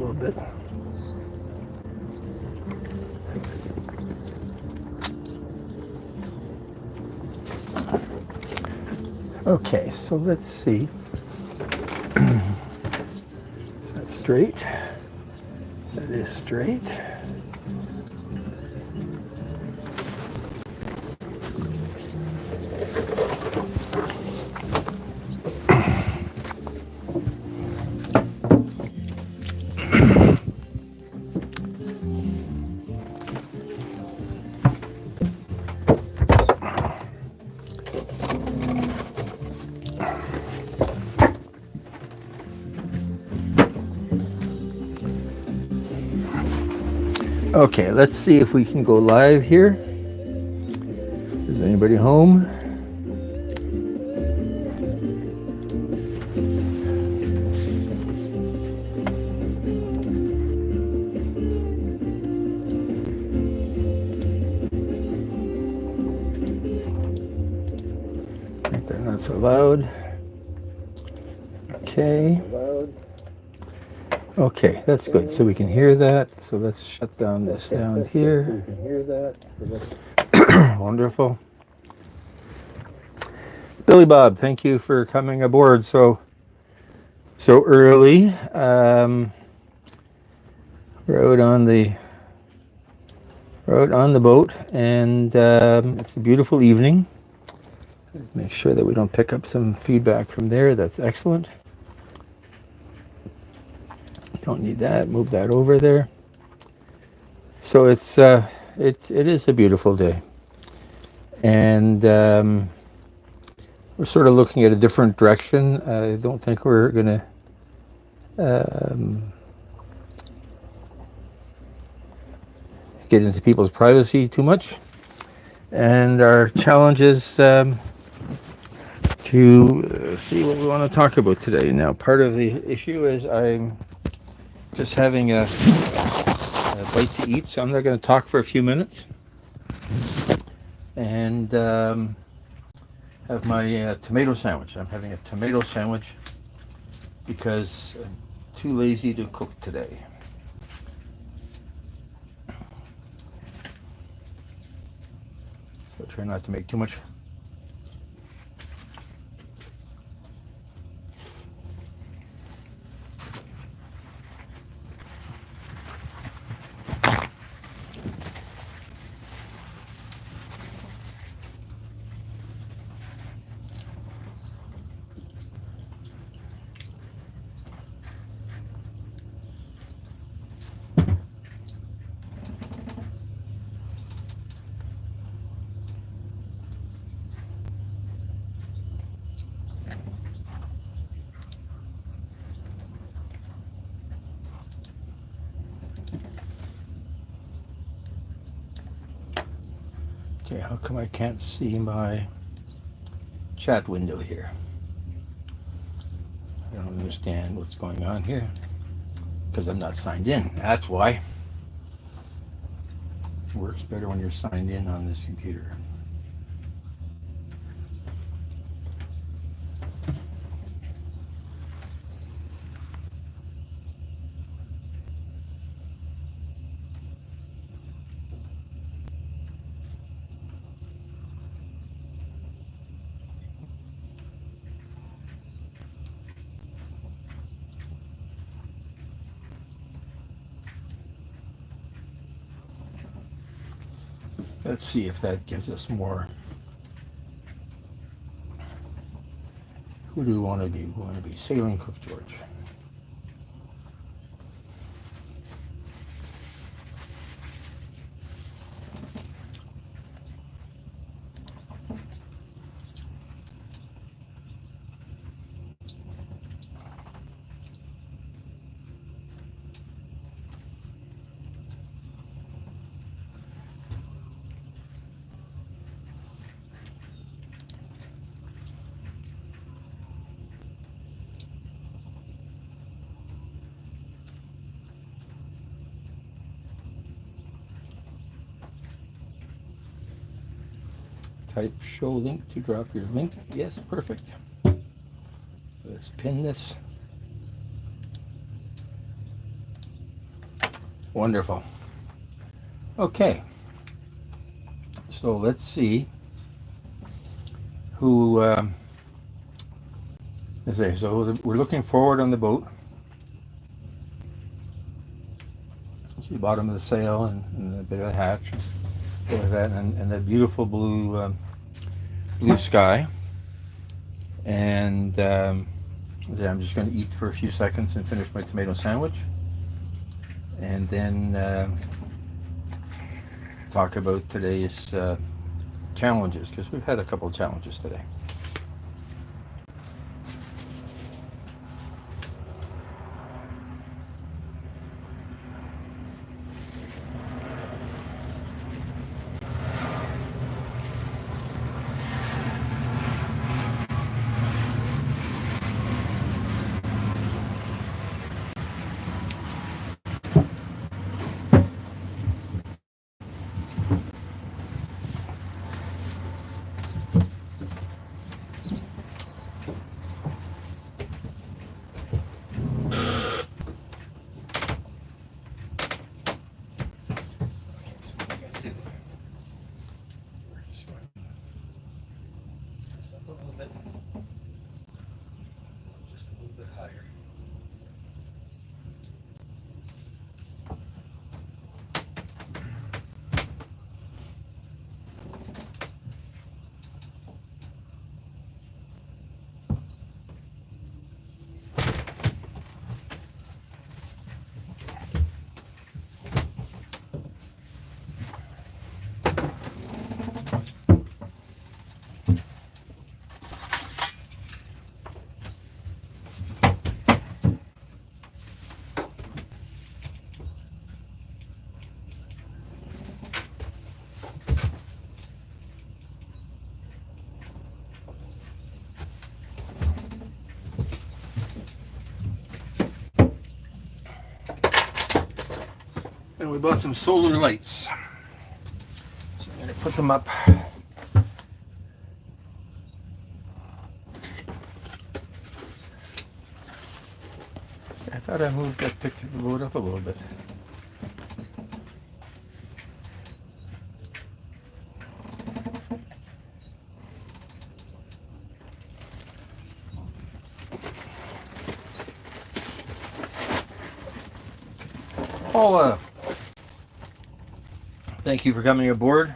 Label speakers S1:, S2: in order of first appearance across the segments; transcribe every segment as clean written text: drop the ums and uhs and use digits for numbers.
S1: a little bit. Okay, so let's see. Is that straight? That is straight. Okay, let's see if we can go live here. Is anybody home? I think they're not so loud. Okay. Okay, that's good. So we can hear that. So let's shut down this sound here. So we can hear that. Wonderful. Billy Bob, thank you for coming aboard so early. We're out on the boat, and it's a beautiful evening. Let's make sure that we don't pick up some feedback from there. That's excellent. Don't need that. Move that over there. So it is a beautiful day, and we're sort of looking at a different direction. I don't think we're gonna get into people's privacy too much, and our challenge is to see what we want to talk about today. Now, part of the issue is I'm just having a bite to eat, so I'm not going to talk for a few minutes, and have my tomato sandwich. I'm having a tomato sandwich because I'm too lazy to cook today. So try not to make too much. Okay, how come I can't see my chat window here? I don't understand what's going on here because I'm not signed in. That's why. It works better when you're signed in on this computer. Let's see if that gives us more. Who do we want to be? We want to be Sailing Cook George. Type show link to drop your link. Yes, perfect. Let's pin this. Wonderful. Okay, so let's see who. So we're looking forward on the boat. See the bottom of the sail and a bit of a hatch, like that, and that beautiful blue sky. And I'm just going to eat for a few seconds and finish my tomato sandwich, and then talk about today's challenges, because we've had a couple of challenges today. And we bought some solar lights. So I'm going to put them up. I thought I moved that picture of the boat up a little bit. Paula, thank you for coming aboard.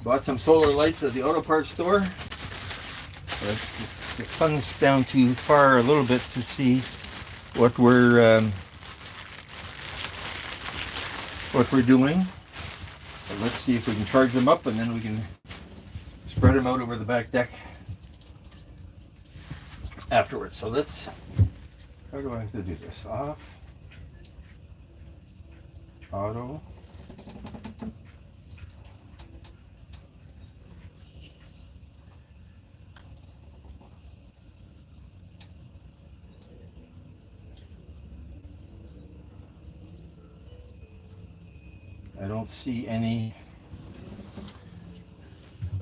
S1: Bought some solar lights at the auto parts store. The sun's down too far a little bit to see what we're doing. But let's see if we can charge them up, and then we can spread them out over the back deck afterwards. So let's. How do I have to do this? Off. Auto. I don't see any.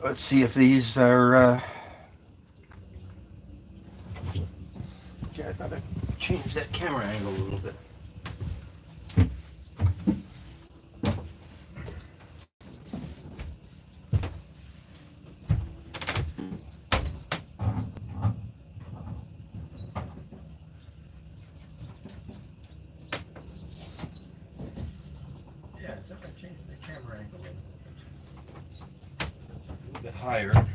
S1: Let's see if these are. Okay, I thought I'd change that camera angle a little bit. Yeah, I thought I changed the camera angle a little bit. That's a little bit higher.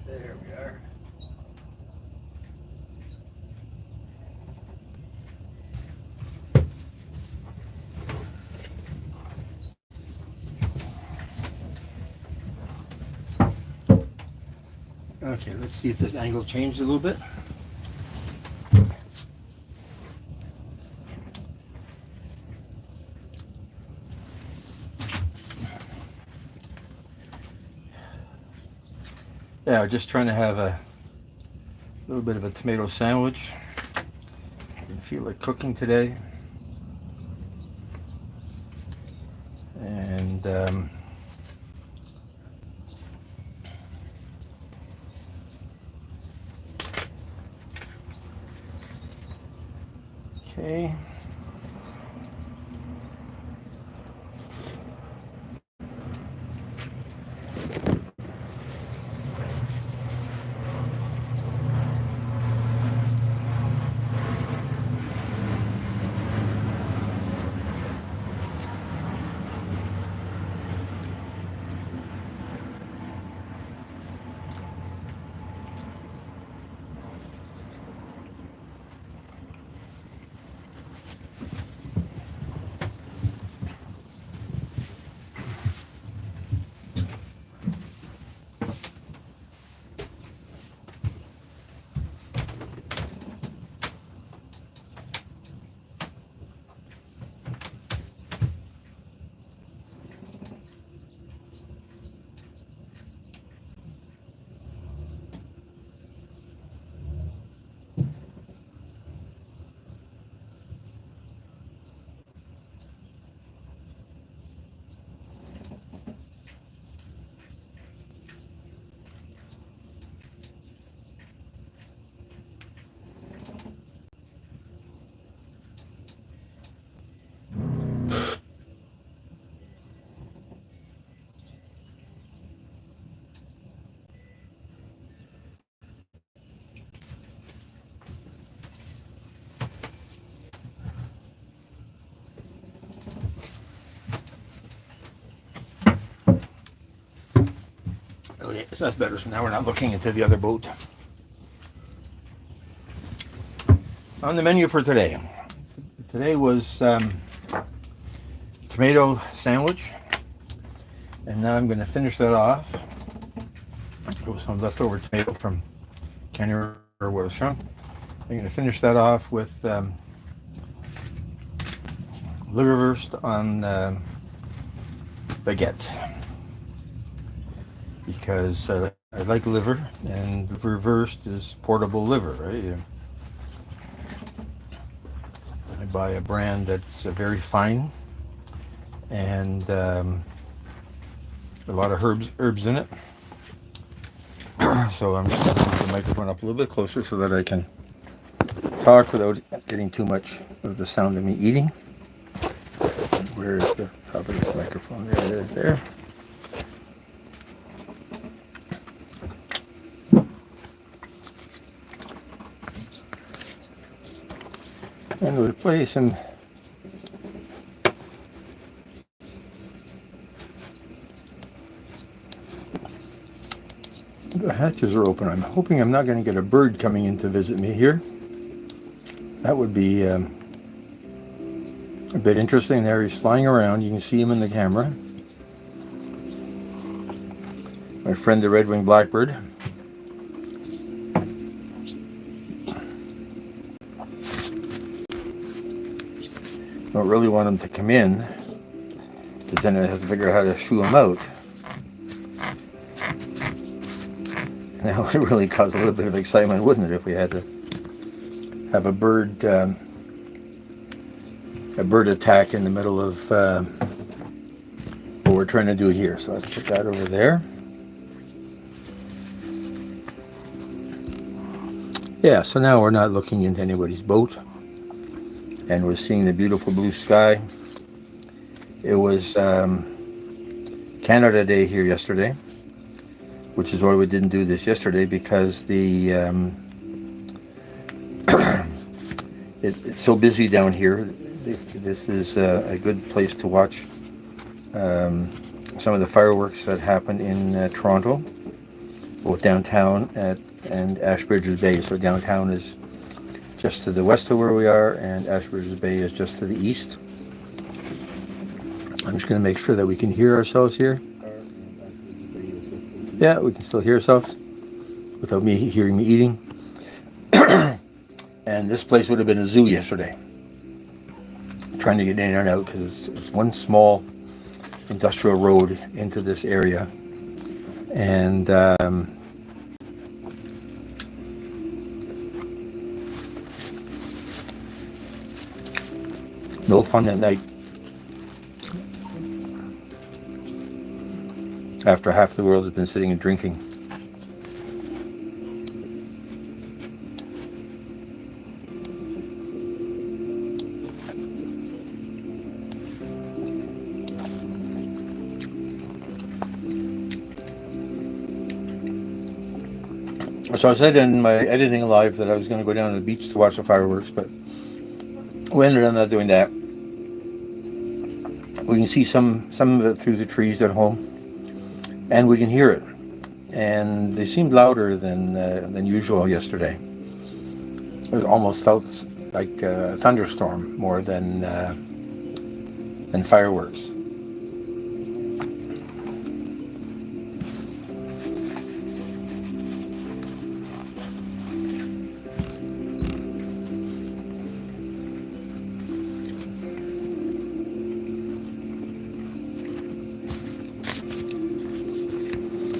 S1: There we are. Okay, let's see if this angle changed a little bit. Yeah, we're just trying to have a little bit of a tomato sandwich. Didn't feel like cooking today. And okay. Okay, so that's better. So now we're not looking into the other boat. On the menu for today. Today was tomato sandwich. And now I'm going to finish that off. There was some leftover tomato from Canada or where it was from. I'm going to finish that off with liverwurst on baguette. Because I like liver, and liverwurst is portable liver, right? I buy a brand that's very fine and a lot of herbs in it. So I'm just going to move the microphone up a little bit closer so that I can talk without getting too much of the sound of me eating. Where is the top of this microphone? There it is there. And we'll play some the hatches are open. I'm hoping I'm not going to get a bird coming in to visit me here. That would be a bit interesting. There he's flying around. You can see him in the camera. My friend the red-winged blackbird. Don't really want him to come in, because then I have to figure out how to shoo him out. And that would really cause a little bit of excitement, wouldn't it, if we had to have a bird attack in the middle of what we're trying to do here. So let's put that over there. Yeah, so now we're not looking into anybody's boat. And we're seeing the beautiful blue sky. It was Canada Day here yesterday, which is why we didn't do this yesterday, because the it's so busy down here. This is a good place to watch some of the fireworks that happen in Toronto, both downtown and Ashbridges Bay. So downtown is just to the west of where we are, and Ashbridges Bay is just to the east. I'm just going to make sure that we can hear ourselves here. Yeah, we can still hear ourselves without me hearing me eating. And this place would have been a zoo yesterday. I'm trying to get in and out because it's one small industrial road into this area. And no fun at night. after half the world has been sitting and drinking. So I said in my editing live that I was going to go down to the beach to watch the fireworks, but we ended up not doing that. We can see some of it through the trees at home, and we can hear it. And they seemed louder than usual yesterday. It almost felt like a thunderstorm more than fireworks.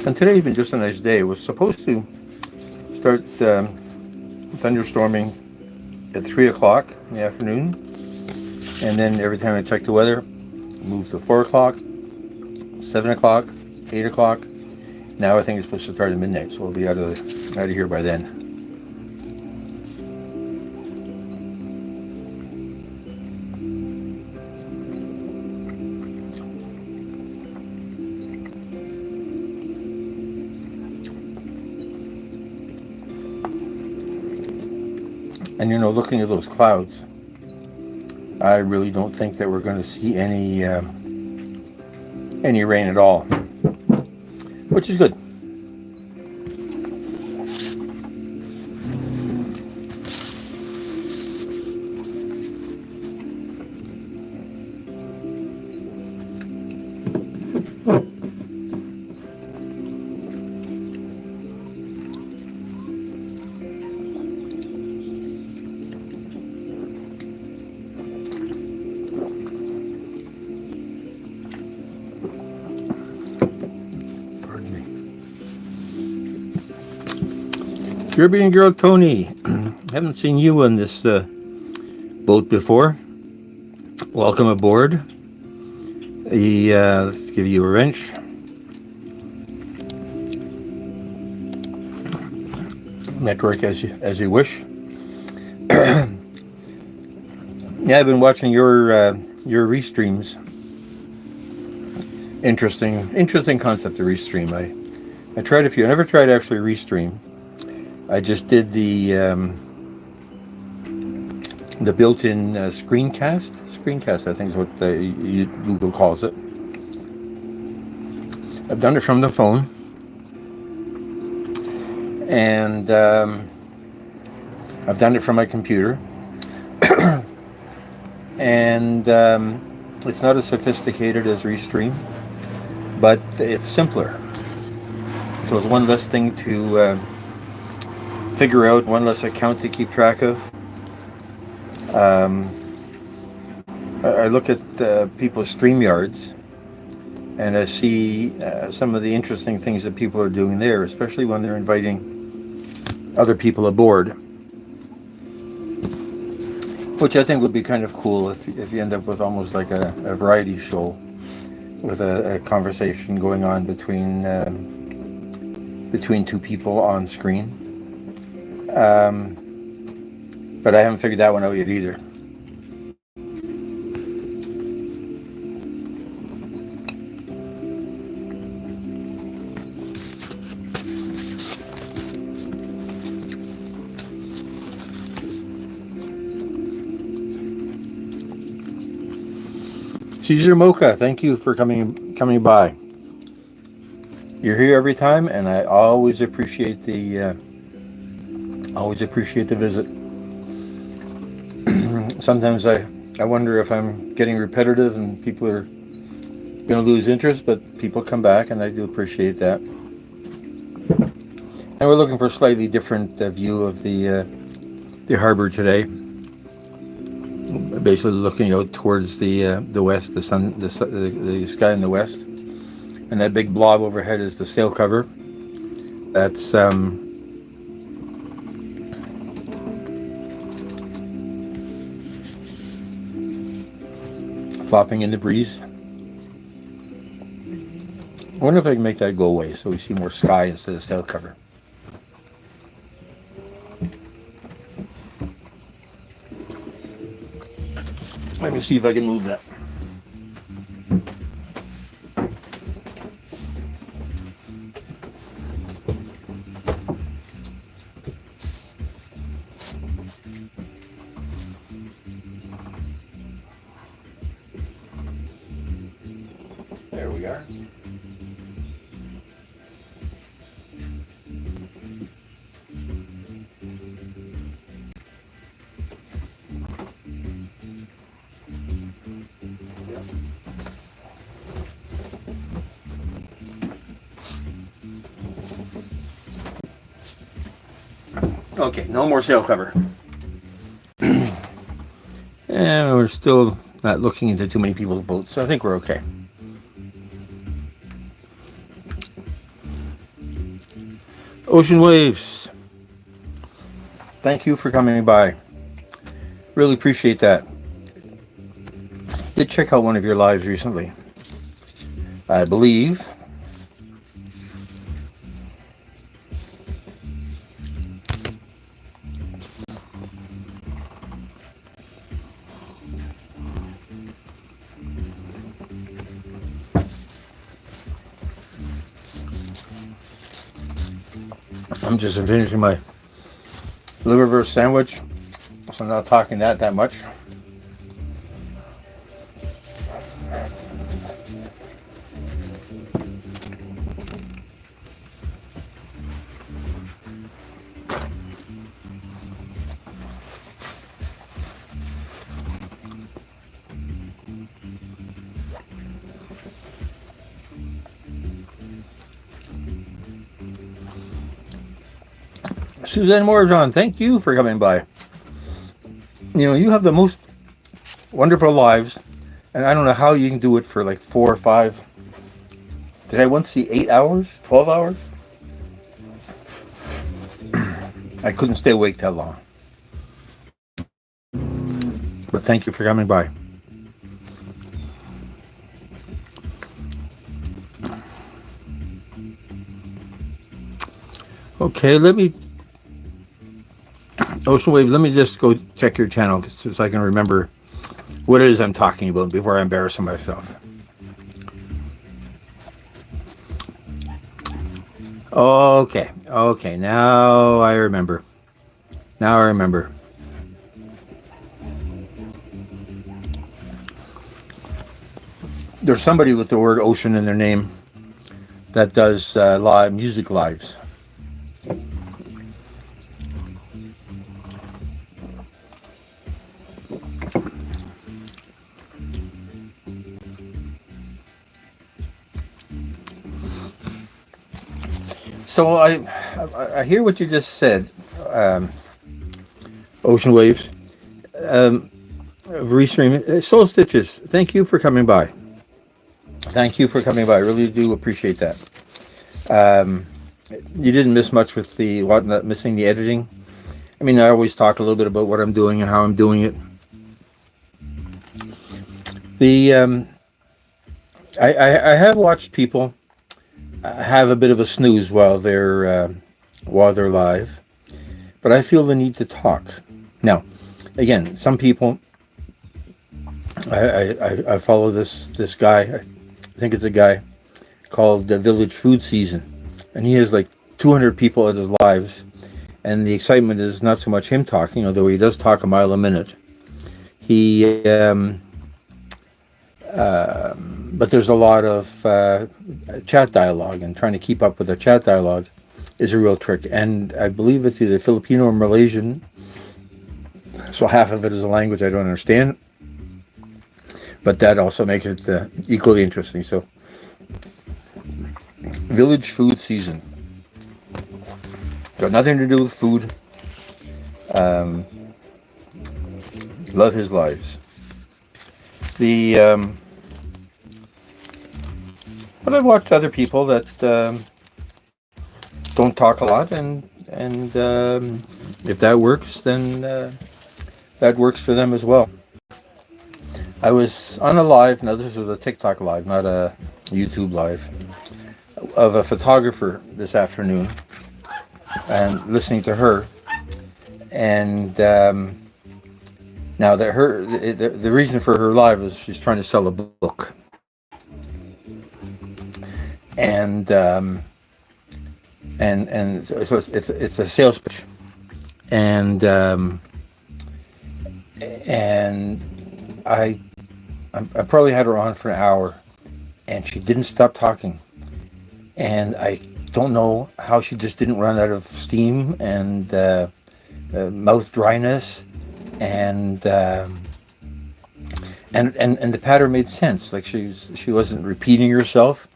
S1: And today's been just a nice day. It was supposed to start thunderstorming at 3 o'clock in the afternoon. And then every time I check the weather, it moved to 4 o'clock, 7 o'clock, 8 o'clock. Now I think it's supposed to start at midnight, so we'll be out of here by then. And looking at those clouds, I really don't think that we're going to see any rain at all, which is good. Caribbean girl Tony, haven't seen you on this boat before. Welcome aboard. Let's give you a wrench. Network as you wish. Yeah, I've been watching your restreams. Interesting concept of restream. I tried a few. I never tried actually restream. I just did the built-in screencast. Screencast, I think, is what Google calls it. I've done it from the phone, and I've done it from my computer, and it's not as sophisticated as Restream, but it's simpler. So it's one less thing to figure out, one less account to keep track of. I look at people's StreamYards, and I see some of the interesting things that people are doing there, especially when they're inviting other people aboard, which I think would be kind of cool if you end up with almost like a variety show with a conversation going on between two people on screen. But I haven't figured that one out yet either. Caesar Mocha, thank you for coming by. You're here every time, and I always appreciate the visit. Sometimes I wonder if I'm getting repetitive and people are going to lose interest, but people come back, and I do appreciate that. And we're looking for a slightly different view of the harbor today. Basically looking out towards the west, the sun, the sky in the west, and that big blob overhead is the sail cover. That's flopping in the breeze. I wonder if I can make that go away so we see more sky instead of sail cover. Let me see if I can move that. There we are. Okay, no more sail cover. And we're still not looking into too many people's boats, so I think we're okay. Ocean waves. Thank you for coming by. Really appreciate that. Did check out one of your lives recently, I believe. I'm just finishing my liverwurst sandwich, so I'm not talking that much. Suzanne Morjon, thank you for coming by. You know, you have the most wonderful lives, and I don't know how you can do it for like 4 or 5. Did I once see 8 hours, 12 hours? I couldn't stay awake that long. But thank you for coming by. Okay, Ocean Wave, let me just go check your channel so I can remember what it is I'm talking about before I embarrass myself. Okay, now I remember. There's somebody with the word ocean in their name that does live music lives. So I hear what you just said, Ocean Waves. Restream. Soul Stitches, thank you for coming by. I really do appreciate that. You didn't miss much with not missing the editing. I mean, I always talk a little bit about what I'm doing and how I'm doing it. I have watched people have a bit of a snooze while they're live, but I feel the need to talk. Now, again, some people, I follow this guy. I think it's a guy called the Village Food Season, and he has like 200 people at his lives, and the excitement is not so much him talking, although he does talk a mile a minute. But there's a lot of chat dialogue, and trying to keep up with the chat dialogue is a real trick. And I believe it's either Filipino or Malaysian, so half of it is a language I don't understand. But that also makes it equally interesting. So, Village Food Season. Got nothing to do with food. Love his lives. But I've watched other people that don't talk a lot, and if that works, then that works for them as well. I was on a live. Now this was a TikTok live, not a YouTube live. of a photographer this afternoon and listening to her. And now that the reason for her live is she's trying to sell a book. And so it's a sales pitch. And I probably had her on for an hour, and she didn't stop talking. And I don't know how she just didn't run out of steam and mouth dryness, and the pattern made sense. Like she wasn't repeating herself.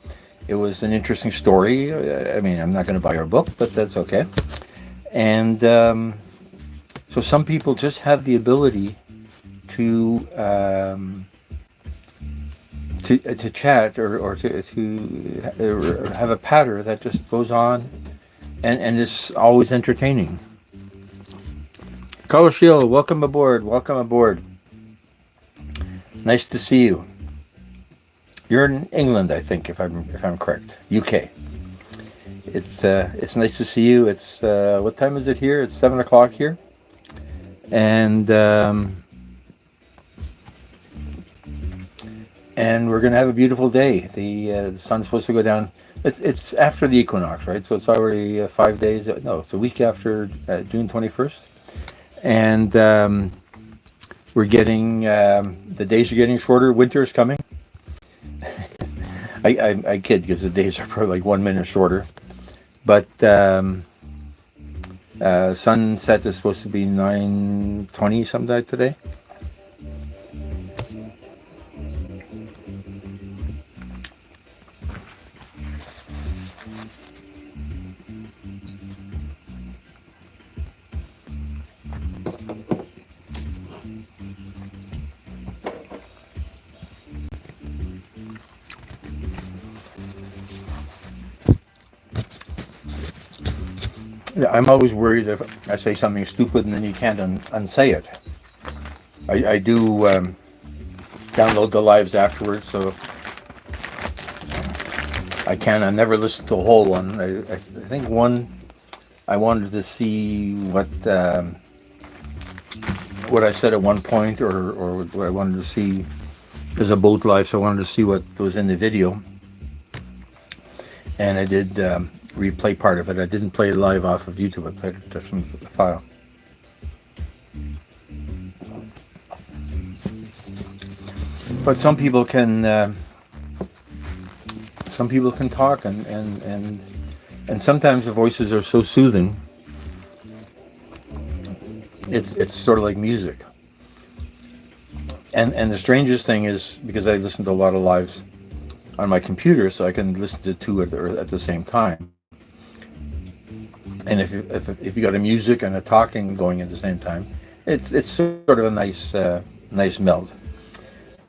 S1: It was an interesting story. I mean, I'm not going to buy her book, but that's okay. And so some people just have the ability to chat or to have a patter that just goes on and is always entertaining. Kawashil, welcome aboard. Welcome aboard. Nice to see you. You're in England, I think, if I'm correct. UK. It's nice to see you. It's what time is it here? It's 7 o'clock here, and we're gonna have a beautiful day. The sun's supposed to go down. It's after the equinox, right? So it's already 5 days. No, it's a week after June 21st, and we're getting the days are getting shorter. Winter is coming. I kid because the days are probably like 1 minute shorter, but sunset is supposed to be 9:20 something like today. Yeah, I'm always worried if I say something stupid and then you can't unsay it. I do download the lives afterwards, so I never listen to a whole one. I think one, I wanted to see what I said at one point, or what I wanted to see. There's a boat live, so I wanted to see what was in the video, and I did replay part of it. I didn't play it live off of YouTube. I played it just from the file. But some people can talk, and sometimes the voices are so soothing. It's sort of like music. And the strangest thing is, because I listen to a lot of lives on my computer, so I can listen to two at the same time. And if you got a music and a talking going at the same time, it's sort of a nice meld.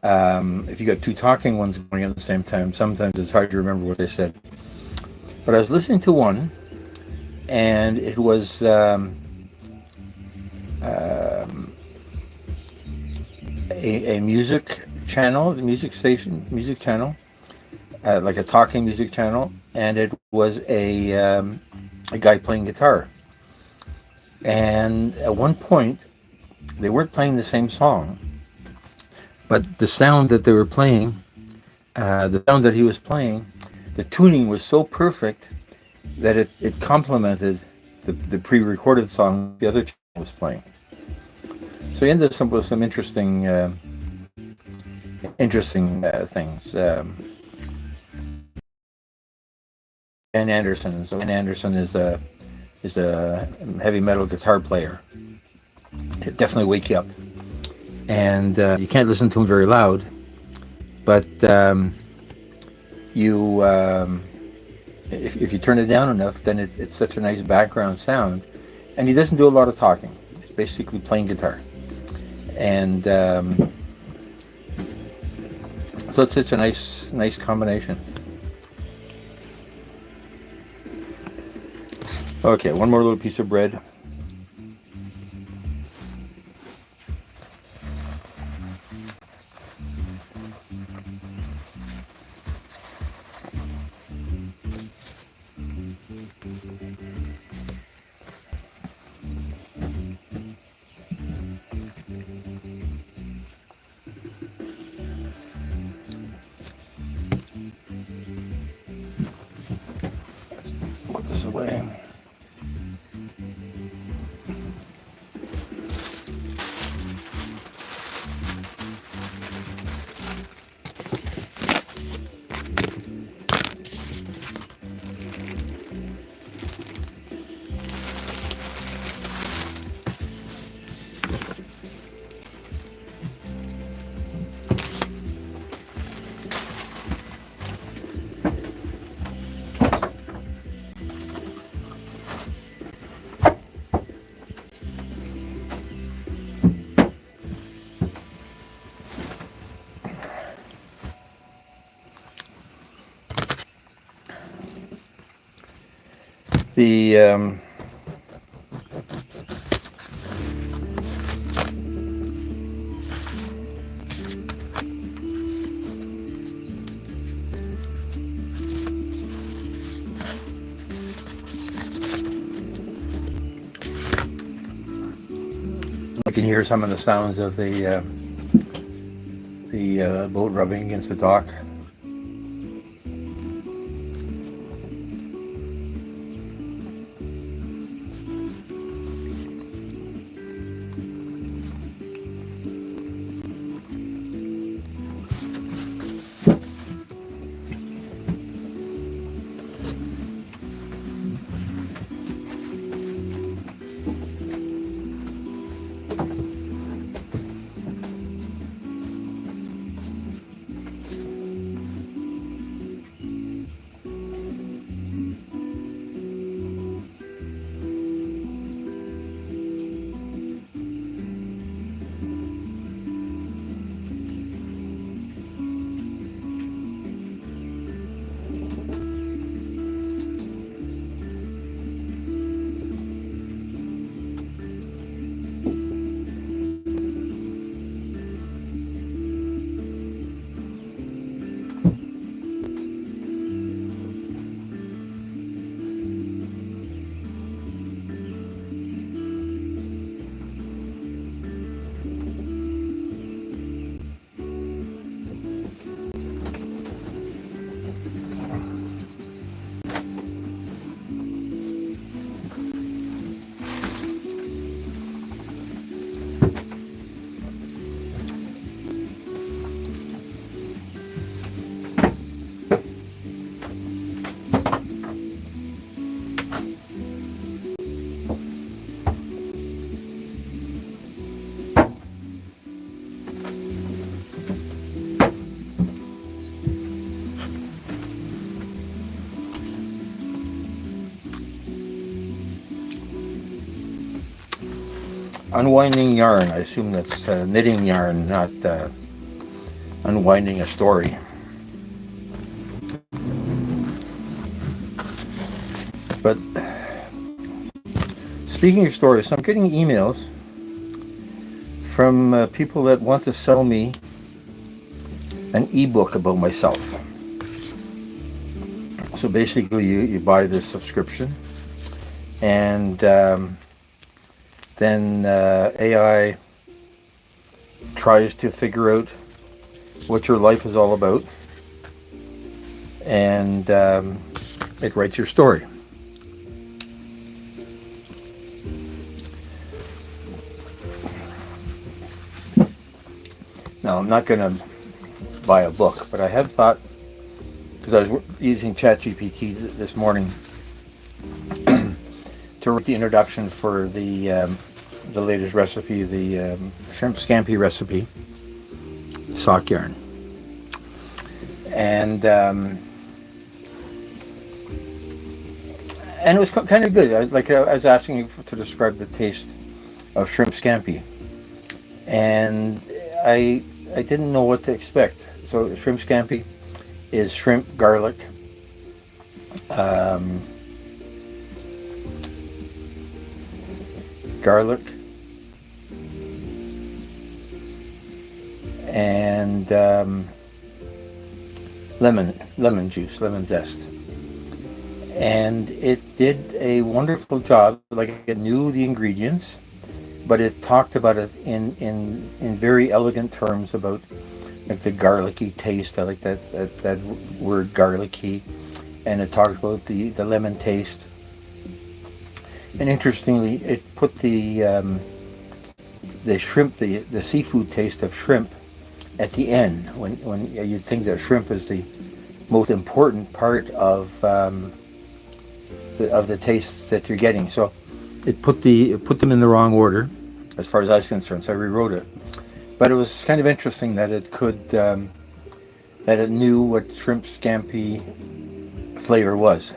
S1: If you got two talking ones going at the same time, sometimes it's hard to remember what they said. But I was listening to one, and it was a music channel, music channel, like a talking music channel, and it was a guy playing guitar. And at one point, they weren't playing the same song, but the sound that they were playing, the sound that he was playing, the tuning was so perfect that it complemented the pre-recorded song the other channel was playing. So he ended up with some interesting things. Dan Anderson. So Dan Anderson is a heavy metal guitar player. It definitely wake you up, and you can't listen to him very loud, but if you turn it down enough, then it's such a nice background sound, and he doesn't do a lot of talking. It's basically playing guitar, and so it's such a nice combination. Okay, one more little piece of bread. way. The you can hear some of the sounds of the boat rubbing against the dock. Unwinding yarn. I assume that's knitting yarn, not unwinding a story. But speaking of stories, I'm getting emails from people that want to sell me an ebook about myself. So basically you buy this subscription, and then AI tries to figure out what your life is all about, and it writes your story. Now, I'm not going to buy a book, but I have thought, because I was using ChatGPT this morning to write the introduction for the latest recipe, the shrimp scampi recipe, sock yarn, and it was kind of good. I was asking you to describe the taste of shrimp scampi, and I didn't know what to expect. So shrimp scampi is shrimp, garlic, and lemon juice, lemon zest. And it did a wonderful job. Like, it knew the ingredients, but it talked about it in very elegant terms about, like, the garlicky taste. I like that word, garlicky. And it talked about the lemon taste, And interestingly, it put the shrimp, the seafood taste of shrimp at the end, when you'd think that shrimp is the most important part of the tastes that you're getting. So it put them in the wrong order, as far as I was concerned. So I rewrote it. But it was kind of interesting that it could that it knew what shrimp scampi flavor was.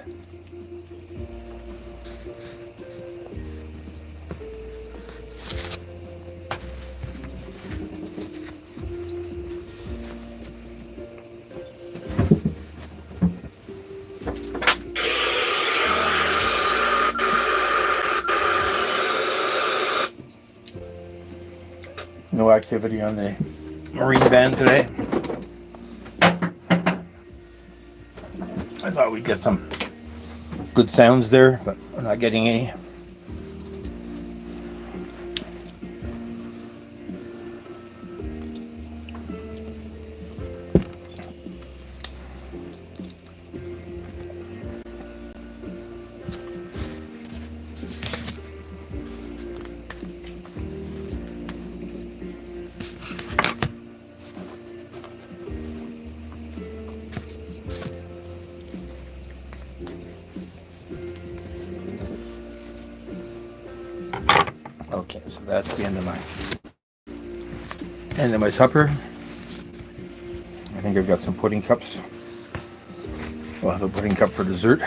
S1: No activity on the marine band today. I thought we'd get some good sounds there, but we're not getting any. Okay, so that's the end of my supper. I think I've got some pudding cups. We'll have a pudding cup for dessert.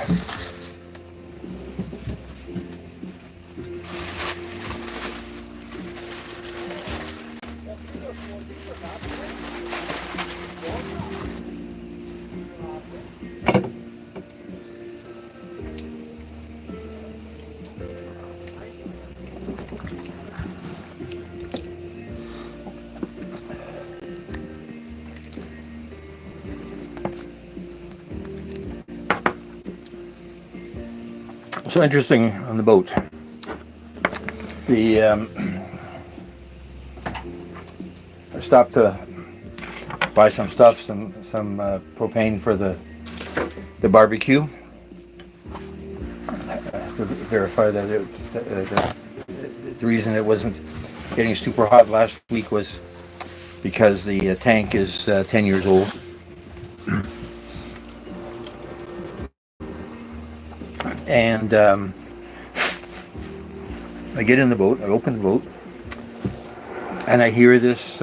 S1: So interesting on the boat. I stopped to buy some stuff, some propane for the barbecue. I have to verify that the reason it wasn't getting super hot last week was because the tank is 10 years old. And I get in the boat, I open the boat, and I hear this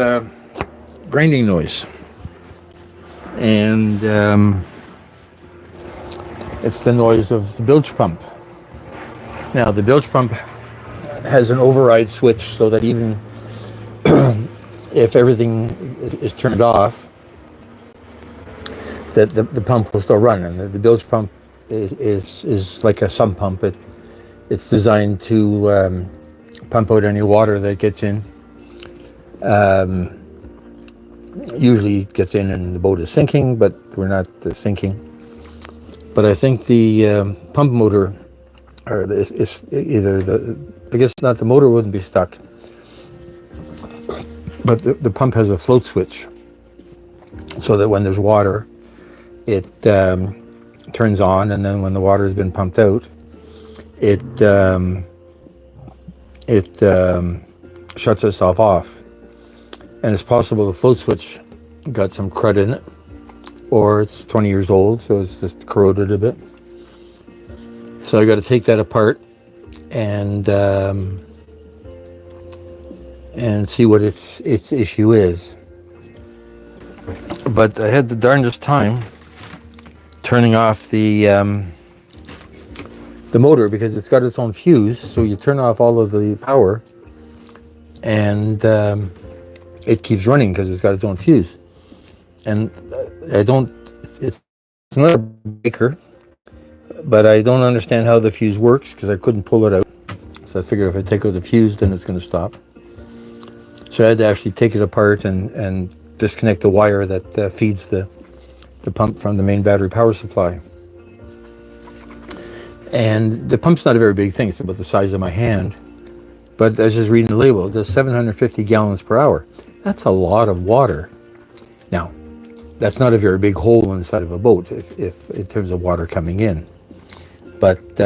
S1: grinding noise. And it's the noise of the bilge pump. Now, the bilge pump has an override switch so that even if everything is turned off, that the pump will still run. And the bilge pump is like a sump pump. It's designed to pump out any water that gets in. Usually it gets in and the boat is sinking, but we're not sinking. But I think the pump motor, or is either I guess not, the motor wouldn't be stuck, but the pump has a float switch, so that when there's water, it turns on, and then when the water has been pumped out, it shuts itself off. And it's possible the float switch got some crud in it, or it's 20 years old, so it's just corroded a bit. So I got to take that apart and see what its issue is. But I had the darndest time turning off the motor, because it's got its own fuse. So you turn off all of the power, and it keeps running because it's got its own fuse. And it's not a breaker, but I don't understand how the fuse works, because I couldn't pull it out. So I figured if I take out the fuse, then it's going to stop. So I had to actually take it apart and disconnect the wire that feeds the pump from the main battery power supply. And the pump's not a very big thing. It's about the size of my hand. But I was just reading the label. It does 750 gallons per hour. That's a lot of water. Now, that's not a very big hole inside of a boat, if in terms of water coming in. But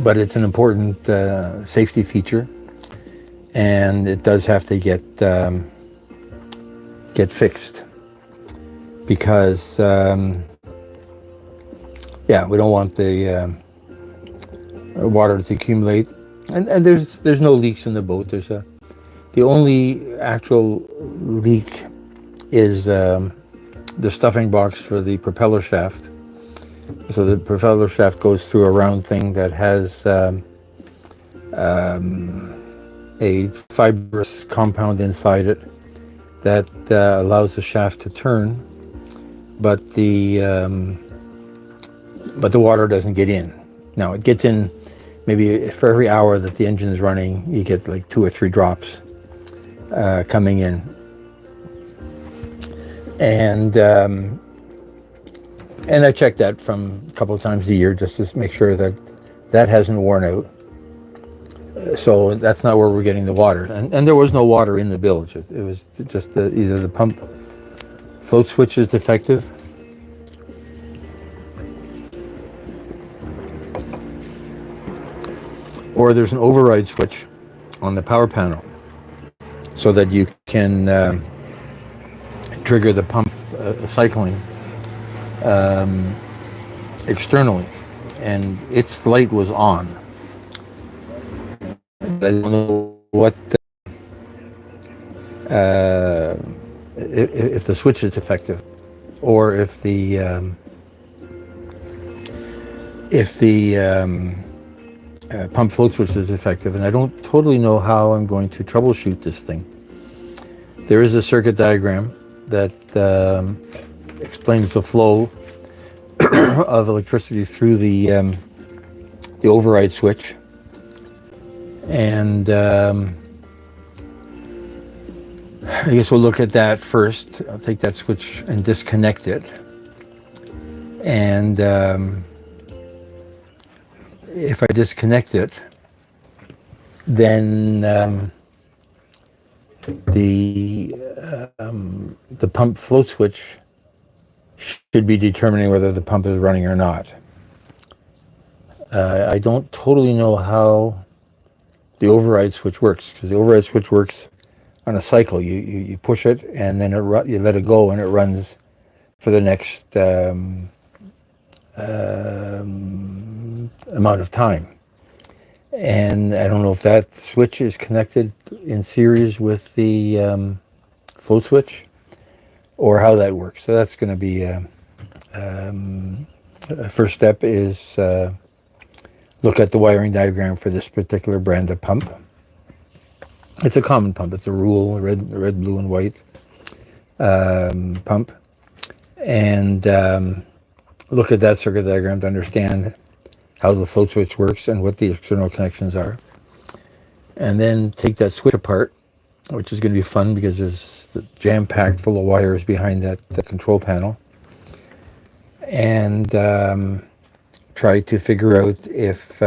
S1: but it's an important safety feature, and it does have to get fixed because yeah, we don't want the water to accumulate, and there's no leaks in the boat. The only actual leak is the stuffing box for the propeller shaft. So the propeller shaft goes through a round thing that has a fibrous compound inside it that allows the shaft to turn, but the water doesn't get in. Now it gets in maybe for every hour that the engine is running, you get like 2 or 3 drops coming in, and I check that from a couple of times a year just to make sure that that hasn't worn out. So that's not where we're getting the water, and there was no water in the bilge. It was just either the pump float switch is defective, or there's an override switch on the power panel so that you can trigger the pump cycling externally, and its light was on. I don't know what if the switch is defective, or if the pump float switch is defective, and I don't totally know how I'm going to troubleshoot this thing. There is a circuit diagram that explains the flow of electricity through the override switch, and I guess we'll look at that first. I'll take that switch and disconnect it, and if I disconnect it, then the pump float switch should be determining whether the pump is running or not. I don't totally know how the override switch works, because the override switch works on a cycle. You push it, and then you let it go, and it runs for the next amount of time. And I don't know if that switch is connected in series with the float switch, or how that works. So that's going to be first step is look at the wiring diagram for this particular brand of pump. It's a common pump. It's a Rule red, blue, and white pump, and look at that circuit diagram to understand how the float switch works and what the external connections are. And then take that switch apart, which is going to be fun because there's jam-packed full of wires behind that control panel, and try to figure out if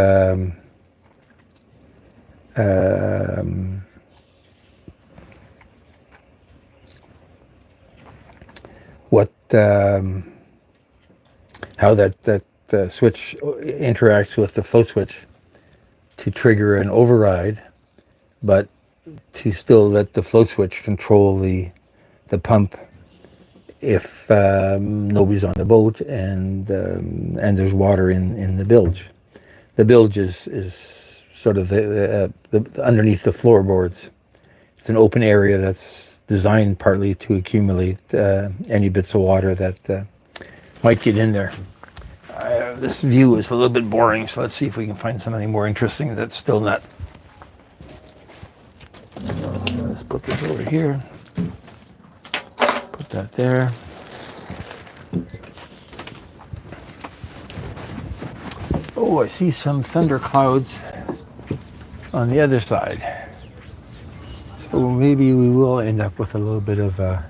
S1: how that switch interacts with the float switch to trigger an override, but to still let the float switch control the pump if nobody's on the boat and there's water in the bilge. The bilge is sort of the underneath the floorboards. It's an open area that's designed partly to accumulate any bits of water that might get in there. This view is a little bit boring, so let's see if we can find something more interesting that's still not. Okay, let's put this over here. Put that there. Oh, I see some thunder clouds on the other side. So maybe we will end up with a little bit of a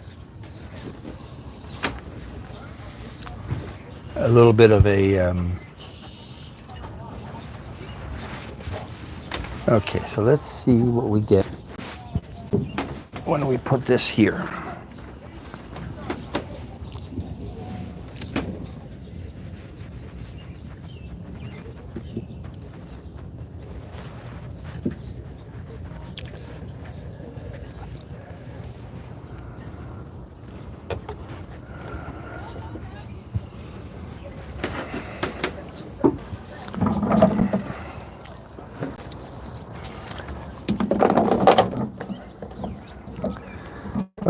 S1: okay, so let's see what we get when we put this here.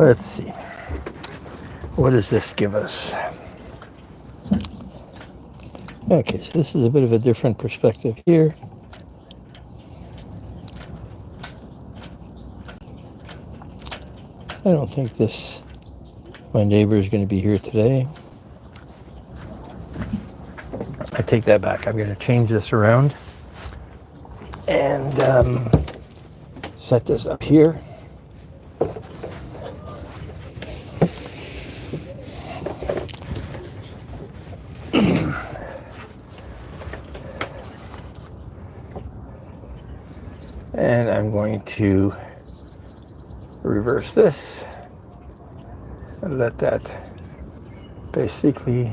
S1: Let's see. What does this give us? Okay, so this is a bit of a different perspective here. I don't think my neighbor is going to be here today. I take that back. I'm going to change this around and set this up here. And I'm going to reverse this and let that basically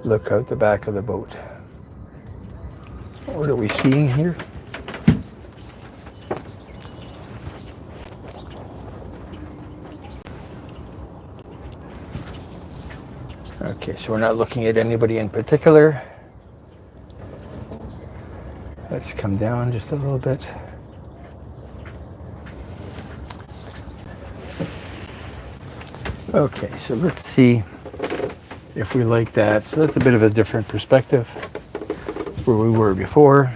S1: look out the back of the boat. What are we seeing here? Okay, so we're not looking at anybody in particular. Let's come down just a little bit. Okay, so let's see if we like that. So that's a bit of a different perspective where we were before.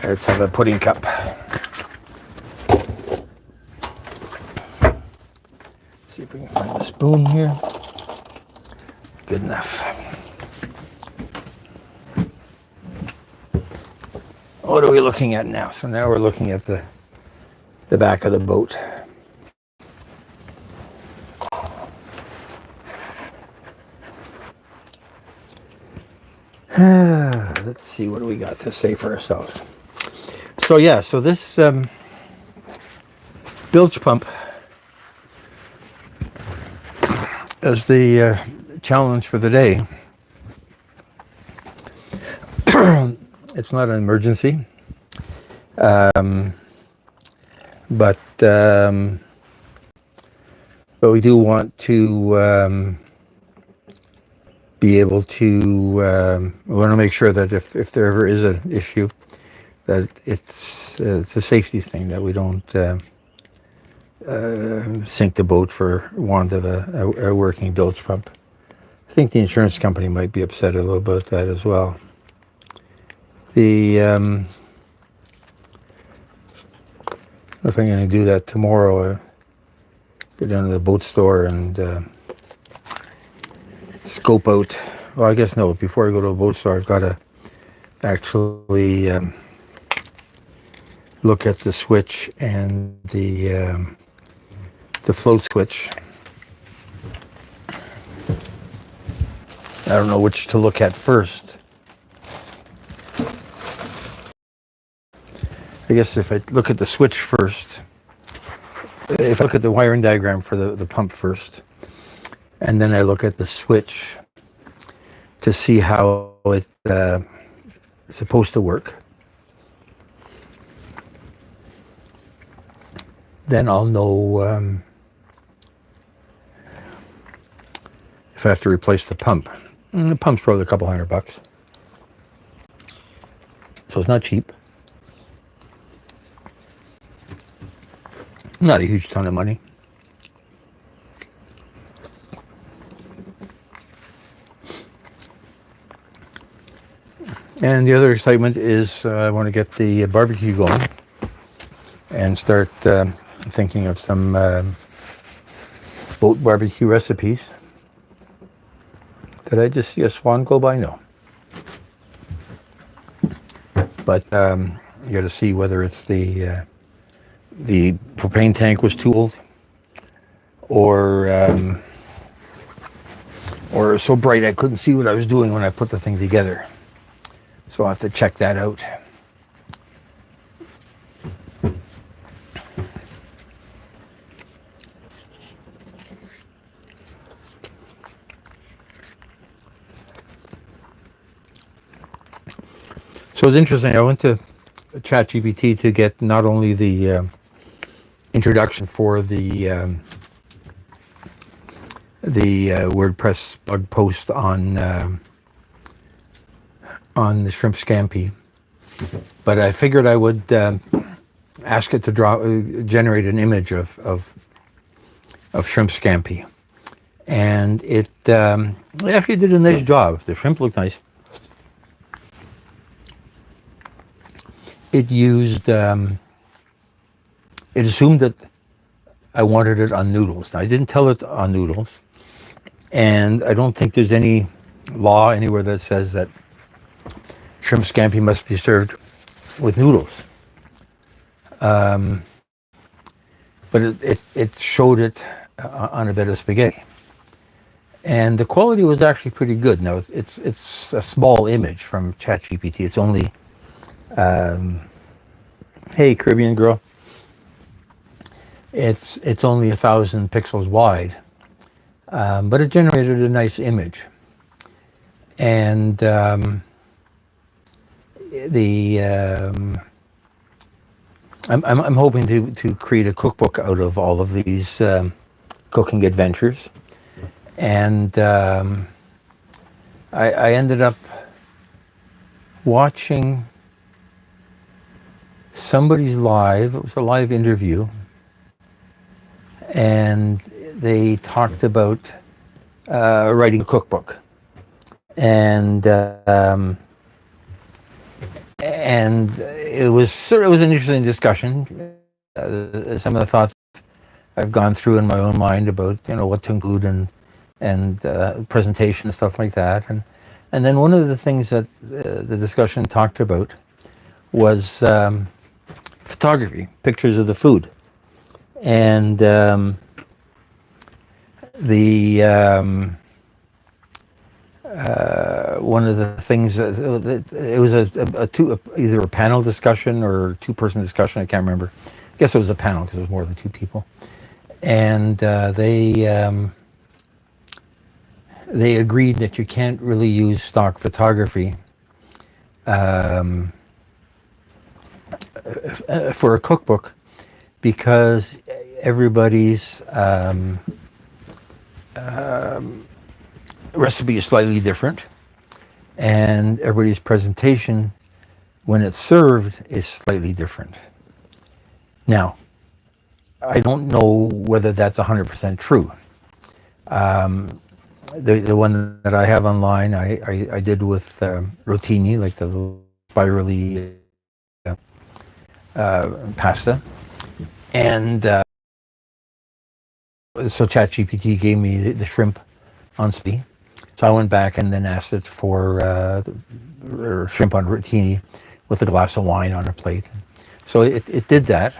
S1: Let's have a pudding cup. See if we can find a spoon here. Good enough. What are we looking at now? So now we're looking at the back of the boat. Let's see, what do we got to say for ourselves? So yeah, so this bilge pump is the challenge for the day. It's not an emergency, but we do want to be able to. We want to make sure that if there ever is an issue, that it's a safety thing, that we don't sink the boat for want of a working bilge pump. I think the insurance company might be upset a little about that as well. If I'm going to do that tomorrow, go down to the boat store and scope out. Well, I guess no. Before I go to a boat store, I've got to actually look at the switch and the float switch. I don't know which to look at first. I guess if I look at the switch first, if I look at the wiring diagram for the pump first, and then I look at the switch to see how it's supposed to work, then I'll know if I have to replace the pump. And the pump's probably a couple $100, so it's not cheap. Not a huge ton of money. And the other excitement is I want to get the barbecue going and start thinking of some boat barbecue recipes. Did I just see a swan go by? No. But you got to see whether it's the propane tank was too old, or so bright I couldn't see what I was doing when I put the thing together. So I'll have to check that out. So it's interesting. I went to ChatGPT to get not only the introduction for the WordPress blog post on the shrimp scampi, but I figured I would ask it to generate an image of shrimp scampi, and it actually did a nice job. The shrimp looked nice. It used it assumed that I wanted it on noodles. Now, I didn't tell it on noodles, and I don't think there's any law anywhere that says that shrimp scampi must be served with noodles. But it showed it on a bed of spaghetti, and the quality was actually pretty good. Now it's a small image from ChatGPT. It's only hey Caribbean girl. It's only 1,000 pixels wide, but it generated a nice image, and I'm hoping to create a cookbook out of all of these cooking adventures, and I ended up watching somebody's live. It was a live interview, and they talked about writing a cookbook, and it was an interesting discussion. Some of the thoughts I've gone through in my own mind about what to include and presentation and stuff like that, and then one of the things that the discussion talked about was photography, pictures of the food, and one of the things it was either a panel discussion or two-person discussion. I can't remember. I guess it was a panel because it was more than two people, and they agreed that you can't really use stock photography for a cookbook because everybody's recipe is slightly different, and everybody's presentation when it's served is slightly different. Now, I don't know whether that's 100% true. The one that I have online, I did with rotini, like the little spirally pasta, and so ChatGPT gave me the shrimp on spaghetti. So I went back and then asked it for shrimp on rotini with a glass of wine on a plate. So it did that,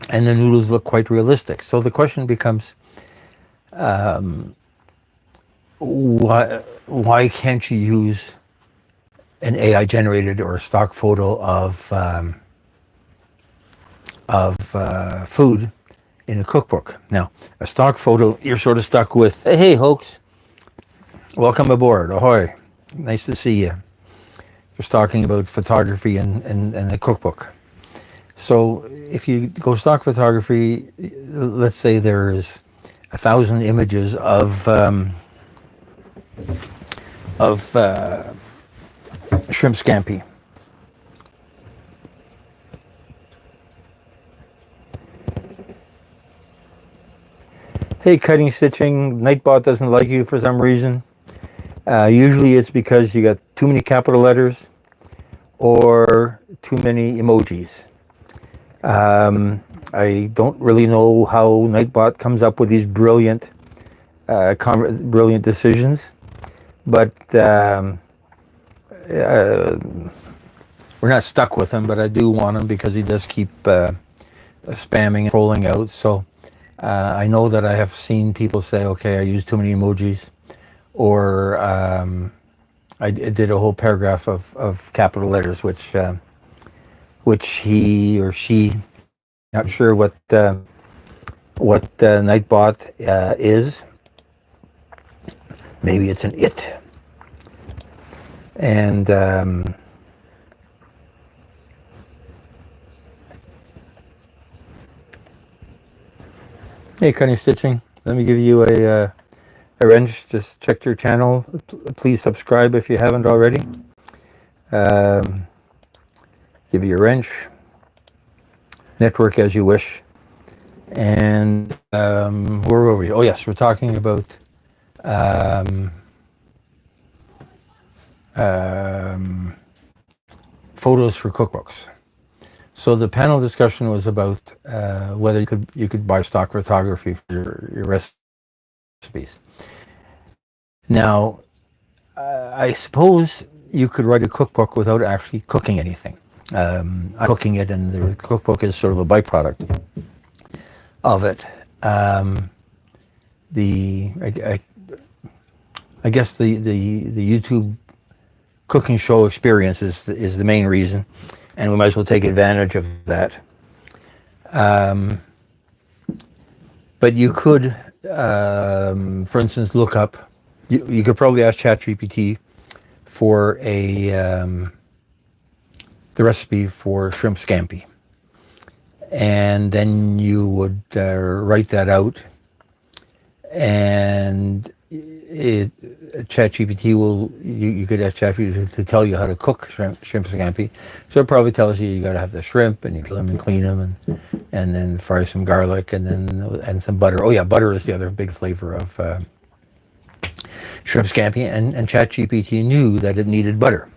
S1: and the noodles look quite realistic. So the question becomes, why can't you use an AI generated or a stock photo of food in a cookbook? Now, a stock photo, you're sort of stuck with, hey hoax, welcome aboard, ahoy, nice to see you. Just talking about photography and a cookbook. So if you go stock photography, let's say there's 1,000 images of shrimp scampi. Hey, cutting stitching, Nightbot doesn't like you for some reason. Usually it's because you got too many capital letters or too many emojis. I don't really know how Nightbot comes up with these brilliant decisions, but we're not stuck with him, but I do want him because he does keep spamming and trolling out. So I know that I have seen people say, okay, I use too many emojis, or I did a whole paragraph of capital letters, which he or she, not sure what Nightbot is. Maybe it's an it. And Hey, cutting stitching. Let me give you a wrench. Just check your channel. Please subscribe if you haven't already. Um, give you a wrench. Network as you wish. And where were we? Oh yes, we're talking about um, um, photos for cookbooks. So the panel discussion was about whether you could buy stock photography for your recipes. Now, I suppose you could write a cookbook without actually cooking anything. I'm cooking it, and the cookbook is sort of a byproduct of it. The I guess the YouTube cooking show experience is the main reason, and we might as well take advantage of that. But you could, for instance, look up. You could probably ask ChatGPT for the recipe for shrimp scampi, and then you would write that out, and ChatGPT will you could ask ChatGPT to tell you how to cook shrimp scampi. So it probably tells you got to have the shrimp, and you peel them and clean them, and then fry some garlic, and some butter. Oh yeah, butter is the other big flavor of shrimp scampi, and ChatGPT knew that it needed butter.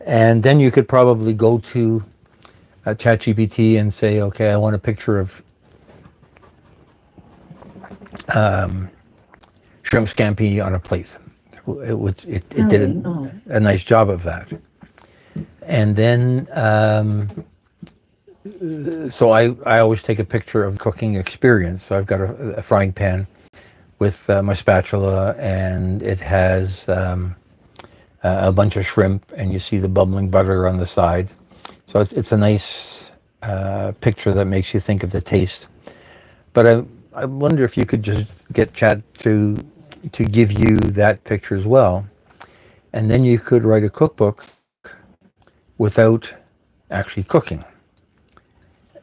S1: And then you could probably go to ChatGPT and say, okay, I want a picture of shrimp scampi on a plate. It did a nice job of that. And then, so I always take a picture of the cooking experience. So I've got a frying pan with my spatula, and it has a bunch of shrimp, and you see the bubbling butter on the side. So it's a nice picture that makes you think of the taste. But I wonder if you could just get Chat to give you that picture as well, and then you could write a cookbook without actually cooking.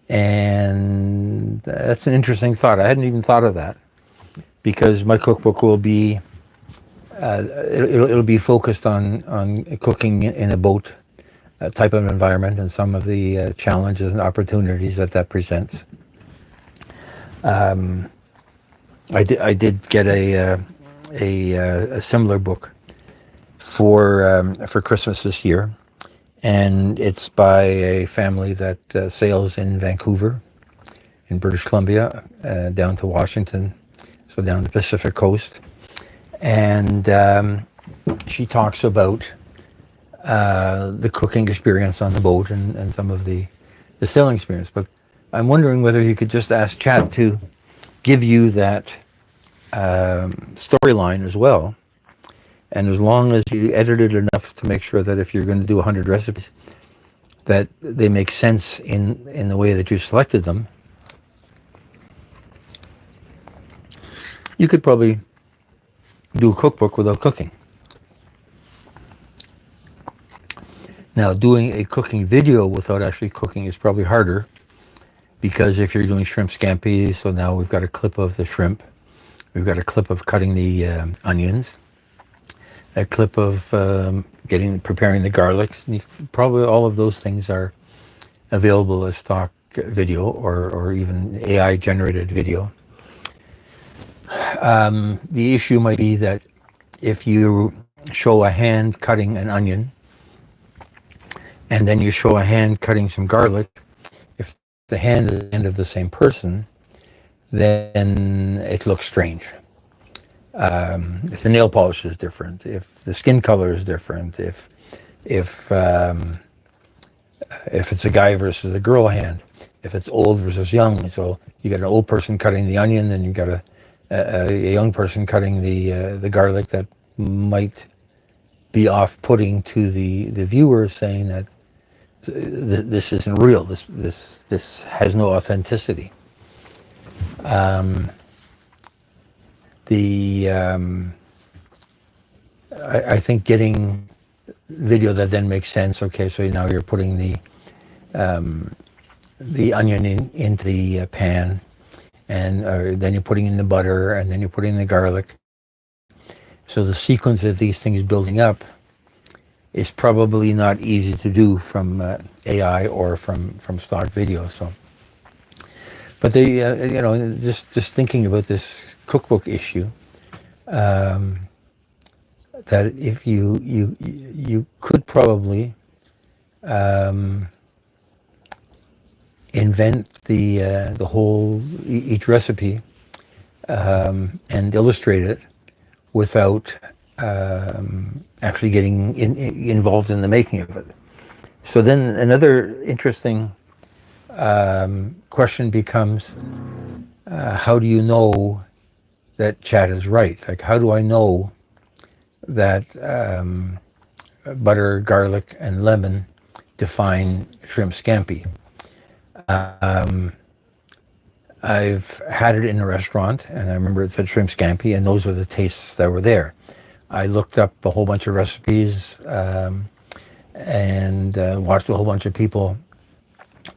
S1: And that's an interesting thought. I hadn't even thought of that, because my cookbook will be it'll be focused on cooking in a boat type of environment, and some of the challenges and opportunities that presents. I did get a similar book for Christmas this year, and it's by a family that sails in Vancouver, in British Columbia, down to Washington, so down the Pacific coast. And she talks about the cooking experience on the boat, and some of the sailing experience. But I'm wondering whether you could just ask Chat to give you that storyline as well. And as long as you edit it enough to make sure that if you're going to do 100 recipes, that they make sense in the way that you selected them, you could probably do a cookbook without cooking. Now, doing a cooking video without actually cooking is probably harder, because if you're doing shrimp scampi, so now we've got a clip of the shrimp, we've got a clip of cutting the onions, a clip of preparing the garlic. Probably all of those things are available as stock video, or even AI generated video. The issue might be that if you show a hand cutting an onion, and then you show a hand cutting some garlic, if the hand is the hand of the same person, then it looks strange. If the nail polish is different, if the skin color is different, if it's a guy versus a girl hand, if it's old versus young. So you got an old person cutting the onion, then you got a young person cutting the garlic, that might be off-putting to the viewer, saying that this isn't real. This has no authenticity. I think getting video that then makes sense. Okay, so now you're putting the onion into the pan, and then you're putting in the butter, and then you're putting in the garlic. So the sequence of these things building up is probably not easy to do from AI or from stock video. So, but they, just thinking about this cookbook issue, that if you could probably invent the whole each recipe and illustrate it without actually getting involved in the making of it. So then another interesting question becomes, how do you know that chat is right? Like, how do I know that butter, garlic, and lemon define shrimp scampi? I've had it in a restaurant, and I remember it said shrimp scampi, and those were the tastes that were there. I looked up a whole bunch of recipes and watched a whole bunch of people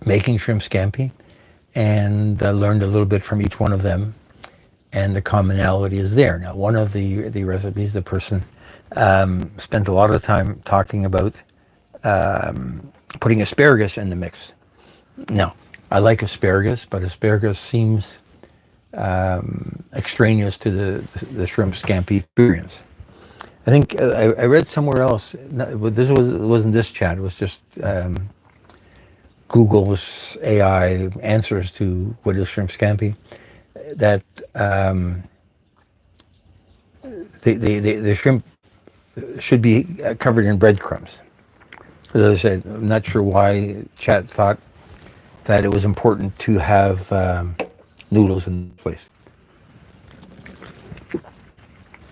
S1: making shrimp scampi, and learned a little bit from each one of them, and the commonality is there. Now, one of the recipes, the person spent a lot of time talking about putting asparagus in the mix. Now, I like asparagus, but asparagus seems extraneous to the shrimp scampi experience. I think I read somewhere else, wasn't this chat, it was just Google's AI answers to what is shrimp scampi, that the shrimp should be covered in breadcrumbs. As I said, I'm not sure why chat thought that it was important to have noodles in place.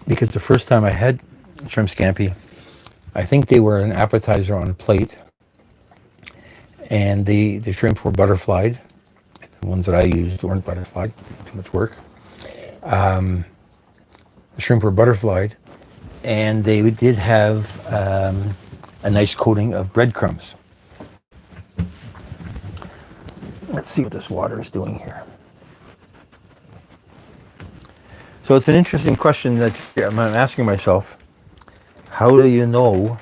S1: Because the first time I had shrimp scampi, I think they were an appetizer on a plate, and the shrimp were butterflied. The ones that I used weren't butterflied, too much work. The shrimp were butterflied, and they did have a nice coating of breadcrumbs. Let's see what this water is doing here. So it's an interesting question that I'm asking myself. How do you know?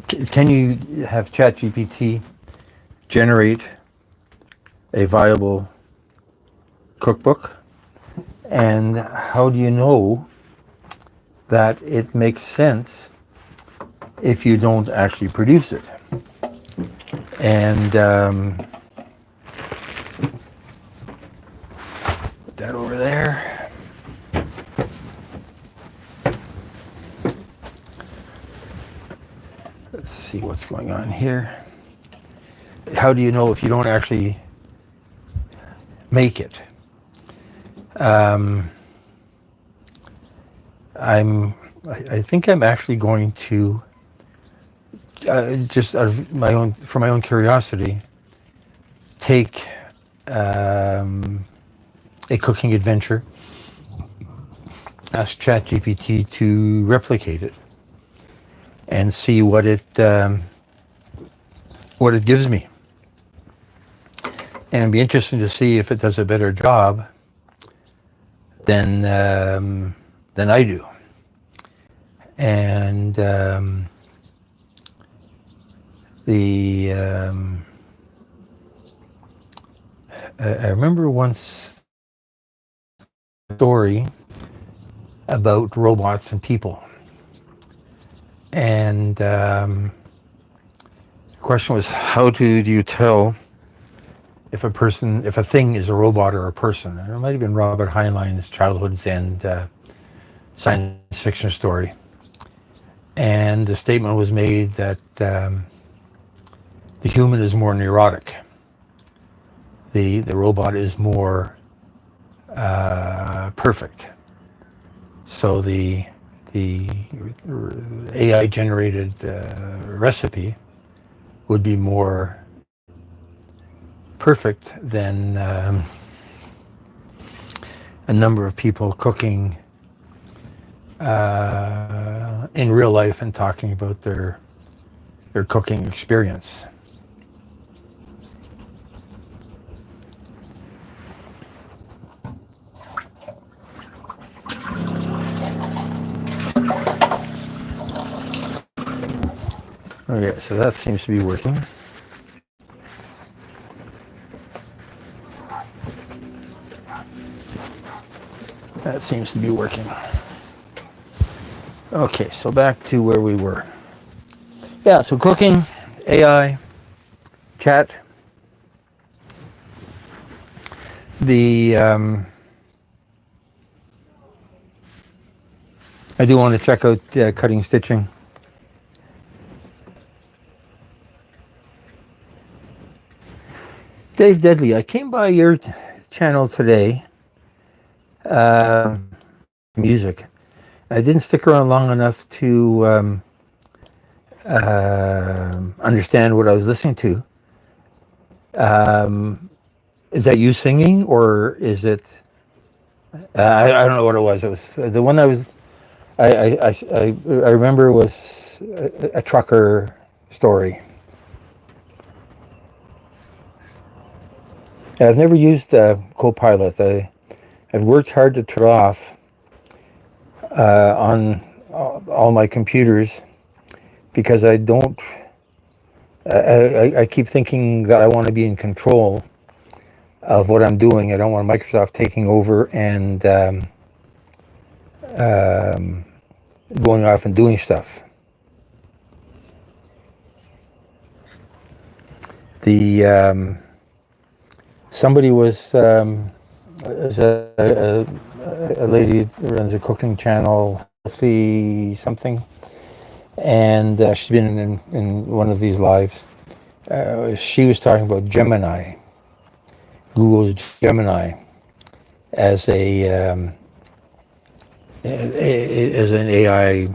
S1: Can you have ChatGPT generate a viable cookbook? And how do you know that it makes sense if you don't actually produce it? And put that over there. Let's see what's going on here. How do you know if you don't actually make it? I think I'm actually going to just out of for my own curiosity, take a cooking adventure, ask ChatGPT to replicate it, and see what it gives me. And it'd be interesting to see if it does a better job than I do. And I remember once a story about robots and people. And the question was, how do you tell if a thing is a robot or a person? And it might have been Robert Heinlein's childhood and science fiction story. And the statement was made that the human is more neurotic. The robot is more perfect. So the AI generated recipe would be more perfect than a number of people cooking in real life and talking about their cooking experience. Okay, so that seems to be working. That seems to be working. Okay, so back to where we were. Yeah, so cooking, AI, chat. The I do want to check out cutting stitching. Dave Deadly, I came by your channel today. Music. I didn't stick around long enough to understand what I was listening to. Is that you singing, or is it? I don't know what it was. It was the one I was. I remember was a trucker story. I've never used Copilot. I've worked hard to turn it off on all my computers because I don't. I keep thinking that I want to be in control of what I'm doing. I don't want Microsoft taking over and going off and doing stuff. The somebody was a lady that runs a cooking channel, Healthy something, and she's been in one of these lives. She was talking about Gemini, Google's Gemini, as as an AI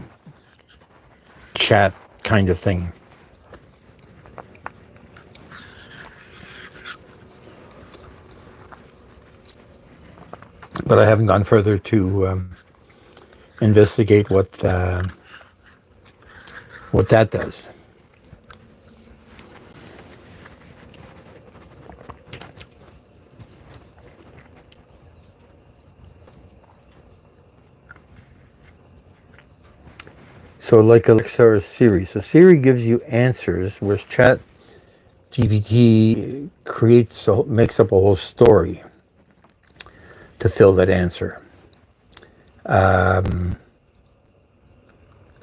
S1: chat kind of thing. But I haven't gone further to investigate what that does. So like Alexa or Siri. So Siri gives you answers, whereas Chat GPT makes up a whole story to fill that answer. So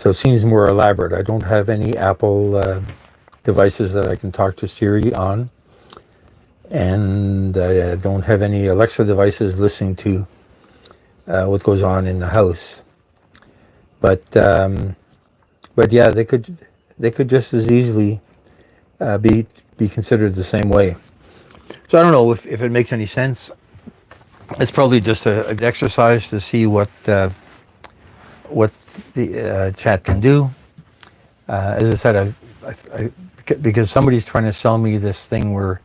S1: it seems more elaborate. I don't have any Apple devices that I can talk to Siri on, and I don't have any Alexa devices listening to what goes on in the house. But yeah, they could just as easily be considered the same way. So I don't know if it makes any sense. It's probably just an exercise to see what the chat can do. As I said, because somebody's trying to sell me this thing where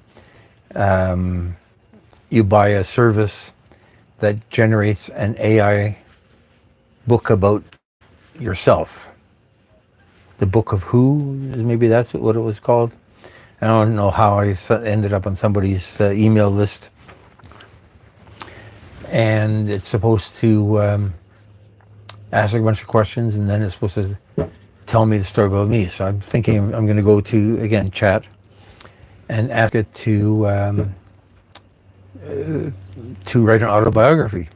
S1: you buy a service that generates an AI book about yourself. The Book of Who, maybe that's what it was called. I don't know how I ended up on somebody's email list. And it's supposed to ask a bunch of questions, and then it's supposed to tell me the story about me. So I'm thinking I'm going to go to, again, chat and ask it to write an autobiography.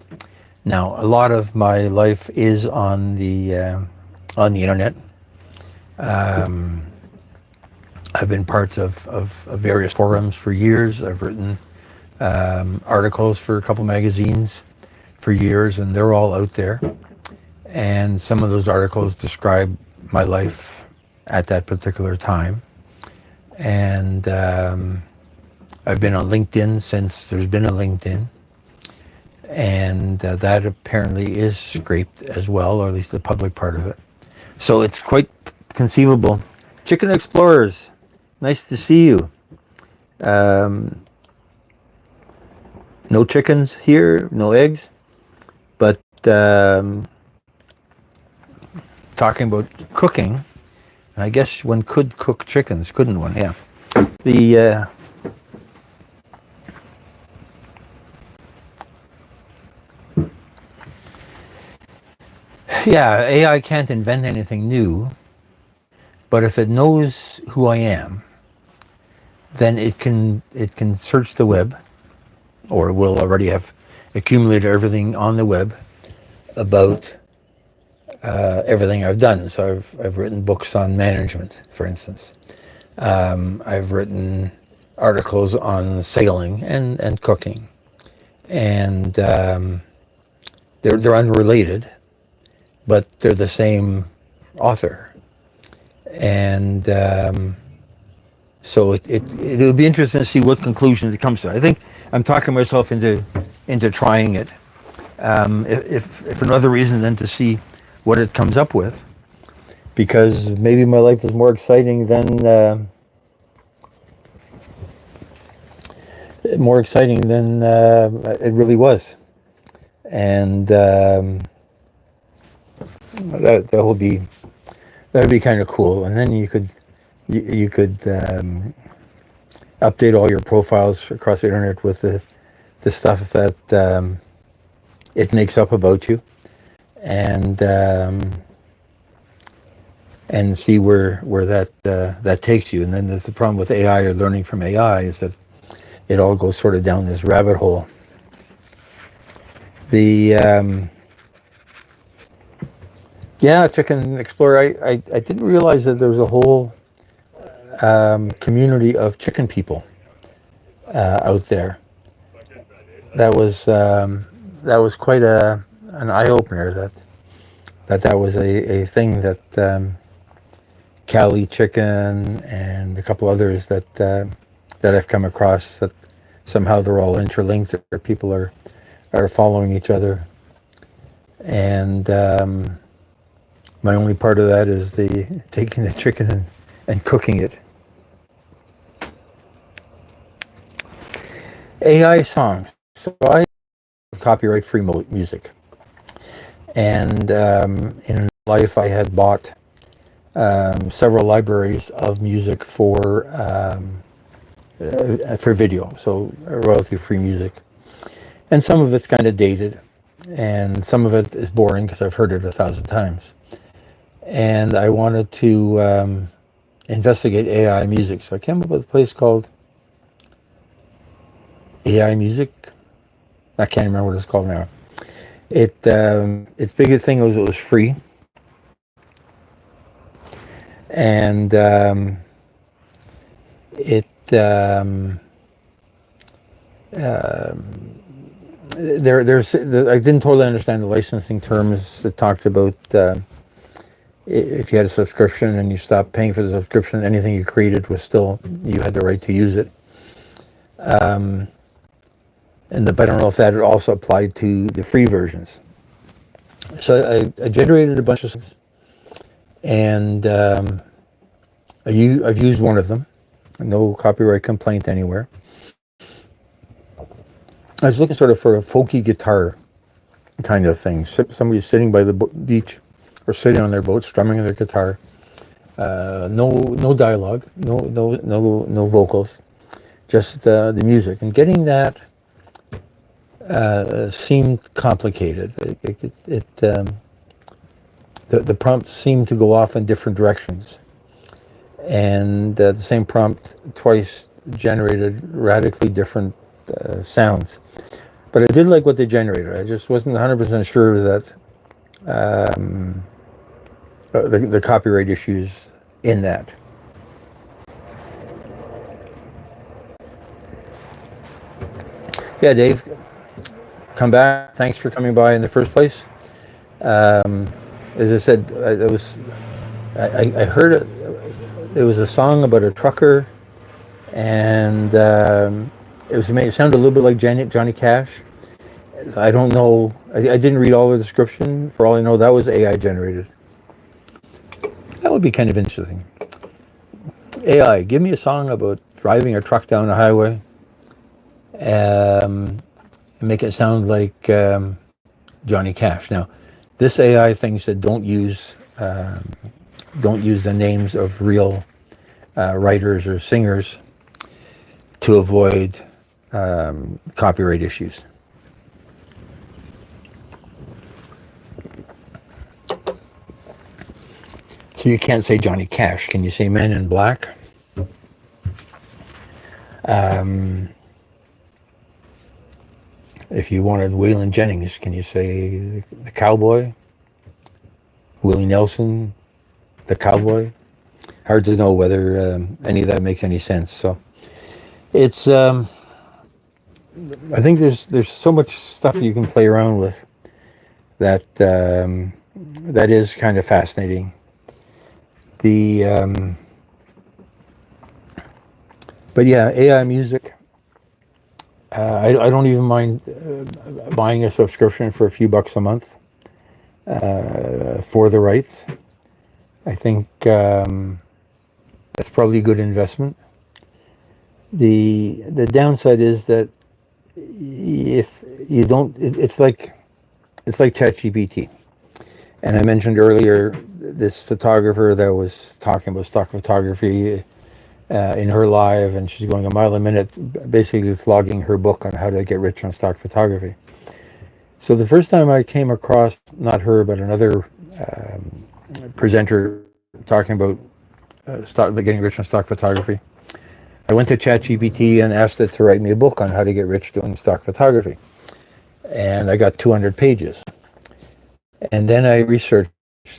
S1: Now, a lot of my life is on the internet. I've been parts of various forums for years. I've written articles for a couple magazines for years, and they're all out there. And some of those articles describe my life at that particular time. And I've been on LinkedIn since there's been a LinkedIn. And that apparently is scraped as well, or at least the public part of it. So it's quite conceivable. Chicken Explorers, nice to see you. No chickens here, no eggs, but talking about cooking, I guess one could cook chickens, couldn't one? Yeah. Yeah, AI can't invent anything new, But if it knows who I am, then it can search the web, or will already have accumulated everything on the web about everything I've done. So I've written books on management, for instance. I've written articles on sailing and cooking, and they're unrelated, but they're the same author. And so it'll be interesting to see what conclusion it comes to. I think I'm talking myself into trying it, if for no other reason than to see what it comes up with, because maybe my life is more exciting than it really was, and that would be kind of cool. And then you could update all your profiles across the internet with the stuff that it makes up about you, and see where that takes you. And then the problem with AI, or learning from AI, is that it all goes sort of down this rabbit hole. Chicken Explorer. I didn't realize that there was a whole community of chicken people out there. That was quite an eye opener. That was a thing that Cali Chicken and a couple others that I've come across, that somehow they're all interlinked, or people are following each other. And my only part of that is taking the chicken and cooking it. AI songs. So I copyright-free music, and in life I had bought several libraries of music for video, so royalty-free music, and some of it's kind of dated, and some of it is boring because I've heard it 1,000 times, and I wanted to investigate AI music, so I came up with a place called AI Music. I can't remember what it's called now. Its biggest thing was it was free, and I didn't totally understand the licensing terms. It talked about if you had a subscription and you stopped paying for the subscription, anything you created was still, you had the right to use it. But I don't know if that also applied to the free versions. So I generated a bunch of songs, and I've used one of them. No copyright complaint anywhere. I was looking sort of for a folky guitar kind of thing. Somebody sitting by the beach, or sitting on their boat, strumming their guitar. No dialogue, no vocals, just the music. And getting that seemed complicated. The prompts seemed to go off in different directions, and the same prompt twice generated radically different sounds. But I did like what they generated. I just wasn't 100% sure that the copyright issues in that. Yeah, Dave, come back. Thanks for coming by in the first place. As I said, I heard it. It was a song about a trucker, and it sounded a little bit like Johnny Cash. I don't know. I didn't read all the description. For all I know, that was AI generated. That would be kind of interesting. AI, give me a song about driving a truck down a highway, and make it sound like Johnny Cash. Now, this AI thinks that don't use the names of real writers or singers to avoid copyright issues. So you can't say Johnny Cash. Can you say Men in Black? If you wanted Waylon Jennings, can you say the Cowboy? Willie Nelson, the Cowboy? Hard to know whether any of that makes any sense. So it's, I think there's so much stuff you can play around with that that is kind of fascinating. The but yeah, AI music. I don't even mind buying a subscription for a few bucks a month for the rights. I think that's probably a good investment. The downside is that if you don't, it's like ChatGPT. And I mentioned earlier this photographer that was talking about stock photography in her live, and she's going a mile a minute, basically vlogging her book on how to get rich on stock photography. So the first time I came across, not her, but another presenter talking about getting rich on stock photography, I went to ChatGPT and asked it to write me a book on how to get rich doing stock photography. And I got 200 pages. And then I researched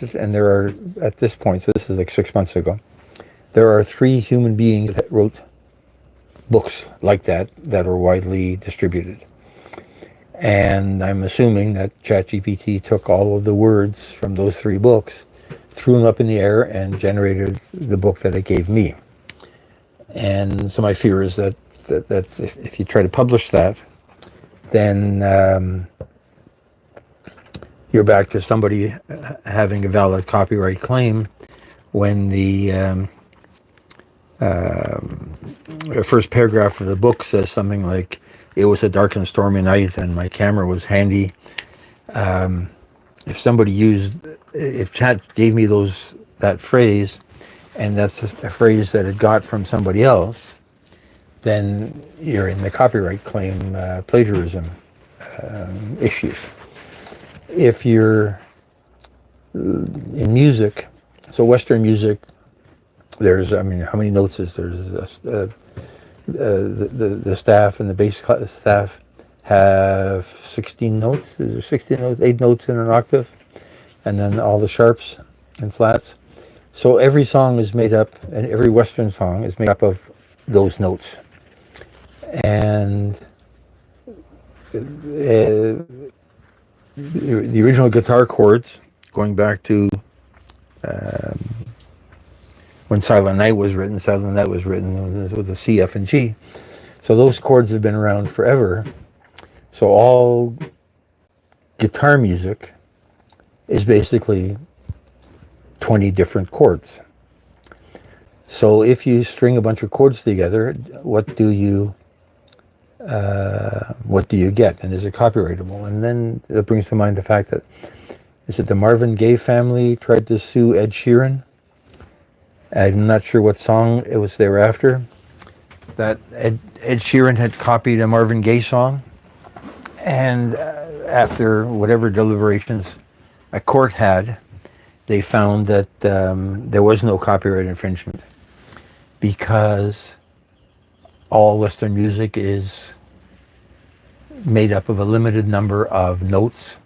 S1: it, and there are, at this point, so this is like 6 months ago, there are 3 human beings that wrote books like that are widely distributed. And I'm assuming that ChatGPT took all of the words from those 3 books, threw them up in the air, and generated the book that it gave me. And so my fear is that if you try to publish that, then you're back to somebody having a valid copyright claim when the first paragraph of the book says something like, "It was a dark and stormy night and my camera was handy." If Chat gave me that phrase, and that's a phrase that it got from somebody else, then you're in the copyright claim plagiarism issues. If you're in music, so Western music, there's, I mean, how many notes is there? The staff and the bass staff have 16 notes. Is there 16 notes? 8 notes in an octave, and then all the sharps and flats. So every song is made up, and every Western song is made up of those notes. And the original guitar chords, going back to when Silent Night was written with a C, F, and G. So those chords have been around forever. So all guitar music is basically 20 different chords. So if you string a bunch of chords together, what do you get? And is it copyrightable? And then it brings to mind the fact that, is it the Marvin Gaye family tried to sue Ed Sheeran? I'm not sure what song it was they were after. That Ed Sheeran had copied a Marvin Gaye song, and after whatever deliberations a court had, they found that there was no copyright infringement, because all Western music is made up of a limited number of notes.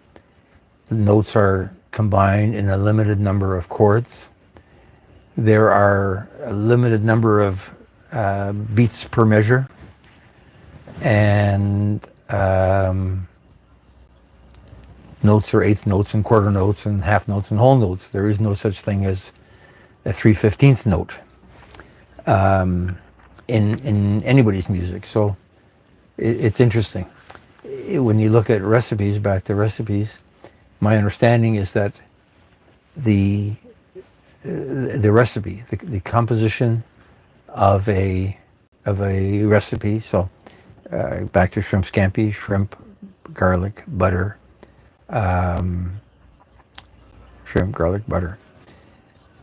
S1: The notes are combined in a limited number of chords. There are a limited number of beats per measure, and notes are eighth notes and quarter notes and half notes and whole notes. There is no such thing as a 3/15th note in anybody's music. So it's interesting. When you look at recipes, back to recipes, my understanding is that the recipe, the composition of a recipe. So back to shrimp scampi, shrimp, garlic, butter, shrimp, garlic, butter,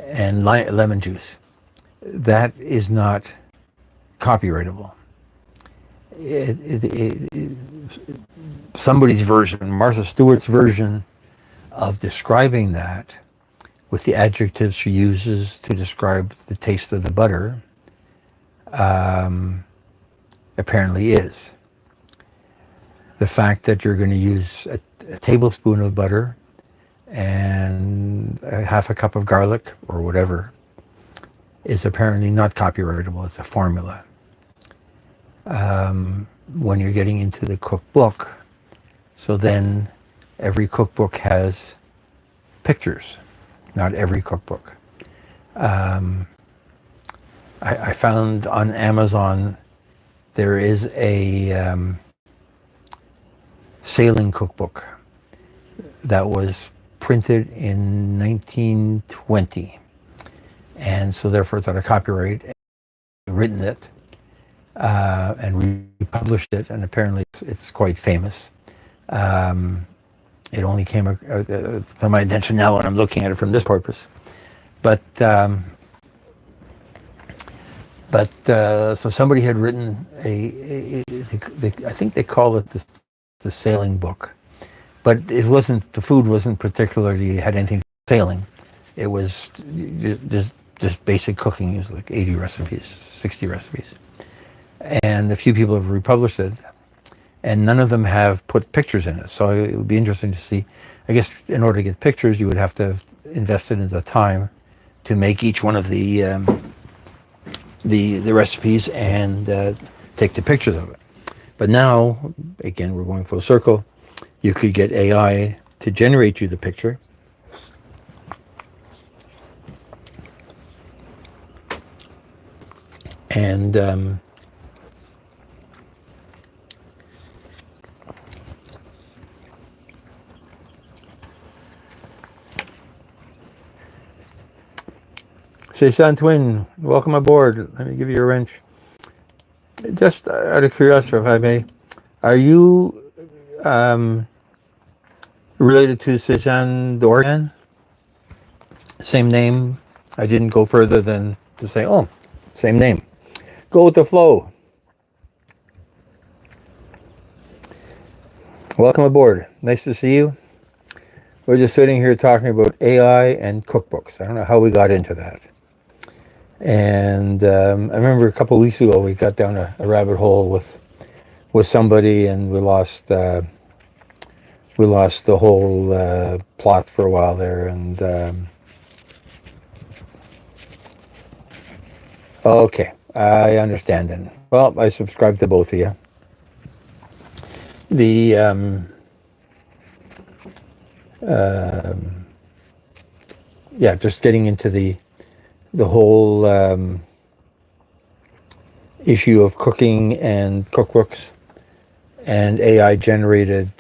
S1: and lemon juice. That is not copyrightable. Somebody's version, Martha Stewart's version of describing that, with the adjectives she uses to describe the taste of the butter apparently is. The fact that you're going to use a tablespoon of butter and half a cup of garlic or whatever is apparently not copyrightable. It's a formula. When you're getting into the cookbook, so then every cookbook has pictures. Not every cookbook. I found on Amazon there is a sailing cookbook that was printed in 1920, and so therefore it's out of copyright. Written it and republished it, and apparently it's quite famous. It only came to my attention now when I'm looking at it from this purpose, but so somebody had written I think they call it the sailing book, but it wasn't, the food wasn't particularly had anything to do with sailing. It was just basic cooking. It was like 80 recipes, 60 recipes, and a few people have republished it, and none of them have put pictures in it. So it would be interesting to see. I guess in order to get pictures, you would have to have invested in the time to make each one of the recipes and take the pictures of it. But now, again, we're going full circle. You could get AI to generate you the picture. And Cezanne Twin, welcome aboard. Let me give you a wrench. Just out of curiosity, if I may, are you related to Cezanne Dorgan? Same name. I didn't go further than to say, oh, same name. Go with the flow. Welcome aboard. Nice to see you. We're just sitting here talking about AI and cookbooks. I don't know how we got into that. And I remember a couple of weeks ago we got down a rabbit hole with somebody, and we lost the whole plot for a while there. And okay, I understand then. Well, I subscribe to both of you. Yeah, just getting into the whole issue of cooking and cookbooks and AI generated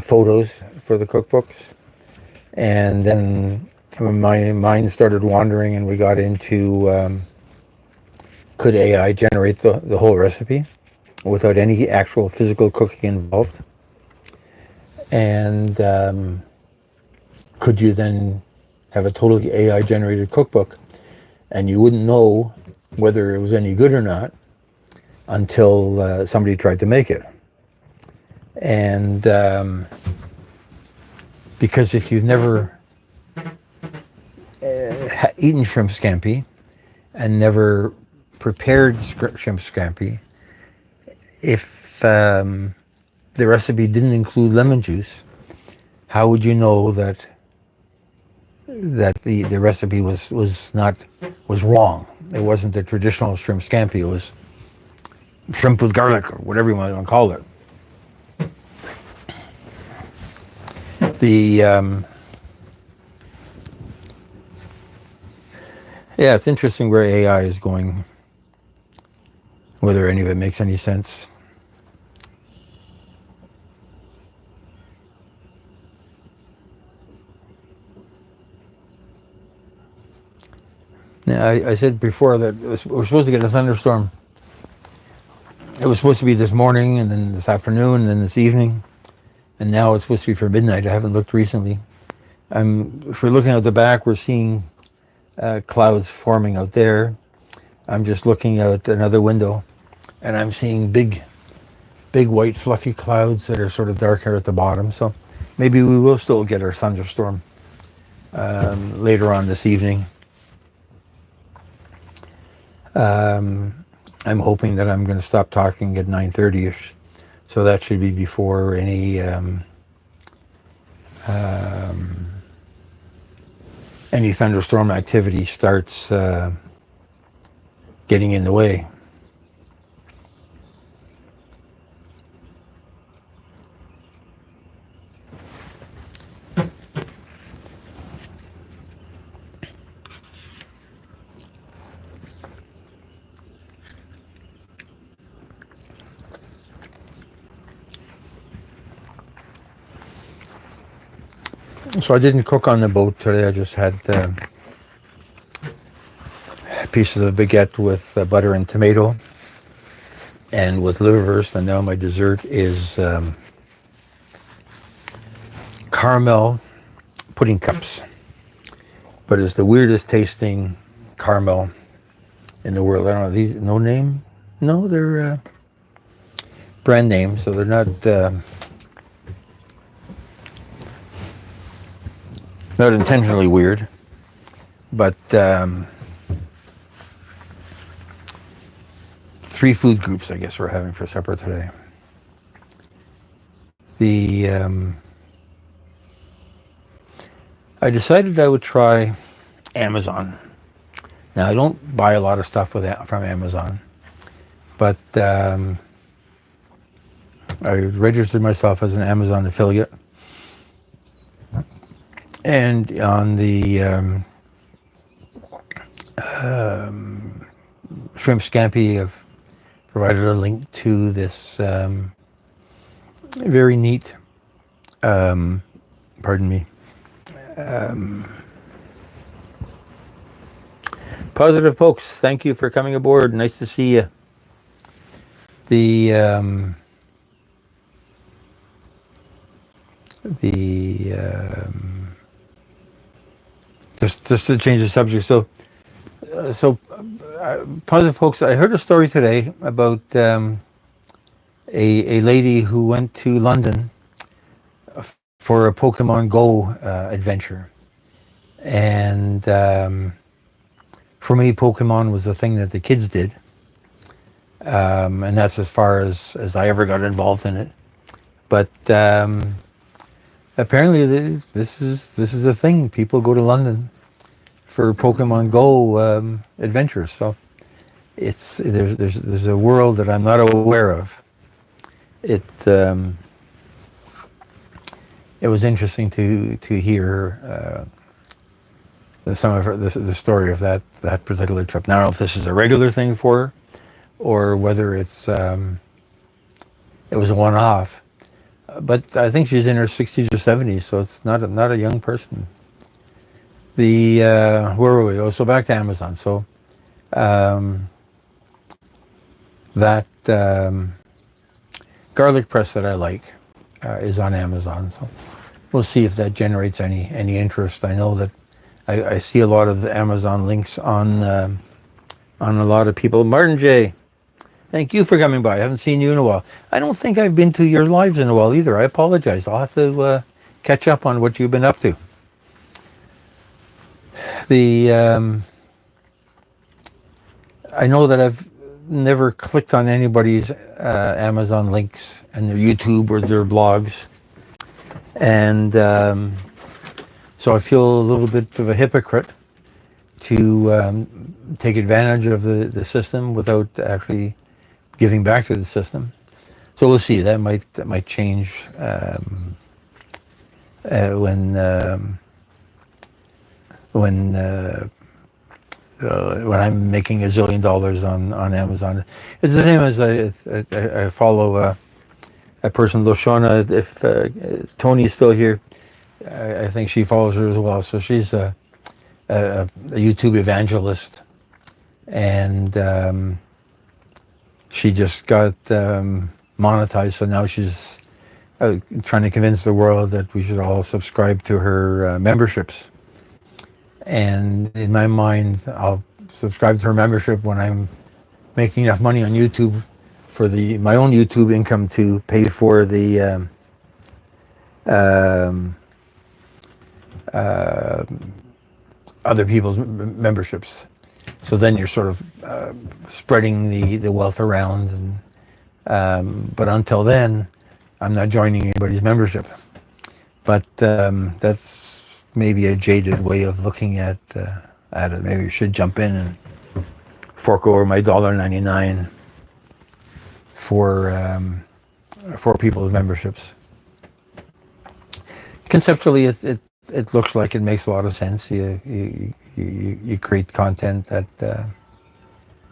S1: photos for the cookbooks. And then my mind started wandering, and we got into could AI generate the whole recipe without any actual physical cooking involved? And could you then have a totally AI generated cookbook and you wouldn't know whether it was any good or not until somebody tried to make it? And because if you've never eaten shrimp scampi and never prepared shrimp scampi, if the recipe didn't include lemon juice, how would you know that the recipe was wrong? It wasn't the traditional shrimp scampi. It was shrimp with garlic, or whatever you want to call it. Yeah, it's interesting where AI is going, whether any of it makes any sense. Now, I said before that we're supposed to get a thunderstorm. It was supposed to be this morning, and then this afternoon, and then this evening, and now it's supposed to be for midnight. I haven't looked recently. If we're looking out the back, we're seeing clouds forming out there. I'm just looking out another window, and I'm seeing big white fluffy clouds that are sort of darker at the bottom. So maybe we will still get our thunderstorm later on this evening. I'm hoping that I'm going to stop talking at 9:30ish, so that should be before any thunderstorm activity starts getting in the way. So I didn't cook on the boat today. I just had pieces of baguette with butter and tomato and with liverwurst. And now my dessert is caramel pudding cups. But it's the weirdest tasting caramel in the world. I don't know, these, no name? No, they're brand name, so they're not intentionally weird, but 3 food groups, I guess, we're having for supper today. I decided I would try Amazon. Now, I don't buy a lot of stuff from Amazon, but I registered myself as an Amazon affiliate. And on the Shrimp Scampi, I've provided a link to this very neat, pardon me, Positive Folks, thank you for coming aboard. Nice to see you. Just to change the subject. So Positive Folks, I heard a story today about a lady who went to London for a Pokemon Go adventure. And for me, Pokemon was the thing that the kids did. And that's as far as I ever got involved in it. But apparently this is a thing. People go to London for Pokemon Go adventures. So there's a world that I'm not aware of. It was interesting to hear some of the story of that particular trip. Now, I don't know if this is a regular thing for her, or whether it was a one-off. But I think she's in her 60s or 70s, so it's not a young person. Where were we? Oh, so back to Amazon. So that garlic press that I like is on Amazon. So we'll see if that generates any interest. I know that I see a lot of the Amazon links on a lot of people. Martin J, thank you for coming by. I haven't seen you in a while. I don't think I've been to your lives in a while either. I apologize. I'll have to catch up on what you've been up to. I know that I've never clicked on anybody's Amazon links and their YouTube or their blogs. And so I feel a little bit of a hypocrite to take advantage of the system without actually giving back to the system. So we'll see. That might change when I'm making $1 zillion on Amazon. It's the same as I follow a person, Loshana. If Tony's still here, I think she follows her as well. So she's a YouTube evangelist, and she just got monetized. So now she's trying to convince the world that we should all subscribe to her memberships. And in my mind, I'll subscribe to her membership when I'm making enough money on YouTube for my own YouTube income to pay for the um, other people's memberships. So then you're sort of spreading the wealth around. And but until then, I'm not joining anybody's membership. But that's maybe a jaded way of looking at it. Maybe you should jump in and fork over my $1.99 for people's memberships. Conceptually, it looks like it makes a lot of sense. You create content that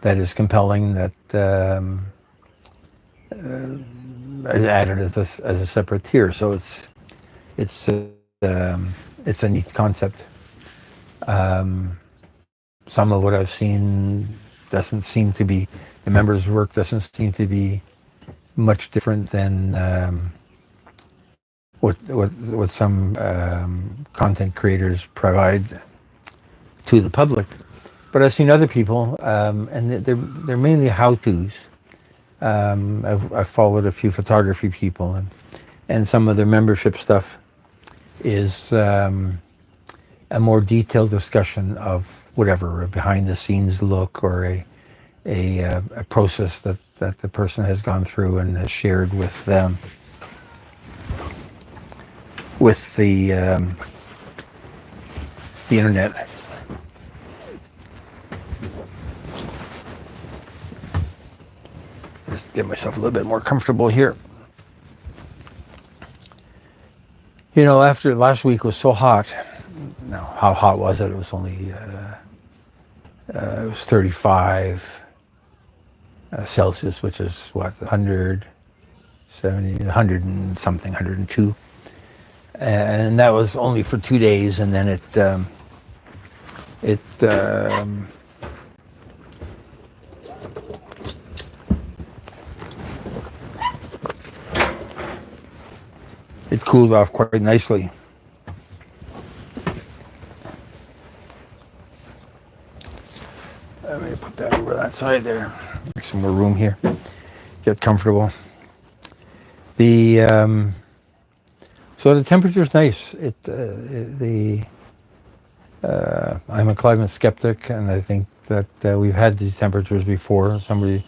S1: is compelling, that is added as a separate tier. So it's a neat concept. Some of what I've seen doesn't seem to be, the members' work doesn't seem to be much different than what some content creators provide to the public. But I've seen other people, and they're mainly how-tos. I've followed a few photography people, and some of their membership stuff is a more detailed discussion of whatever, a behind-the-scenes look, or a process that the person has gone through and has shared with them, with the internet. Just get myself a little bit more comfortable here. You know, after last week was so hot. Now, how hot was it? It was only it was 35 Celsius, which is what, 170, 100 and something, 102. And that was only for 2 days, and then it cooled off quite nicely. Let me put that over that side there. Make some more room here. Get comfortable. So the temperature's nice. I'm a climate skeptic, and I think that we've had these temperatures before. Somebody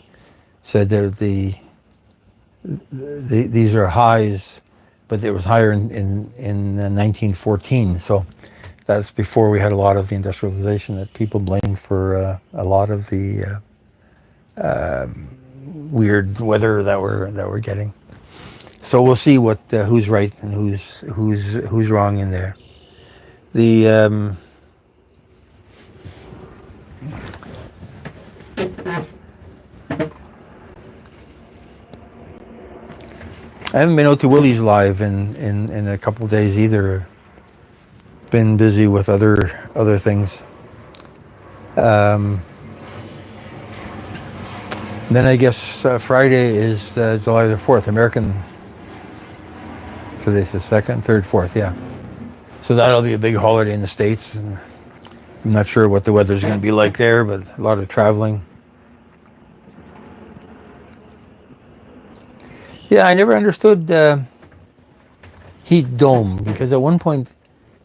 S1: said that these are highs, but it was higher in 1914. So that's before we had a lot of the industrialization that people blame for a lot of the weird weather that we're getting. So we'll see who's right and who's wrong in there. I haven't been out to Willie's live in a couple of days either. Been busy with other things. Then I guess Friday is July the 4th, American. Today's the 2nd, 3rd, 4th, yeah. So that'll be a big holiday in the States. And I'm not sure what the weather's going to be like there, but a lot of traveling. Yeah, I never understood heat dome, because at one point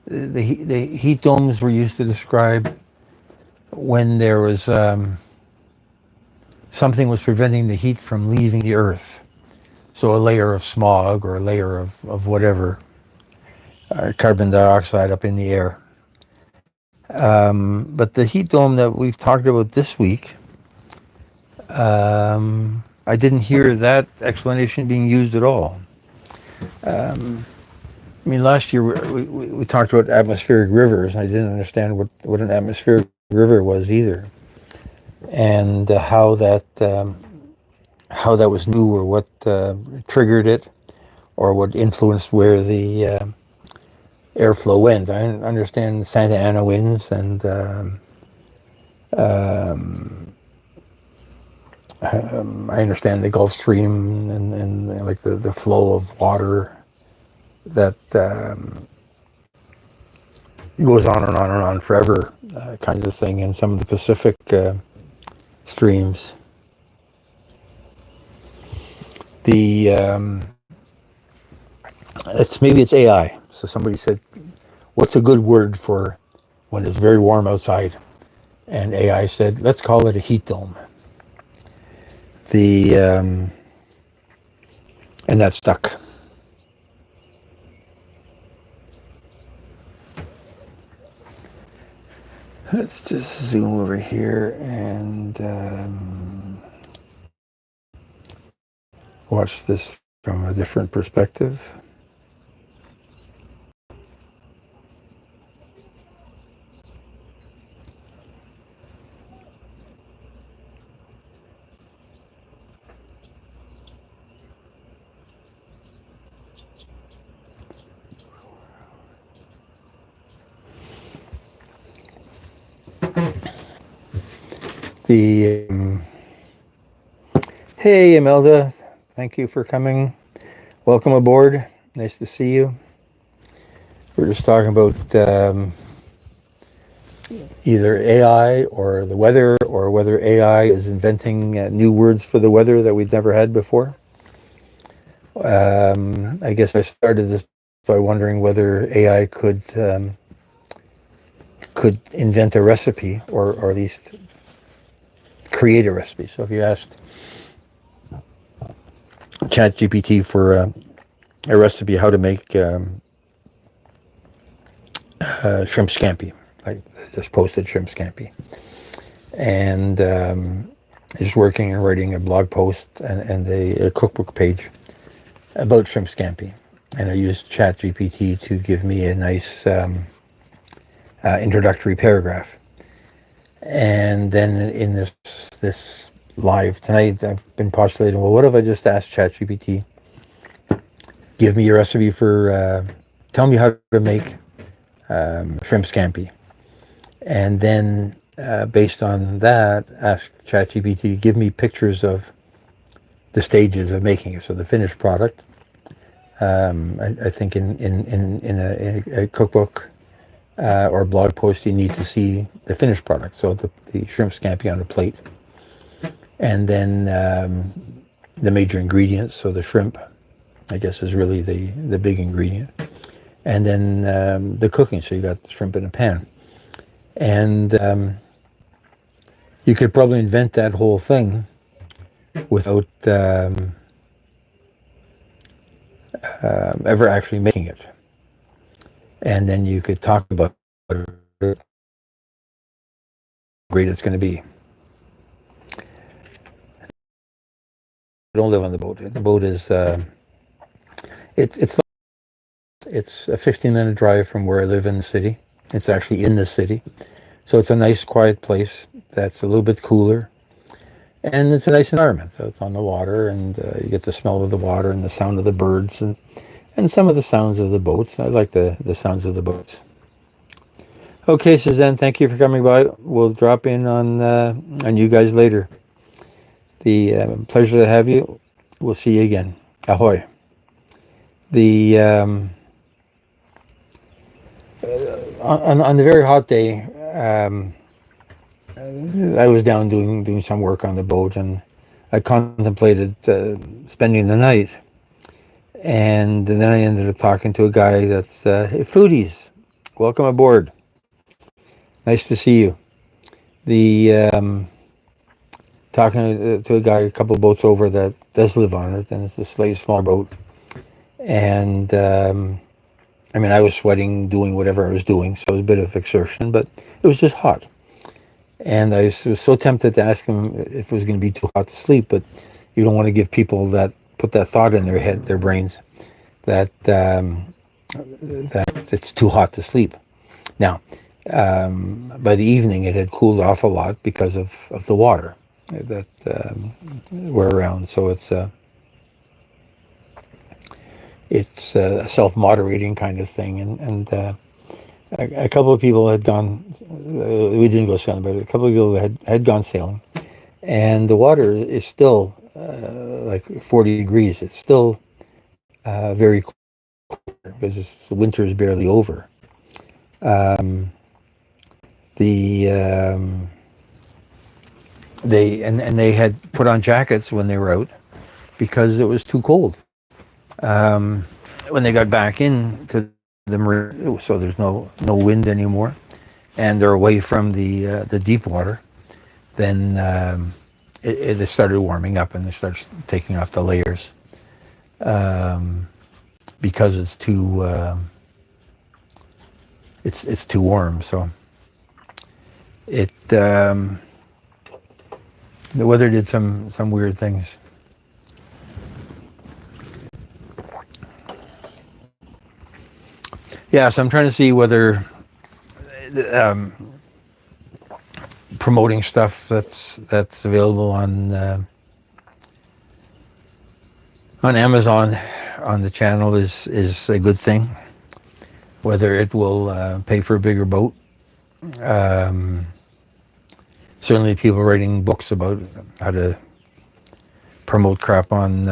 S1: the heat domes were used to describe when there was something was preventing the heat from leaving the earth. So a layer of smog or a layer of whatever, carbon dioxide up in the air. But the heat dome that we've talked about this week, I didn't hear that explanation being used at all. I mean, last year we talked about atmospheric rivers, and I didn't understand what an atmospheric river was either, and how that was new, or what triggered it, or what influenced where the airflow went. I understand Santa Ana winds, and I understand the Gulf Stream and like the flow of water that goes on and on and on forever, kinds of thing, and some of the Pacific streams. Maybe it's AI. So somebody said, "What's a good word for when it's very warm outside?" And AI said, "Let's call it a heat dome." The And that stuck. Let's just zoom over here and watch this from a different perspective. The Hey, Imelda, thank you for coming. Welcome aboard. Nice to see you. We're just talking about either AI or the weather, or whether AI is inventing new words for the weather that we've never had before. I guess I started this by wondering whether AI could invent a recipe, or at least create a recipe. So if you asked ChatGPT for a recipe how to make shrimp scampi, I just posted shrimp scampi, and just working and writing a blog post and a cookbook page about shrimp scampi, and I used ChatGPT to give me a nice introductory paragraph. And then in this live tonight, I've been postulating, well, what if I just asked ChatGPT, give me a recipe for, tell me how to make shrimp scampi, and then based on that, ask ChatGPT, give me pictures of the stages of making it, so the finished product. I think in a cookbook or blog post, you need to see the finished product, so the shrimp scampi on a plate, and then the major ingredients. So the shrimp, I guess, is really the big ingredient, and then the cooking. So you got the shrimp in a pan, and you could probably invent that whole thing without ever actually making it, and then you could talk about how great it's going to be. I don't live on the boat. The boat is it's a 15-minute drive from where I live in the city. It's actually in the city, so it's a nice, quiet place that's a little bit cooler, and it's a nice environment. So it's on the water, and you get the smell of the water and the sound of the birds, and some of the sounds of the boats. I like the sounds of the boats. Okay, Suzanne, thank you for coming by. We'll drop in on you guys later. The pleasure to have you. We'll see you again. Ahoy. The On the very hot day, I was down doing some work on the boat, and I contemplated spending the night. And then I ended up talking to a guy that's, hey, foodies, welcome aboard. Nice to see you. Talking to a guy a couple of boats over that does live on it, and it's a slightly small boat. And I mean, I was sweating doing whatever I was doing, so it was a bit of exertion, but it was just hot. And I was so tempted to ask him if it was going to be too hot to sleep, but you don't want to give people put that thought in their head, their brains, that it's too hot to sleep. Now, by the evening, it had cooled off a lot because of the water that were around. So it's a self-moderating kind of thing, and a couple of people had gone. We didn't go sailing, but a couple of people had gone sailing, and the water is still like 40 degrees. It's still very cold because the winter is barely over. The they had put on jackets when they were out because it was too cold. when they got back into the marine, so there's no wind anymore, and they're away from the deep water, then it started warming up and they started taking off the layers, um, because it's too warm. So it the weather did some weird things. Yeah, so I'm trying to see whether um, promoting stuff that's available on Amazon on the channel is a good thing. Whether it will pay for a bigger boat. Um, Certainly, people writing books about how to promote crap on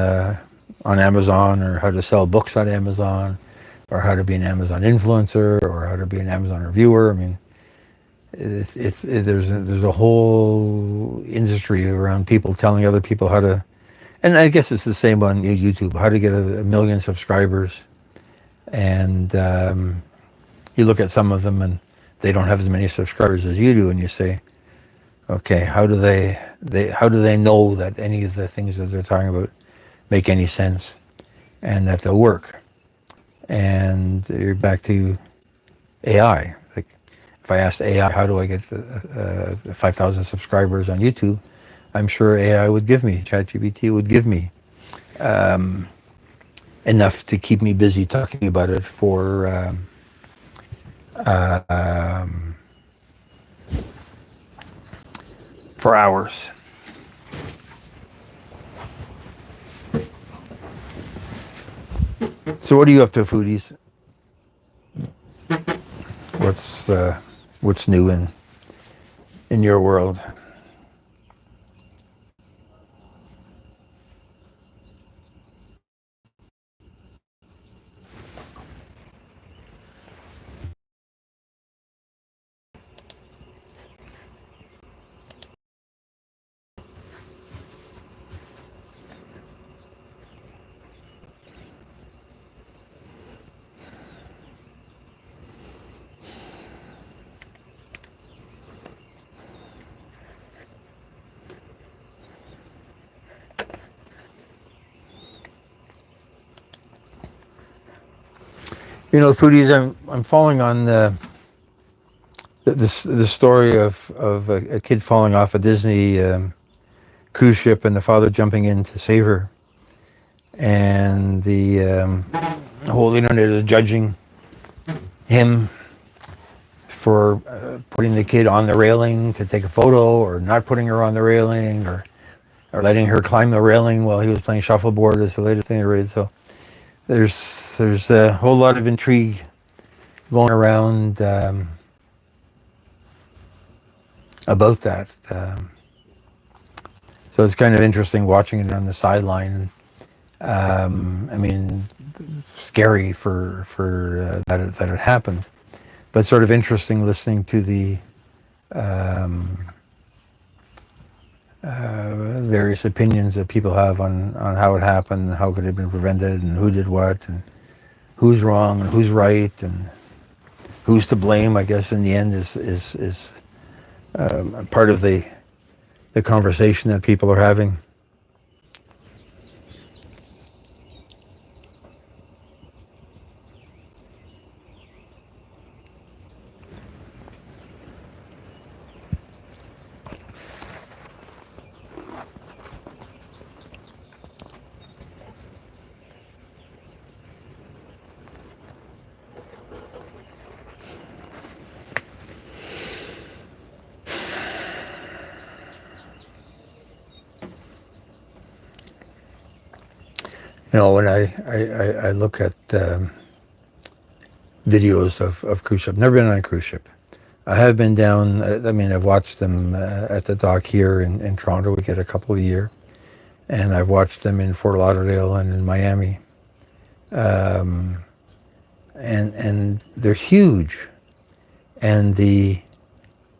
S1: Amazon, or how to sell books on Amazon, or how to be an Amazon influencer, or how to be an Amazon reviewer. I mean, there's a whole industry around people telling other people how to, and I guess it's the same on YouTube, how to get a million subscribers. And you look at some of them and they don't have as many subscribers as you do, and you say, okay, how do they know that any of the things that they're talking about make any sense and that they'll work? And you're back to AI. Like, if I asked AI, how do I get 5,000 subscribers on YouTube? I'm sure AI would give me, ChatGPT would give me enough to keep me busy talking about it for hours. So what are you up to, foodies? What's new in your world? You know, foodies, I'm following on the story of a kid falling off a Disney cruise ship and the father jumping in to save her, and the whole internet is judging him for putting the kid on the railing to take a photo, or not putting her on the railing, or letting her climb the railing while he was playing shuffleboard, is the latest thing I read. So there's a whole lot of intrigue going around about that. So it's kind of interesting watching it on the sideline. I mean, scary for that it happened, but sort of interesting listening to the various opinions that people have on how it happened, and how could it have been prevented, and who did what, and who's wrong and who's right, and who's to blame. I guess in the end is part of the conversation that people are having. You know, when I look at videos of cruise ship, never been on a cruise ship. I have been down, I mean, I've watched them at the dock here in Toronto. We get a couple a year. And I've watched them in Fort Lauderdale and in Miami. And they're huge. And the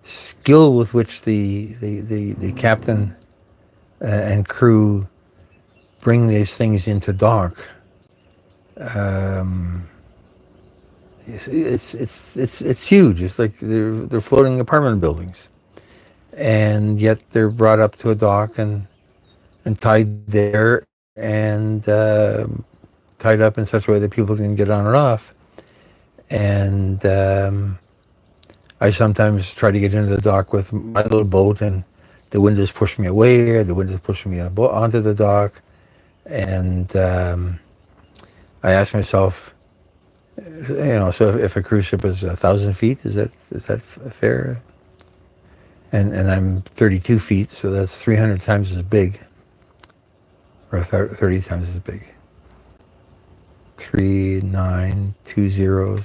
S1: skill with which the captain and crew bring these things into dock Um, it's huge. It's like they're floating apartment buildings, and yet they're brought up to a dock and tied there and tied up in such a way that people can get on and off. And I sometimes try to get into the dock with my little boat, and the wind is pushing me away, or the wind is pushing me onto the dock. And I ask myself, so if a cruise ship is 1,000 feet, is that fair? And I'm 32 feet, so that's 300 times as big, or 30 times as big. 3920,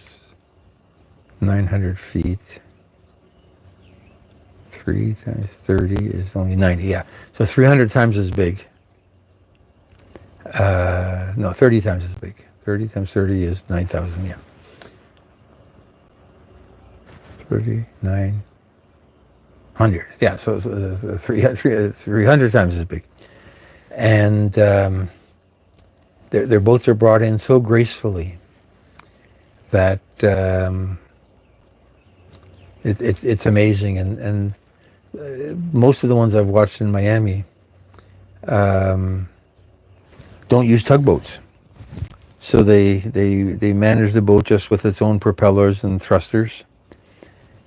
S1: 900 feet. 3 times 30 is only 90. Yeah, so 300 times as big. No, 30 times as big. 30 times 30 is 9,000. Yeah. 3,900. Yeah, so 300 times as big. And their boats are brought in so gracefully that it's amazing. And most of the ones I've watched in Miami don't use tugboats. So they manage the boat just with its own propellers and thrusters,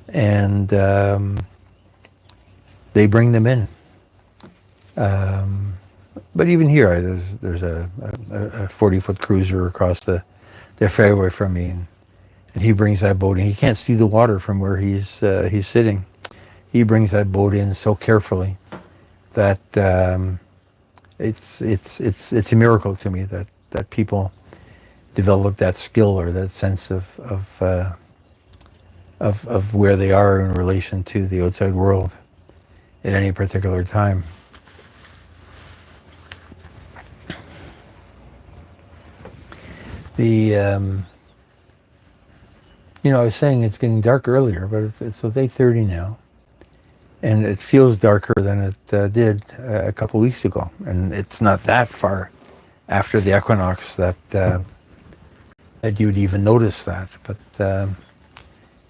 S1: and they bring them in. But even here, there's a 40-foot cruiser across the fairway from me, and he brings that boat in. He can't see the water from where he's sitting. He brings that boat in so carefully that it's a miracle to me that people develop that skill or that sense of where they are in relation to the outside world at any particular time. I was saying it's getting dark earlier, but it's 8:30 now, and it feels darker than it did a couple of weeks ago. And it's not that far after the equinox that you'd even notice that. But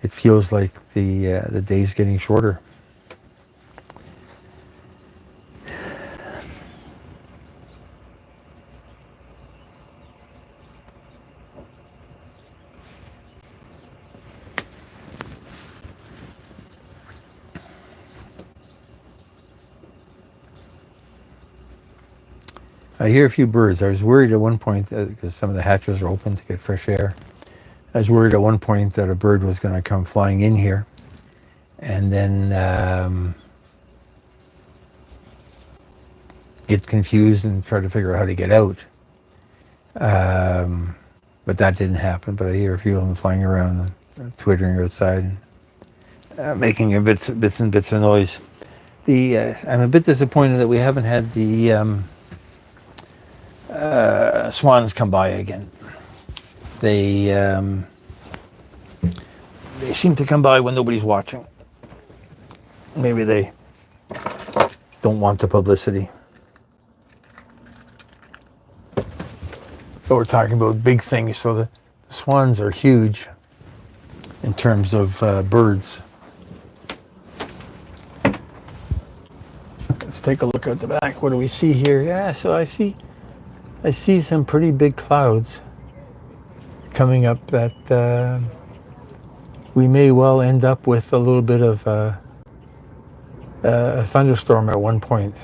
S1: it feels like the day's getting shorter. I hear a few birds. I was worried at one point, because some of the hatches are open to get fresh air. I was worried at one point that a bird was going to come flying in here and then get confused and try to figure out how to get out. But that didn't happen. But I hear a few of them flying around, twittering outside, making bits and bits of noise. I'm a bit disappointed that we haven't had the swans come by again. They seem to come by when nobody's watching. Maybe they don't want the publicity. But we're talking about big things, so the swans are huge in terms of birds. Let's take a look at the back. What do we see here? Yeah, so I see some pretty big clouds coming up that we may well end up with a little bit of a thunderstorm at one point.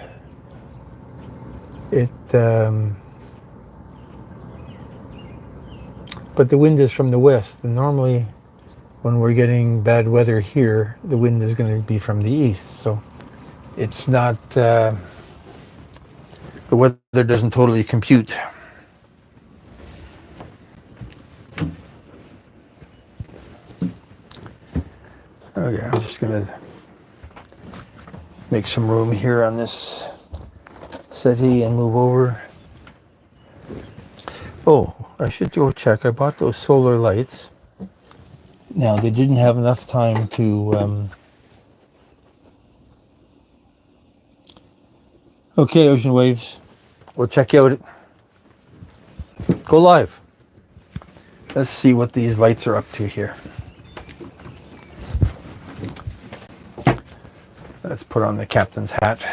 S1: But the wind is from the west, and normally when we're getting bad weather here, the wind is going to be from the east. So it's not, the weather doesn't totally compute. Okay, I'm just going to make some room here on this settee and move over. Oh, I should go check. I bought those solar lights. Now, they didn't have enough time to... Okay, Ocean Waves, we'll check you out. Go live. Let's see what these lights are up to here. Let's put on the captain's hat.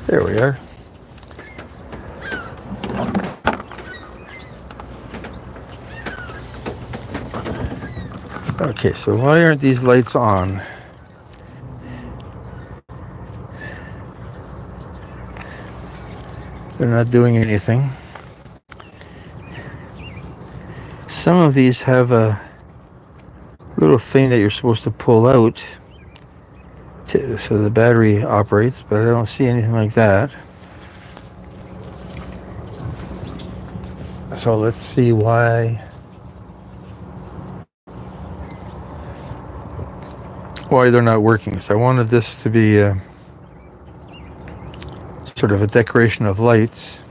S1: There we are. Okay, so why aren't these lights on? They're not doing anything. Some of these have a little thing that you're supposed to pull out so the battery operates, but I don't see anything like that. So let's see why they're not working. So I wanted this to be sort of a decoration of lights.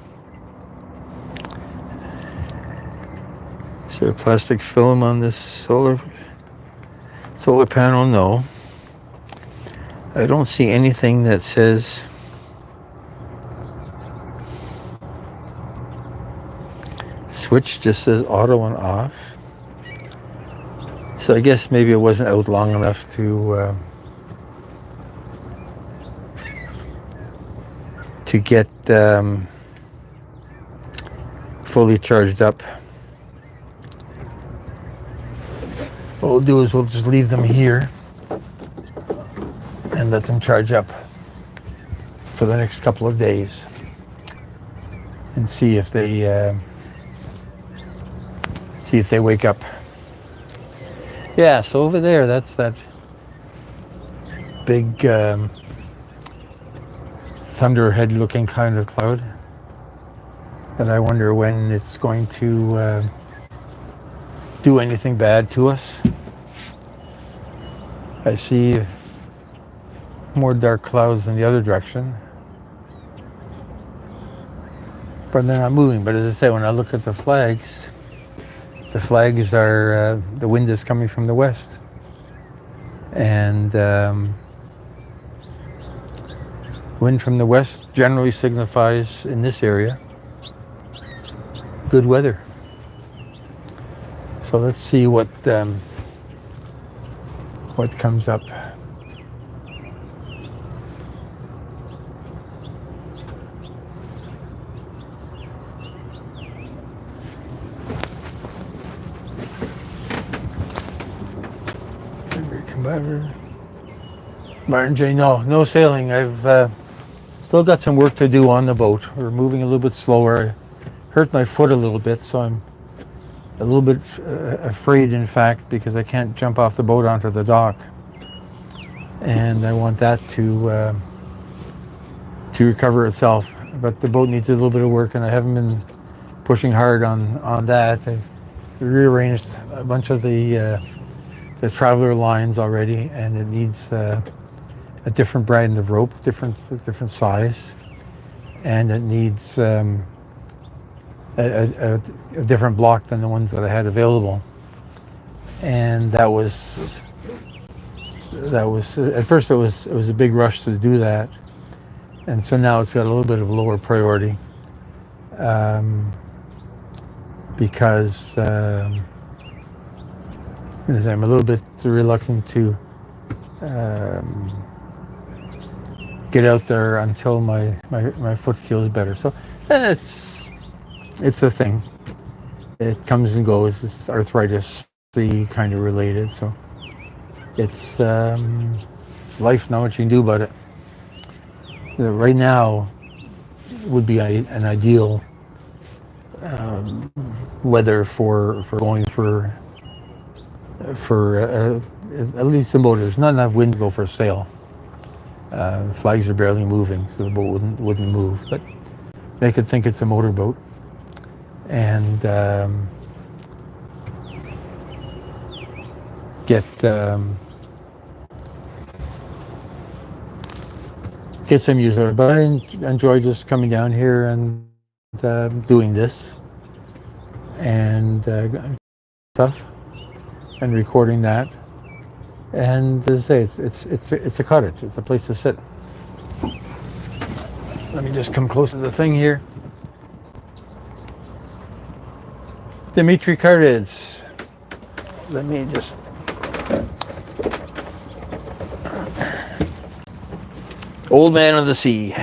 S1: Is there a plastic film on this solar panel? No. I don't see anything that says switch, just says auto and off. So I guess maybe it wasn't out long enough to get fully charged up. What we'll do is we'll just leave them here and let them charge up for the next couple of days and see if they wake up. Yeah, so over there, that's that big thunderhead looking kind of cloud, and I wonder when it's going to do anything bad to us. I see more dark clouds in the other direction, but they're not moving. But as I say, when I look at the flags are, the wind is coming from the west, and wind from the west generally signifies, in this area, good weather. So let's see what comes up. Martin J, no sailing. I've still got some work to do on the boat. We're moving a little bit slower. I hurt my foot a little bit, so I'm a little bit afraid, in fact, because I can't jump off the boat onto the dock. And I want that to recover itself. But the boat needs a little bit of work, and I haven't been pushing hard on that. I've rearranged a bunch of the traveler lines already, and it needs a different brand of rope, different size, and it needs a different block than the ones that I had available. And that was at first it was a big rush to do that, and so now it's got a little bit of a lower priority because I'm a little bit reluctant to get out there until my foot feels better. So it's a thing. It comes and goes. It's arthritis kind of related. So it's life. Not what you can do about it. Right now would be an ideal weather for going for at least the motor. There's not enough wind to go for a sail. Flags are barely moving, so the boat wouldn't move. But they could think it's a motorboat, and get some use of it. But I enjoy just coming down here and doing this. and stuff, and recording that. And as I say, it's a cottage. It's a place to sit. Let me just come close to the thing here. Dimitri Karids. Let me just. Old Man of the Sea.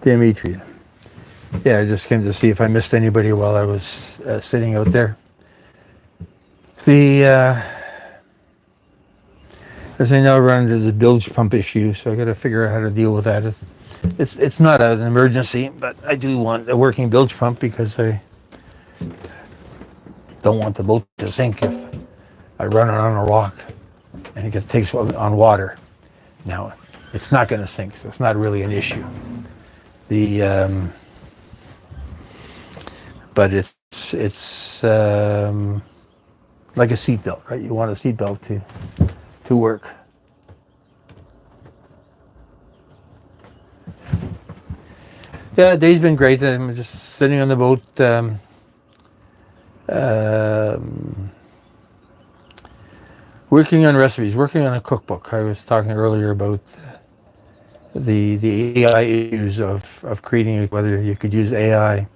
S1: Dimitri. Yeah, I just came to see if I missed anybody while I was sitting out there. As I now run into the bilge pump issue, so I got to figure out how to deal with that. It's not an emergency, but I do want a working bilge pump because I don't want the boat to sink if I run it on a rock and it takes on water. Now, it's not going to sink, so it's not really an issue. But it's like a seatbelt, right? You want a seatbelt to work. Yeah, day's been great. I'm just sitting on the boat, working on recipes, working on a cookbook. I was talking earlier about the AI issues of creating, whether you could use AI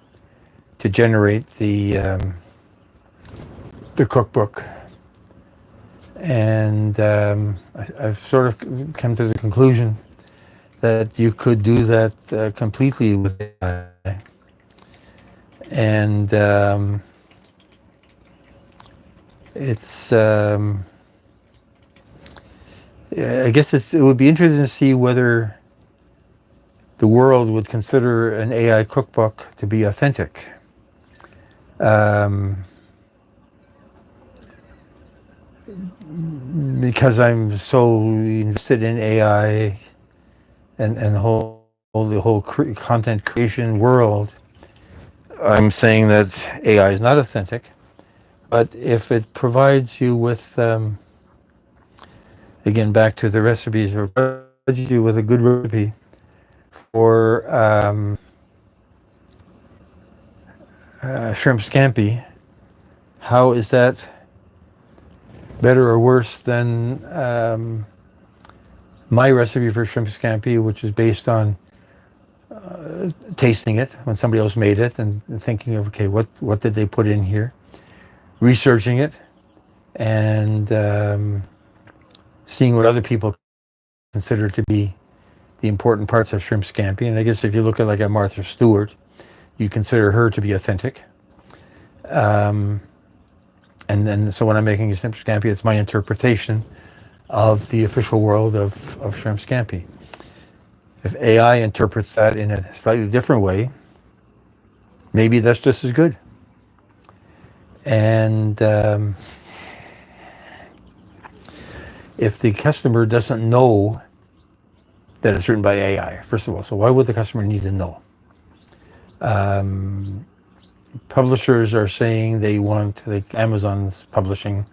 S1: to generate the cookbook. And I've sort of come to the conclusion that you could do that completely with AI. And it's I guess it would be interesting to see whether the world would consider an AI cookbook to be authentic. Because I'm so invested in AI and the whole content creation world, I'm saying that AI is not authentic. But if it provides you with, again, back to the recipes, or provides you with a good recipe for shrimp scampi, how is that better or worse than my recipe for shrimp scampi, which is based on tasting it when somebody else made it and thinking of, okay, what did they put in here, researching it, and seeing what other people consider to be the important parts of shrimp scampi. And I guess if you look at like a Martha Stewart, you consider her to be authentic. And then, so when I'm making a shrimp scampi, it's my interpretation of the official world of shrimp scampi. If AI interprets that in a slightly different way, maybe that's just as good. And if the customer doesn't know that it's written by AI, first of all, so why would the customer need to know? Publishers are saying they want, like Amazon's publishing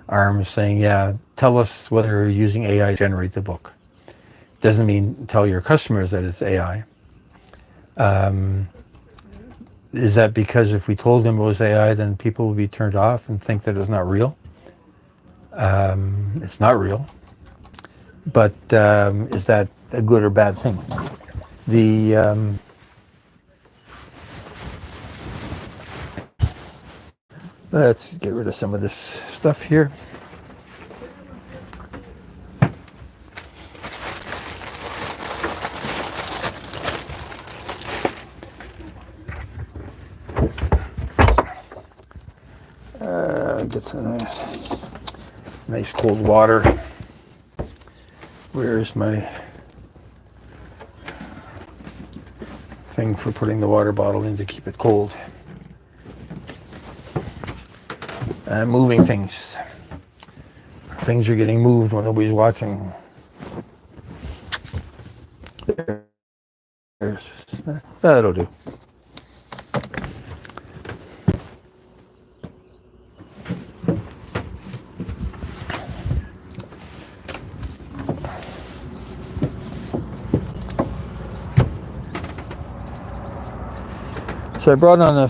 S1: arm is saying, yeah, tell us whether you're using AI to generate the book. Doesn't mean tell your customers that it's AI. Is that because if we told them it was AI, then people would be turned off and think that it's not real? It's not real. But is that a good or bad thing? Let's get rid of some of this stuff here. Get some nice cold water. Where is my thing for putting the water bottle in to keep it cold? moving things. Things are getting moved when nobody's watching. That'll do. So I brought on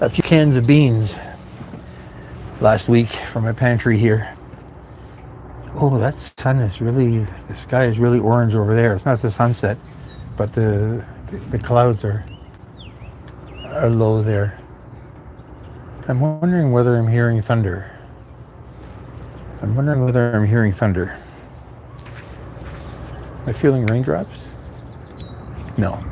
S1: a few cans of beans last week from my pantry here. Oh, that sun is really, the sky is really orange over there. It's not the sunset, but the clouds are low there. I'm wondering whether I'm hearing thunder. Am I feeling raindrops? No.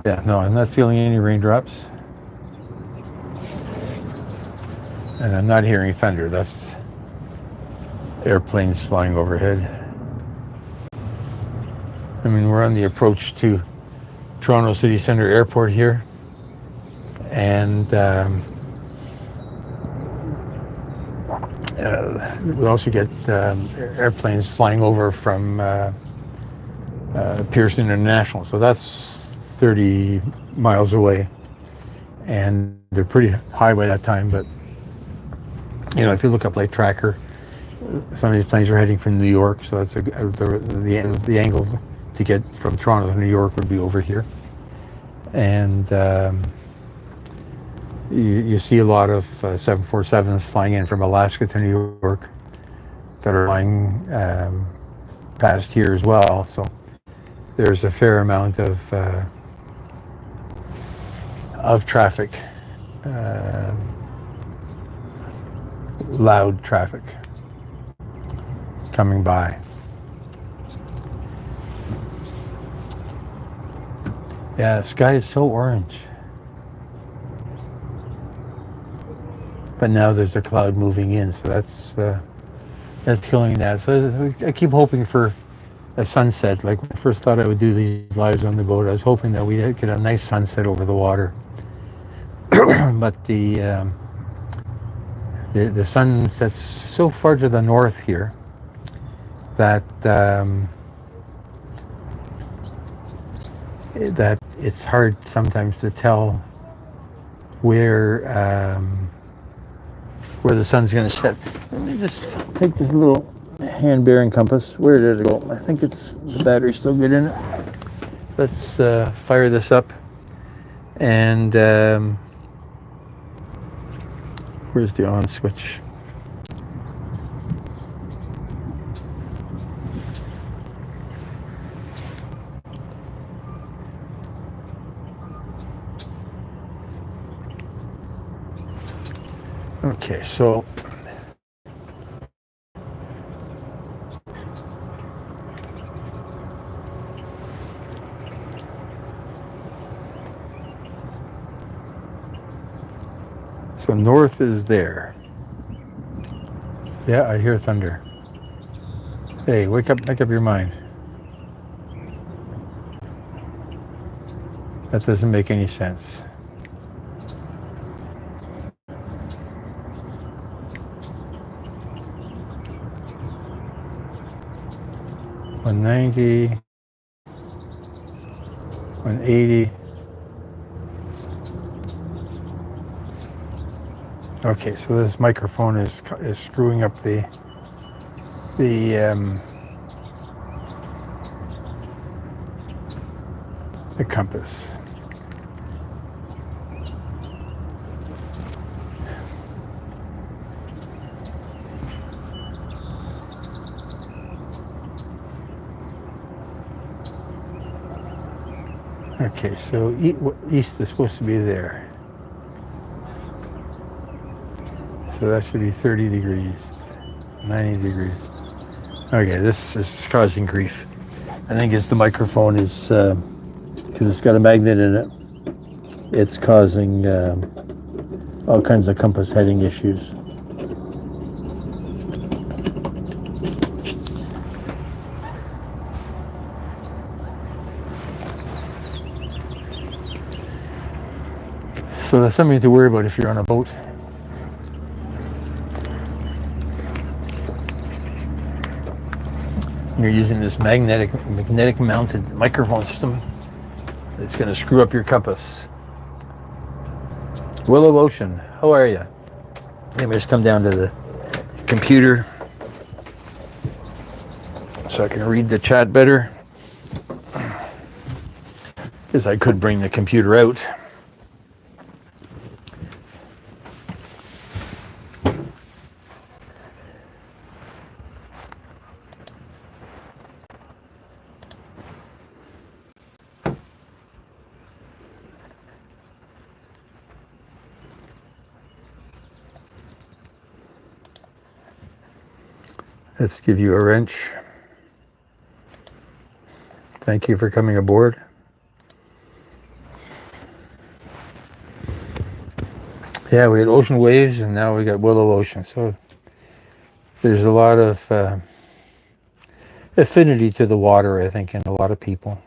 S1: Yeah, no, I'm not feeling any raindrops. And I'm not hearing thunder. That's airplanes flying overhead. I mean, we're on the approach to Toronto City Centre Airport here. And we also get airplanes flying over from Pearson International. So that's 30 miles away, and they're pretty high by that time. But you know, if you look up Light Tracker, some of these planes are heading from New York, so that's the angle to get from Toronto to New York would be over here. And you see a lot of 747s flying in from Alaska to New York that are flying past here as well. So there's a fair amount of traffic, loud traffic coming by. Yeah, the sky is so orange. But now there's a cloud moving in, so that's killing that. So I keep hoping for a sunset. Like when I first thought I would do these lives on the boat, I was hoping that we'd get a nice sunset over the water. But the sun sets so far to the north here that that it's hard sometimes to tell where the sun's going to set. Let me just take this little hand bearing compass. Where did it go? I think the battery's still good in it. Let's fire this up. And where's the on switch? Okay, so north is there. Yeah, I hear thunder. Hey, make up your mind. That doesn't make any sense. $190, $180. Okay, so this microphone is screwing up the compass. Okay, so east is supposed to be there. So that should be 30 degrees, 90 degrees. Okay, this is causing grief. I think it's the microphone is, because it's got a magnet in it, it's causing all kinds of compass heading issues. So that's something to worry about if you're on a boat. You're using this magnetic mounted microphone system. It's going to screw up your compass. Willow Ocean, how are you? Let me just come down to the computer so I can read the chat better. Because I could bring the computer out. Let's give you a wrench. Thank you for coming aboard. Yeah, we had ocean waves and now we got Willow Ocean. So there's a lot of affinity to the water, I think, in a lot of people.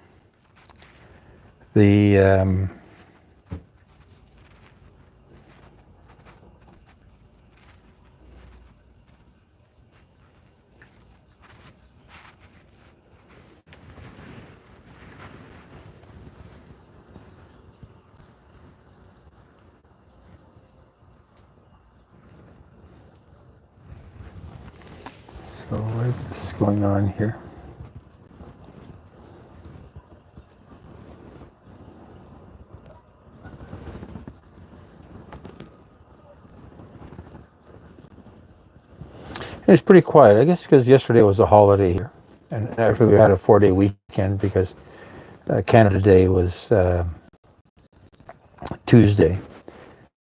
S1: The So what's going on here? It's pretty quiet, I guess, because yesterday was a holiday here, and actually we had a 4-day weekend because Canada Day was Tuesday,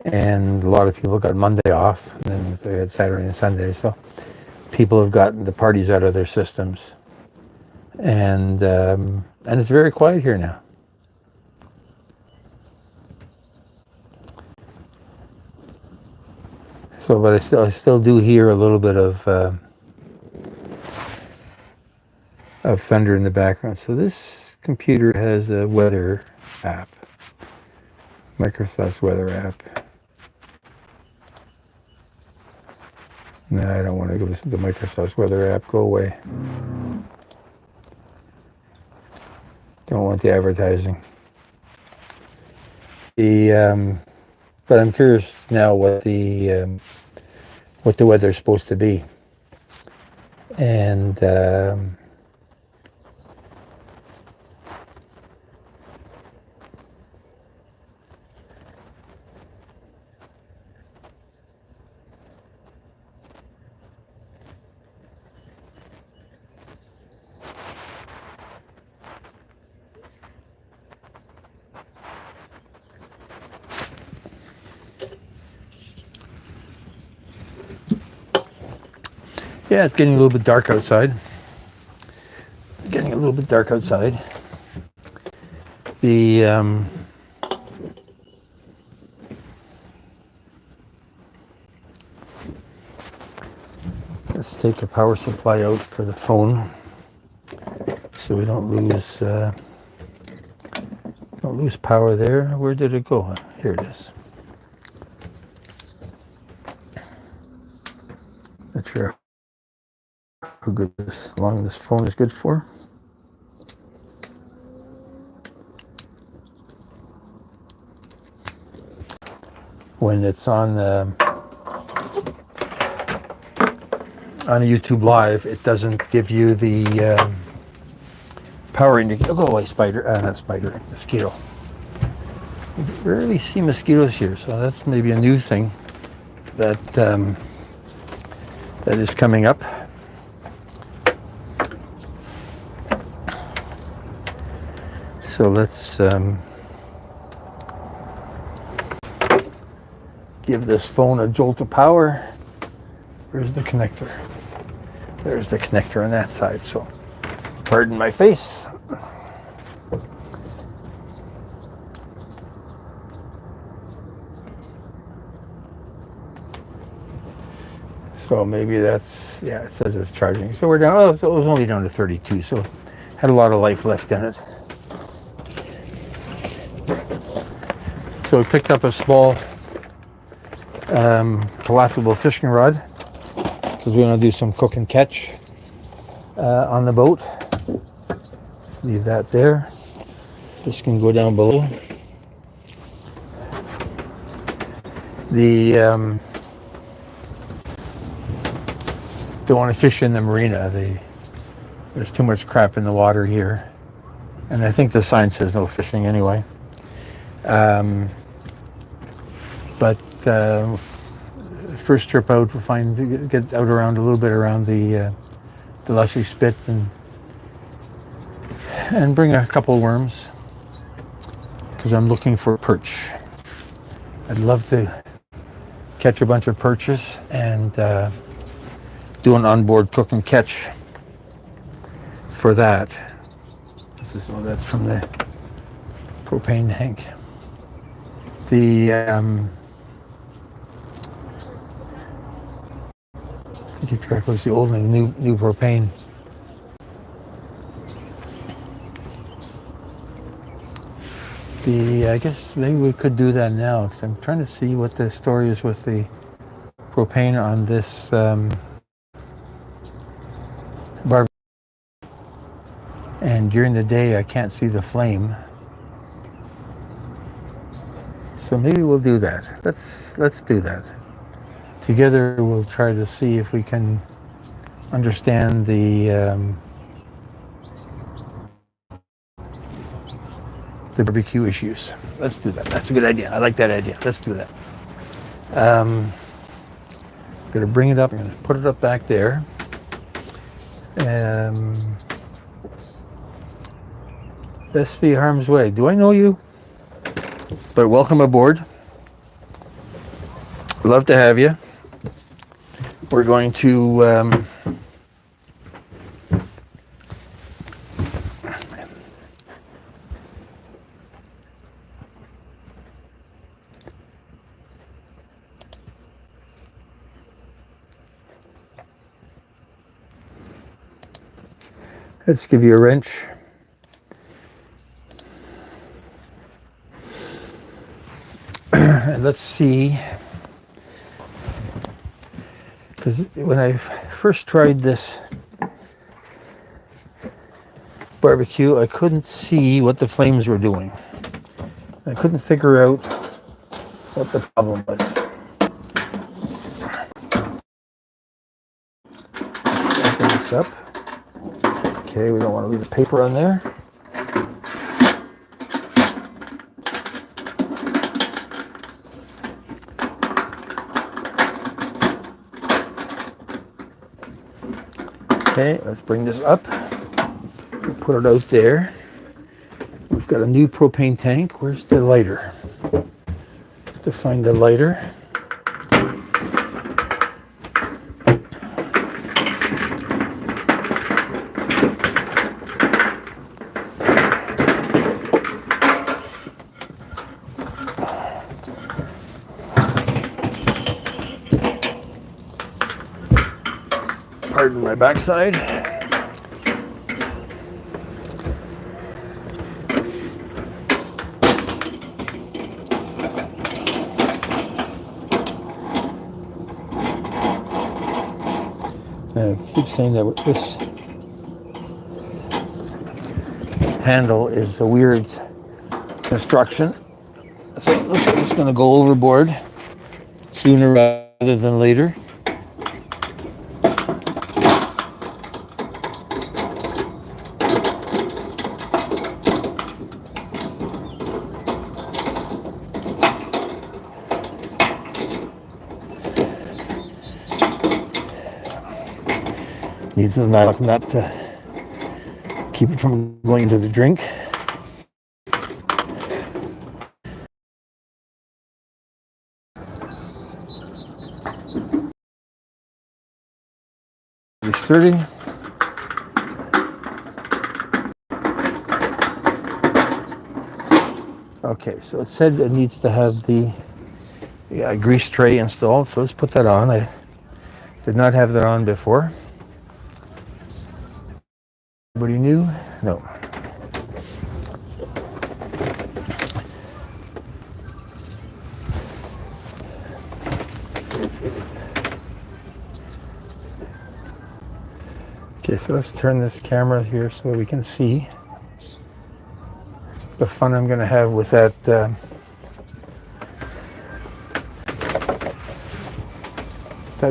S1: and a lot of people got Monday off, and then they had Saturday and Sunday, so people have gotten the parties out of their systems, and it's very quiet here now. So, but I still do hear a little bit of thunder in the background. So this computer has a weather app, Microsoft's weather app. No, I don't want to listen to Microsoft's weather app. Go away. Don't want the advertising. But I'm curious now what the weather's supposed to be, and yeah, it's getting a little bit dark outside. The let's take a power supply out for the phone so we don't lose power there. Where did it go? Here it is. Not sure how good long this phone is good for. When it's on a YouTube Live, it doesn't give you the power indicator. Go away, spider. Not spider, mosquito. You rarely see mosquitoes here, so that's maybe a new thing that that is coming up. So let's give this phone a jolt of power. Where's the connector? There's the connector on that side. So Pardon my face. So maybe that's, yeah, it says it's charging. So we're down, oh, so it was only down to 32, so had a lot of life left in it. So we picked up a small collapsible fishing rod because we're going to do some cook and catch on the boat. Leave that there. This can go down below. Don't want to fish in the marina. There's too much crap in the water here, and I think the sign says no fishing anyway. But first trip out, we'll get out around a little bit around the Lushy Spit and bring a couple of worms because I'm looking for perch. I'd love to catch a bunch of perches and do an onboard cook and catch for that. That's from the propane tank. I think keep track was the old and new propane. I guess maybe we could do that now because I'm trying to see what the story is with the propane on this barbecue. And during the day I can't see the flame. So maybe we'll do that. Let's do that. Together we'll try to see if we can understand the barbecue issues. Let's do that. That's a good idea. I like that idea. Let's do that. I'm going to bring it up. I'm going to put it up back there. SV Harm's Way. Do I know you? But welcome aboard. Love to have you. We're going to let's give you a wrench. And let's see, because when I first tried this barbecue, I couldn't see what the flames were doing. I couldn't figure out what the problem was. Open this up. Okay, we don't want to leave the paper on there. Okay, let's bring this up. We'll put it out there. We've got a new propane tank. Where's the lighter? Have to find the lighter. Pardon my backside. I keep saying that this handle is a weird construction, so it looks like it's going to go overboard sooner rather than later. Needs a nut to keep it from going into the drink. Pretty sturdy. Okay, so it said it needs to have the grease tray installed, so let's put that on. I did not have that on before. Anybody new? No. Okay, so let's turn this camera here so that we can see the fun I'm going to have with that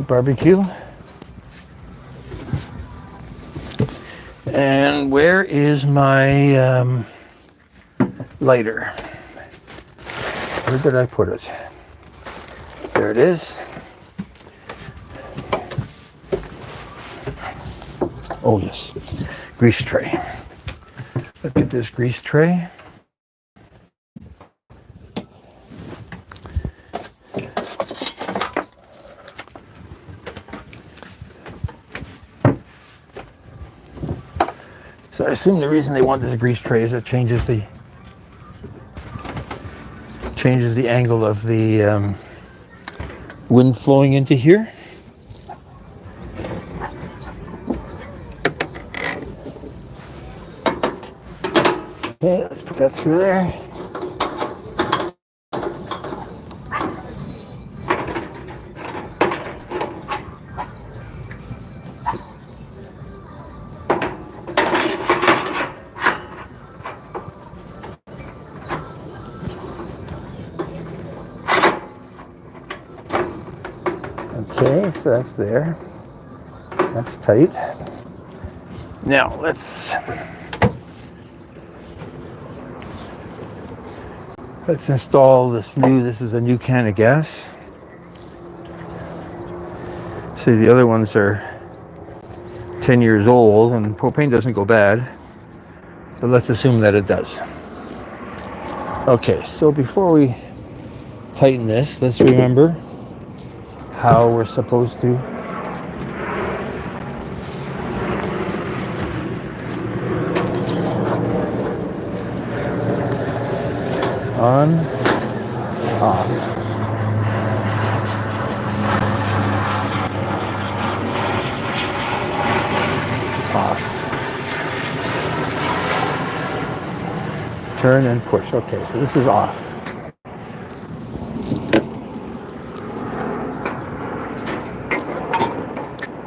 S1: barbecue. And where is my lighter? Where did I put it? There it is. Oh yes, grease tray. Let's get this grease tray. So I assume the reason they want this grease tray is it changes the angle of the wind flowing into here. Okay, let's put that through there. Okay, so that's there. That's tight. Now let's install this is a new can of gas. See, the other ones are 10 years old and propane doesn't go bad, but let's assume that it does. Okay, so before we tighten this, let's remember how we're supposed to on, off. Off. Turn and push. Okay, so this is off.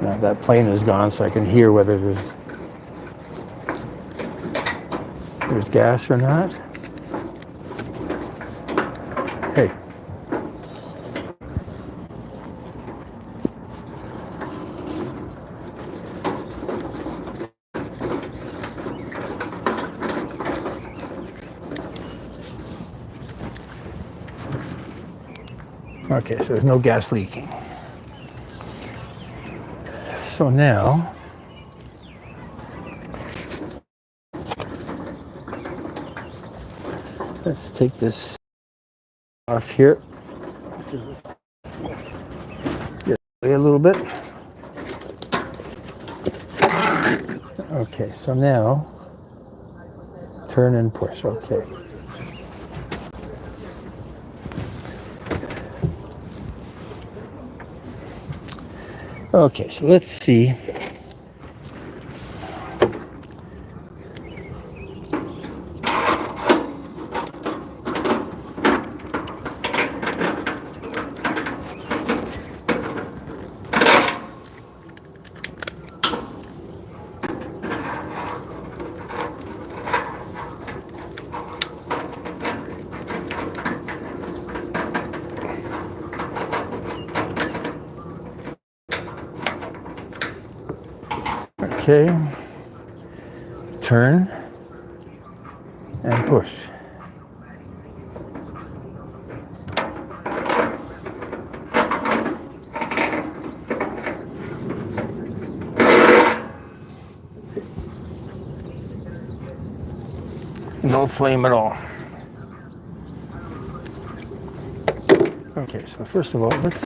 S1: Now that plane is gone, so I can hear whether there's gas or not. Hey. Okay, so there's no gas leaking. So now, let's take this off here. Just get away a little bit. Okay, so now, turn and push. Okay. Okay, so let's see. Okay, turn and push. No flame at all. Okay, so first of all, let's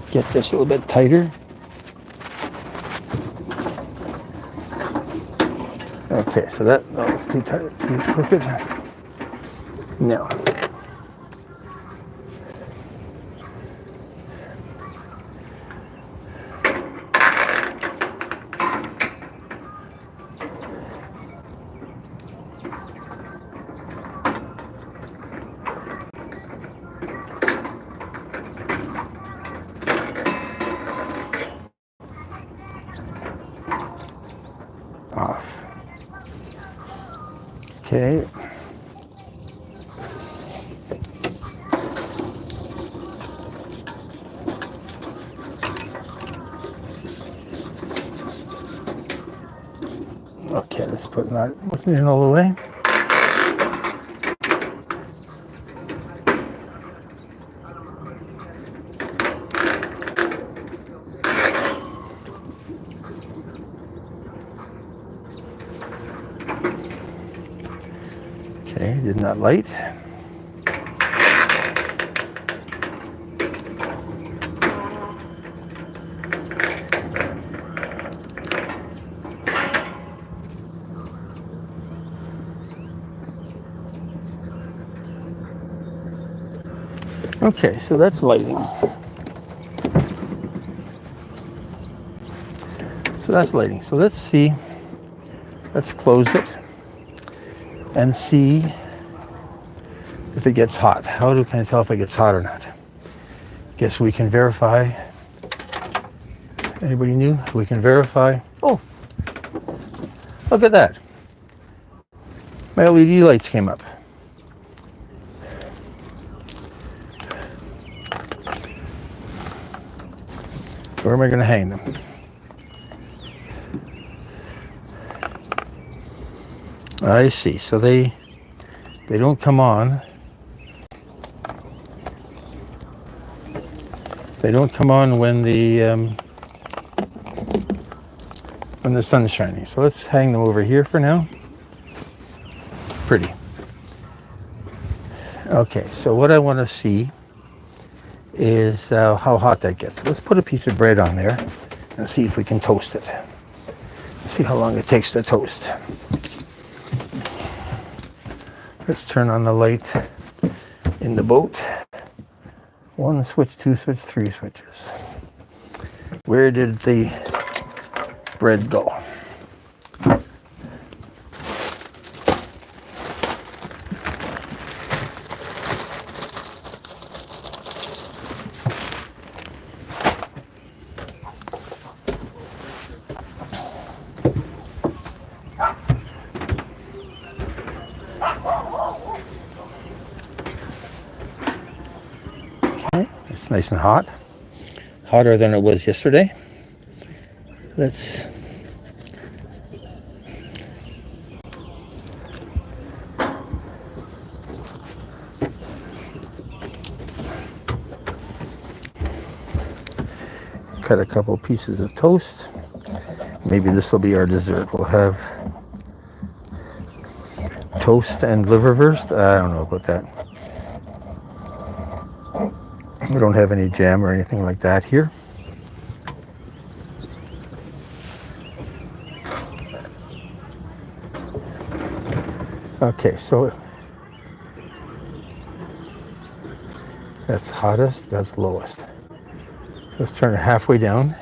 S1: get this a little bit tighter. Okay, so that was too tight, too crooked. No. Off. Okay. Okay, let's put that in all the way. Okay, did not light. Okay, so that's lighting. So let's see. Let's close it and see if it gets hot. Can I tell if it gets hot or not? Guess we can verify. Anybody new? We can verify. Oh, look at that. My LED lights came up. Where am I going to hang them? I see. So they don't come on. They don't come on when the sun's shining. So let's hang them over here for now. Pretty. Okay. So what I want to see is how hot that gets. Let's put a piece of bread on there and see if we can toast it. See how long it takes to toast. Let's turn on the light in the boat. 1 switch, 2 switch, 3 switches. Where did the bread go? It's nice and hot. Hotter than it was yesterday. Let's cut a couple pieces of toast. Maybe this will be our dessert. We'll have toast and liverwurst. I don't know about that. We don't have any jam or anything like that here. Okay, so that's hottest, that's lowest. So let's turn it halfway down.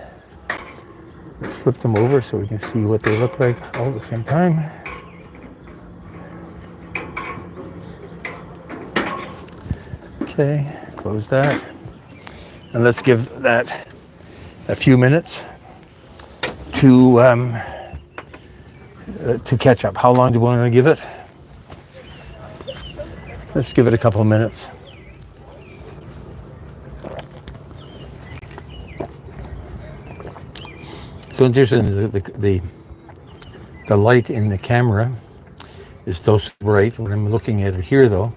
S1: Let's flip them over so we can see what they look like all at the same time. Okay, close that. And let's give that a few minutes to catch up. How long do we want to give it? Let's give it a couple of minutes. So interesting, the light in the camera is so bright. When I'm looking at it here, though,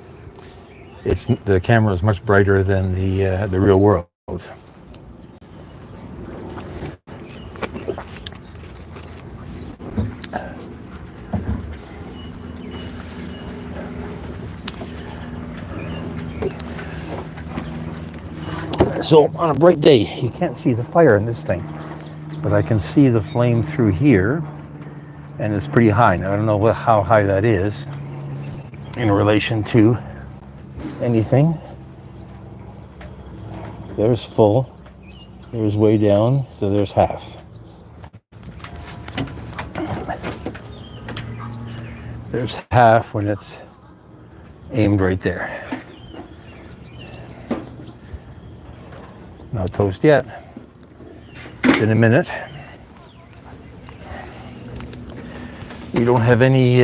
S1: the camera is much brighter than the real world. So on a bright day, you can't see the fire in this thing, but I can see the flame through here, and it's pretty high. Now I don't know how high that is in relation to anything. There's full. There's way down, so there's half. There's half when it's aimed right there. Not toast yet. In a minute. We don't have any.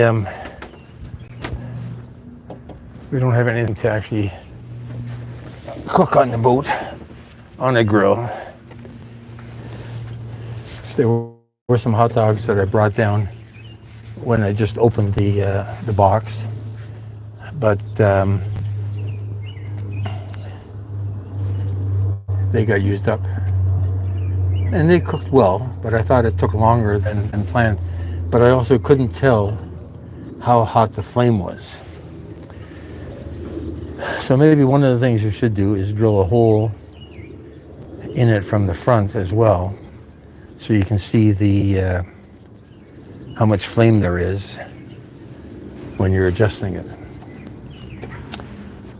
S1: We don't have anything to actually cook on the boat on a grill. There were some hot dogs that I brought down when I just opened the box, but they got used up. And they cooked well, but I thought it took longer than planned. But I also couldn't tell how hot the flame was. So maybe one of the things you should do is drill a hole in it from the front as well, so you can see the how much flame there is when you're adjusting it.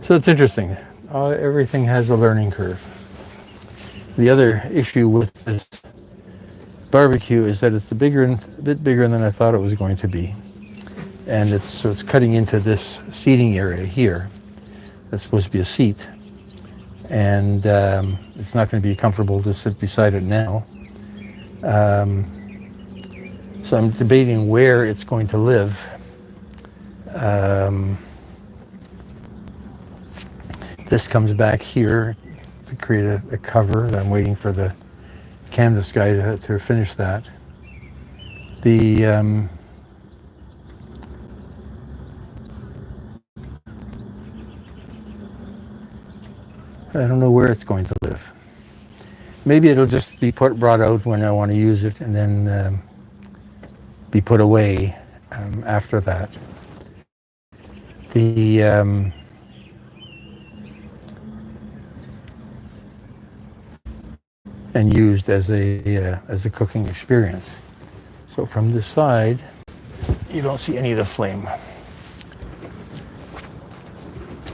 S1: So it's interesting. Everything has a learning curve. The other issue with this barbecue is that it's a bit bigger than I thought it was going to be, and it's cutting into this seating area here. That's supposed to be a seat, and it's not going to be comfortable to sit beside it now. So I'm debating where it's going to live. This comes back here to create a cover. I'm waiting for the canvas guy to finish that. I don't know where it's going to live. Maybe it'll just be brought out when I want to use it, and then be put away after that. And used as a cooking experience. So from this side, you don't see any of the flame.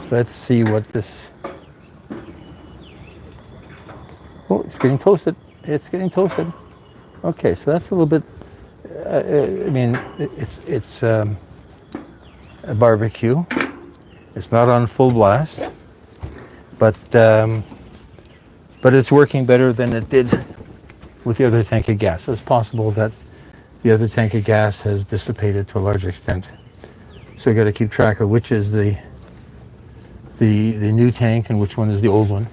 S1: Let's see what this. Oh, it's getting toasted. It's getting toasted. Okay, so that's a little bit. I mean, it's a barbecue. It's not on full blast, but it's working better than it did with the other tank of gas. So it's possible that the other tank of gas has dissipated to a large extent. So you got to keep track of which is the new tank and which one is the old one.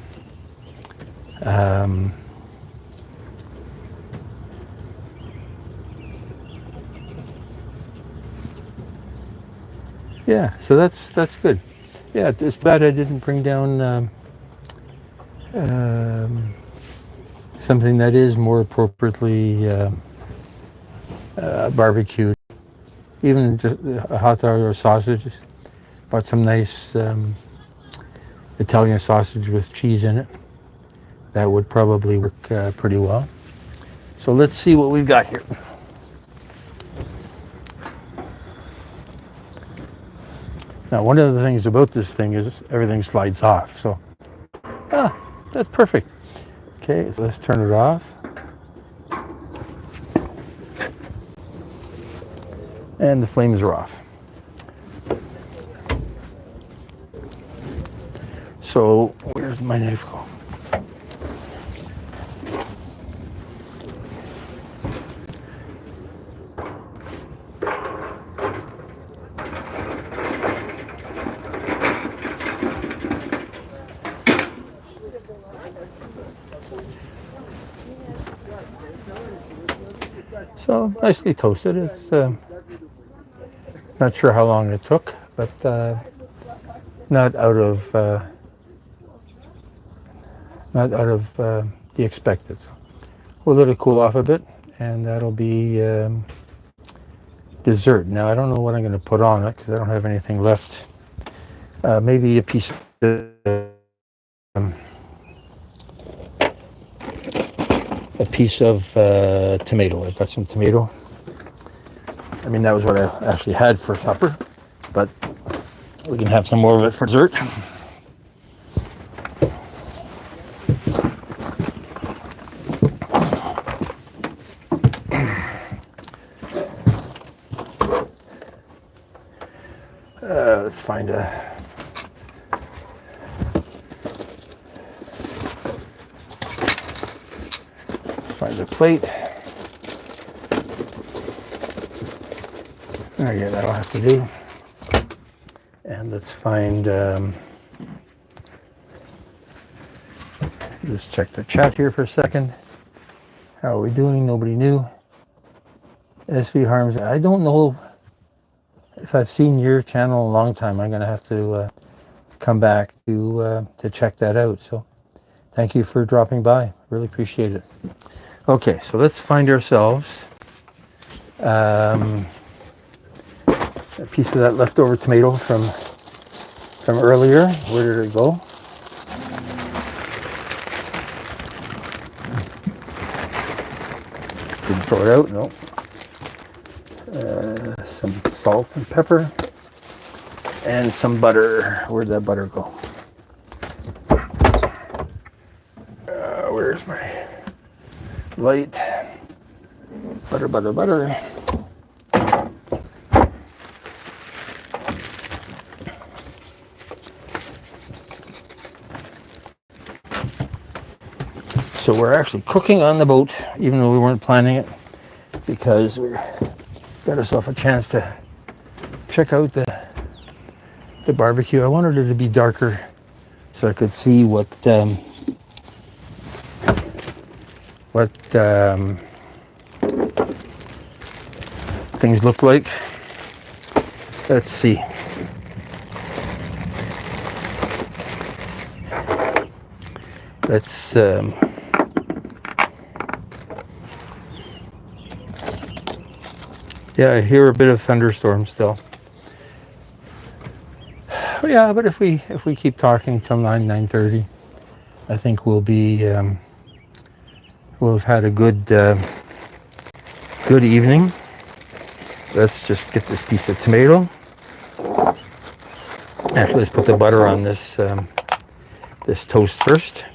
S1: Yeah, so that's good. Yeah, it's bad I didn't bring down something that is more appropriately barbecued. Even just a hot dog or sausage. Bought some nice Italian sausage with cheese in it. That would probably work pretty well. So let's see what we've got here. Now, one of the things about this thing is everything slides off. So, that's perfect. Okay, so let's turn it off. And the flames are off. So, where's my knife go? So nicely toasted. It's not sure how long it took, but not out of the expected. So we'll let it cool off a bit, and that'll be dessert. Now I don't know what I'm going to put on it because I don't have anything left. Maybe a piece of tomato. I've got some tomato. I mean, that was what I actually had for supper, but we can have some more of it for dessert. Let's find a plate. Okay, that'll have to do. And let's find, just check the chat here for a second. How are we doing? Nobody new. SV Harms. I don't know if I've seen your channel in a long time. I'm going to have to come back to check that out. So thank you for dropping by. Really appreciate it. Okay, so let's find ourselves a piece of that leftover tomato from earlier. Where did it go? Didn't throw it out, no. Some salt and pepper and some butter. Where'd that butter go? Where's my light? Butter, butter, butter. So we're actually cooking on the boat, even though we weren't planning it, because we got ourselves a chance to check out the barbecue. I wanted it to be darker so I could see what things look like. Let's see. Let's yeah, I hear a bit of thunderstorm still. Oh, yeah, but if we keep talking till 9:30, I think we'll have had a good evening. Let's just get this piece of tomato. Actually, let's put the butter on this this toast first.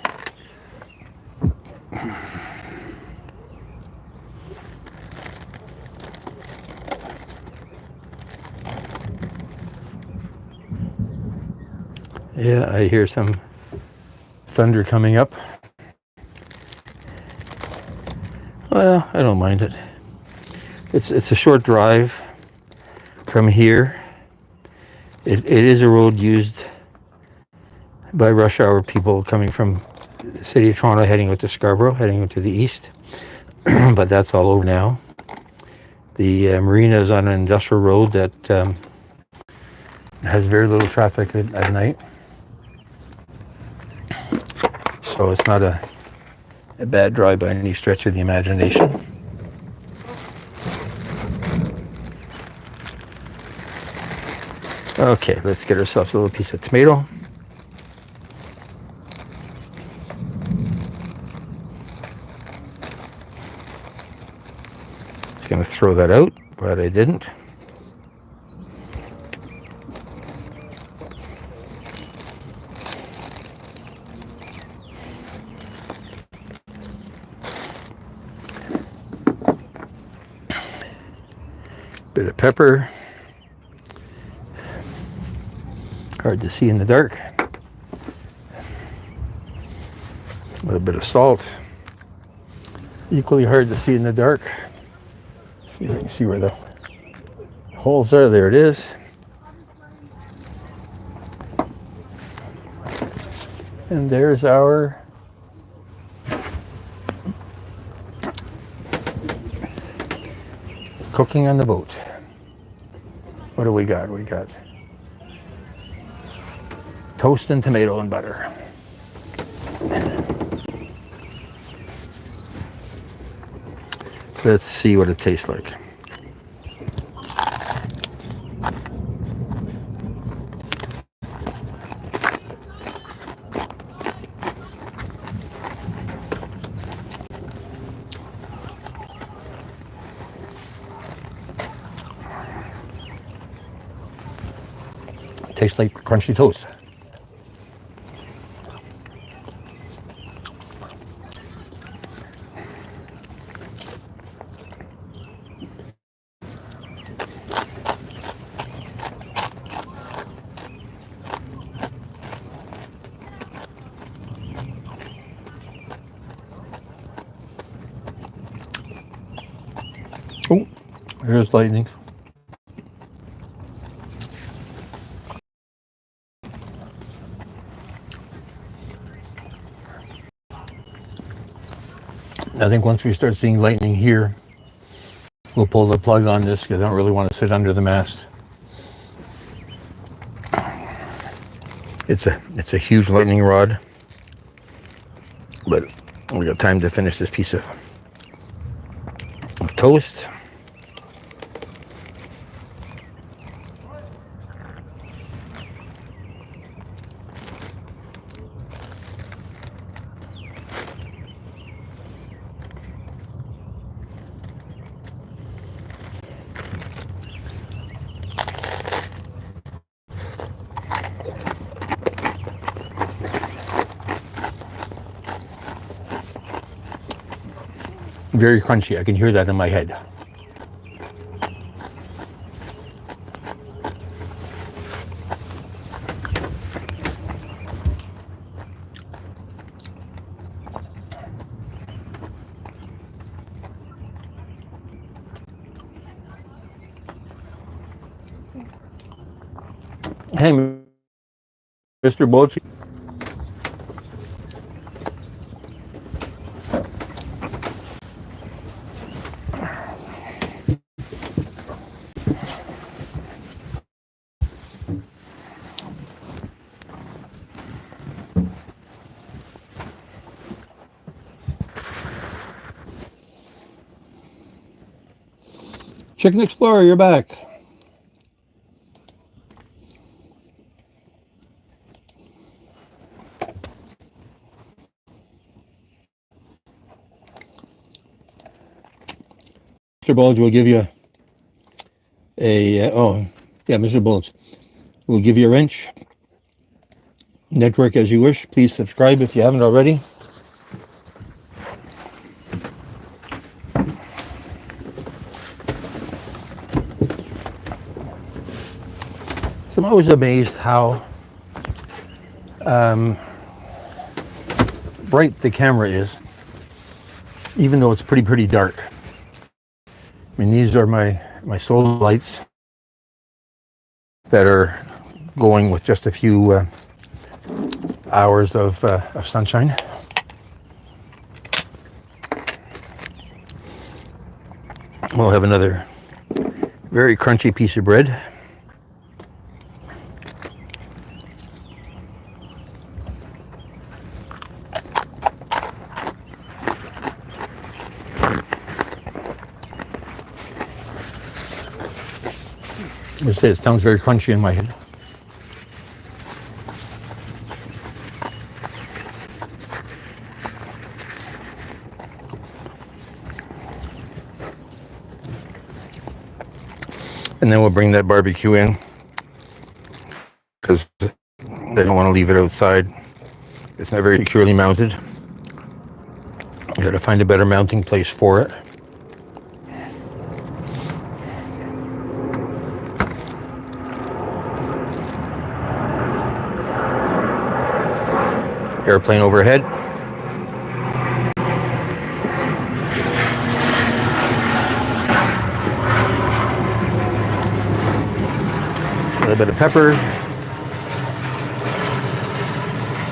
S1: Yeah, I hear some thunder coming up. Well, I don't mind it. It's a short drive from here. It is a road used by rush hour people coming from the city of Toronto, heading out to Scarborough, heading out to the east. But that's all over now. The marina is on an industrial road that has very little traffic at night. So it's not a bad drive by any stretch of the imagination. Okay, let's get ourselves a little piece of tomato. Just gonna throw that out, but I didn't. Bit of pepper. Hard to see in the dark. A little bit of salt. Equally hard to see in the dark. See if I can see where the holes are. There it is. And there's our cooking on the boat. What do we got? We got toast and tomato and butter. Let's see what it tastes like. It tastes like crunchy toast. Oh, here's lightning. I think once we start seeing lightning here, we'll pull the plug on this because I don't really want to sit under the mast. It's a huge lightning rod, but we got time to finish this piece of toast. Very crunchy. I can hear that in my head. Hey, Mr. Bolt. Chicken Explorer, you're back. Mr. Bulge will give you Mr. Bulge will give you a wrench. Network as you wish. Please subscribe if you haven't already. So I'm always amazed how bright the camera is, even though it's pretty dark. I mean, these are my solar lights that are going with just a few hours of sunshine. We'll have another very crunchy piece of bread. I say it sounds very crunchy in my head. And then we'll bring that barbecue in because they don't want to leave it outside. It's not very securely mounted. You got to find a better mounting place for it. Airplane overhead. A little bit of pepper. A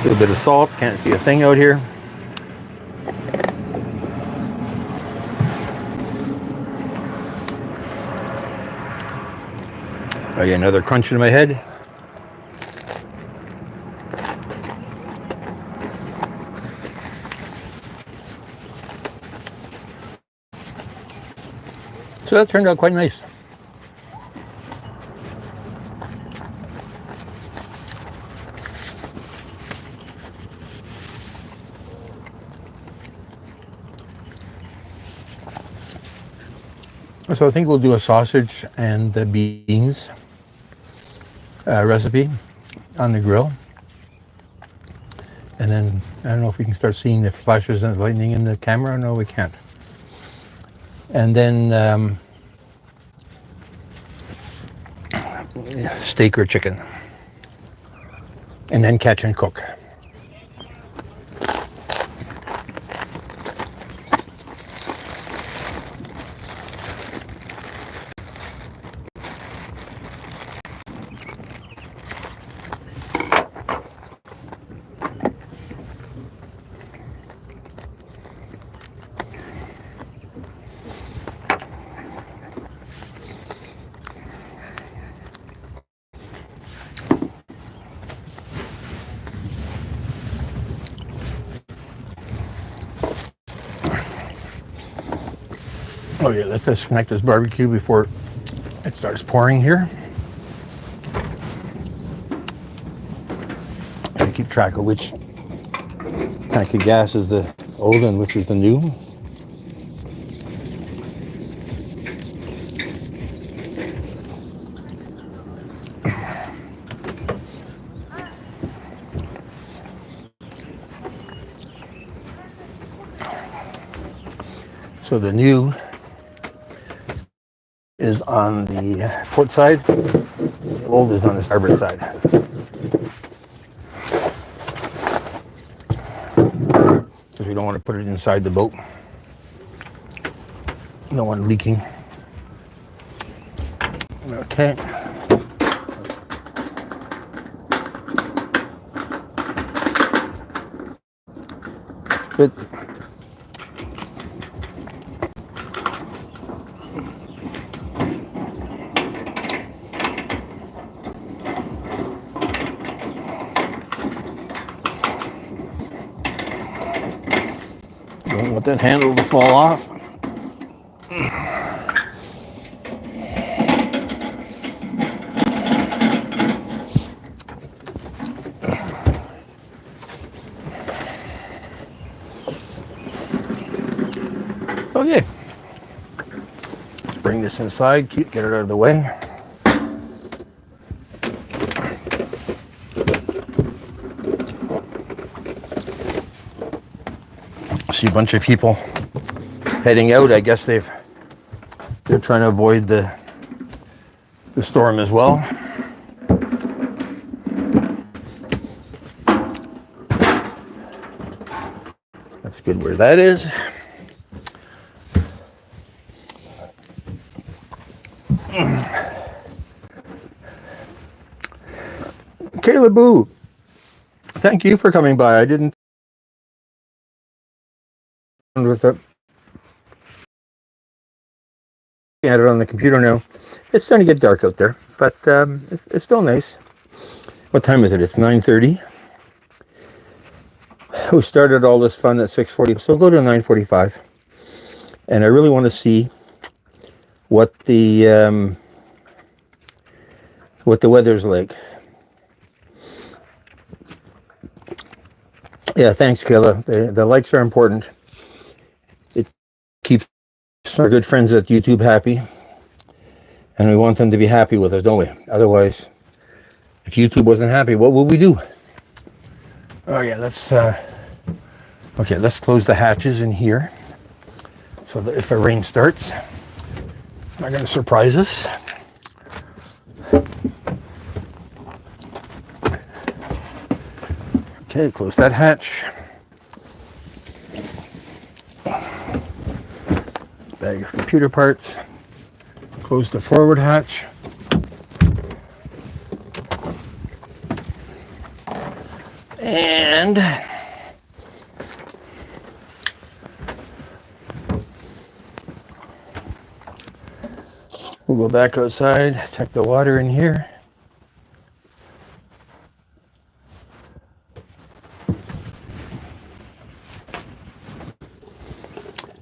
S1: little bit of salt. Can't see a thing out here. I get another crunch in my head. So that turned out quite nice. So I think we'll do a sausage and the beans recipe on the grill. And then I don't know if we can start seeing the flashes and lightning in the camera. No, we can't. And then steak or chicken. And then catch and cook. Oh yeah, let's disconnect this barbecue before it starts pouring here. Gotta keep track of which tank of gas is the old and which is the new. So the new is on the port side, the old is on the starboard side. Because we don't want to put it inside the boat. No one leaking. Okay. That's good. Don't want that handle to fall off. Okay. Let's bring this inside, get it out of the way. See a bunch of people heading out. I guess they're trying to avoid the storm as well. That's good where that is. Caleb Boo, thank you for coming by. I didn't with it. At it on the computer now. It's starting to get dark out there, but it's still nice. What time is it? It's 9:30. We started all this fun at 6:40, so go to 9:45. And I really want to see what the weather's like. Yeah, thanks, Kayla. The likes are important. It keeps our good friends at YouTube happy, and we want them to be happy with us, don't we? Otherwise, if YouTube wasn't happy, what would we do? Oh yeah, let's close the hatches in here so that if a rain starts, it's not going to surprise us. Okay, close that hatch. Bag of computer parts. Close the forward hatch. And we'll go back outside, check the water in here.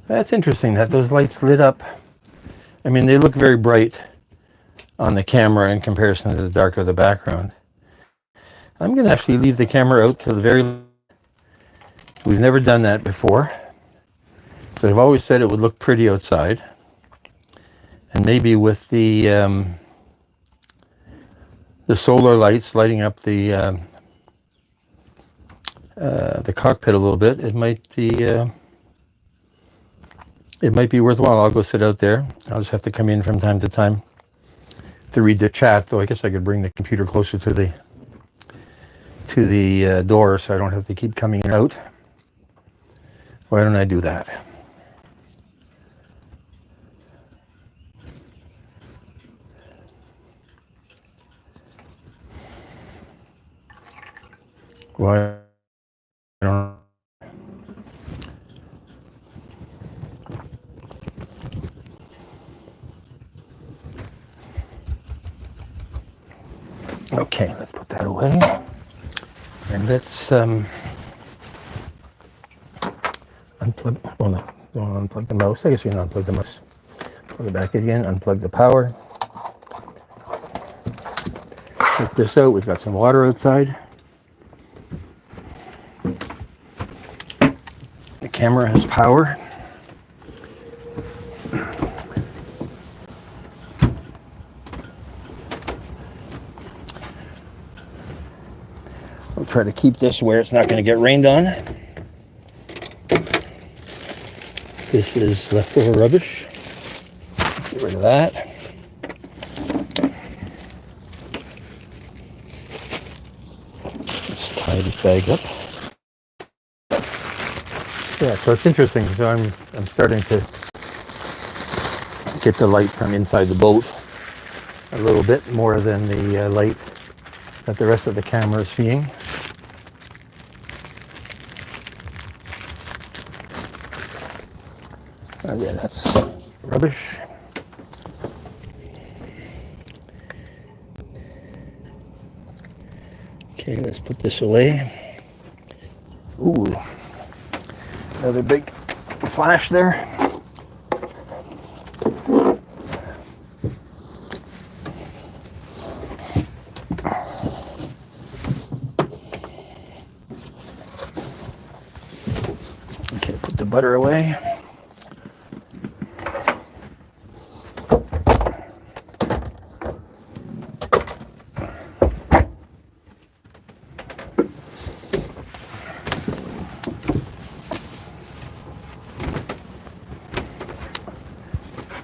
S1: That's interesting that those lights lit up. I mean, they look very bright on the camera in comparison to the dark of the background. I'm going to actually leave the camera out to the very... We've never done that before. So I've always said it would look pretty outside. And maybe with the solar lights lighting up the cockpit a little bit, it might be worthwhile. I'll go sit out there. I'll just have to come in from time to time to read the chat, though I guess I could bring the computer closer to the door so I don't have to keep coming in and out. Why don't I do that? Why don't Okay, let's put that away. And let's unplug, well no, don't unplug the mouse. I guess we can unplug the mouse. Plug it back in again, unplug the power. Take this out, we've got some water outside. The camera has power. I'll try to keep this where it's not going to get rained on. This is leftover rubbish. Let's get rid of that. Let's tie this bag up. Yeah, so it's interesting. So I'm starting to get the light from inside the boat a little bit more than the light that the rest of the camera is seeing. Yeah, that's rubbish. Okay, let's put this away. Ooh, another big flash there. Okay, put the butter away.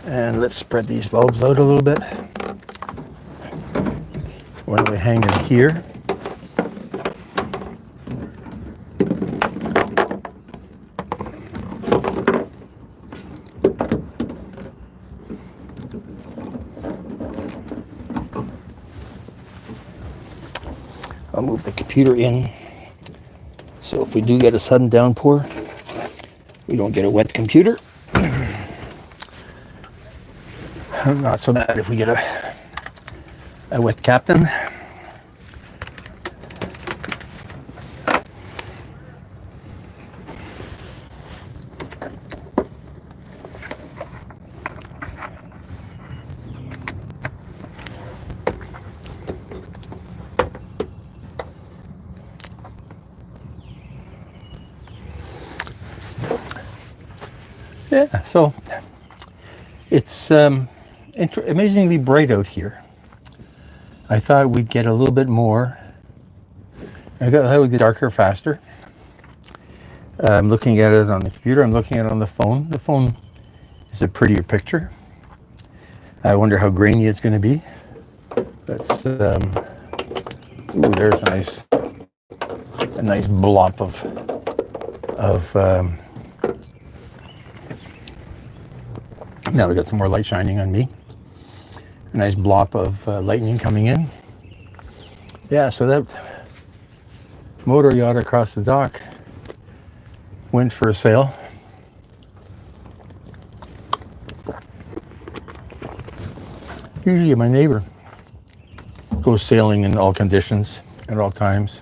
S1: And let's spread these bulbs out a little bit. Why don't we hang them here? I'll move the computer in, so if we do get a sudden downpour, we don't get a wet computer. Not so bad if we get a wet captain. Yeah, so it's amazingly bright out here. I thought we'd get a little bit more. I thought it would get darker faster. I'm looking at it on the computer. I'm looking at it on the phone. The phone is a prettier picture. I wonder how grainy it's going to be. That's ooh, there's a nice blob of now we got some more light shining on me. A nice blob of lightning coming in. Yeah, so that motor yacht across the dock went for a sail. Usually my neighbor goes sailing in all conditions at all times.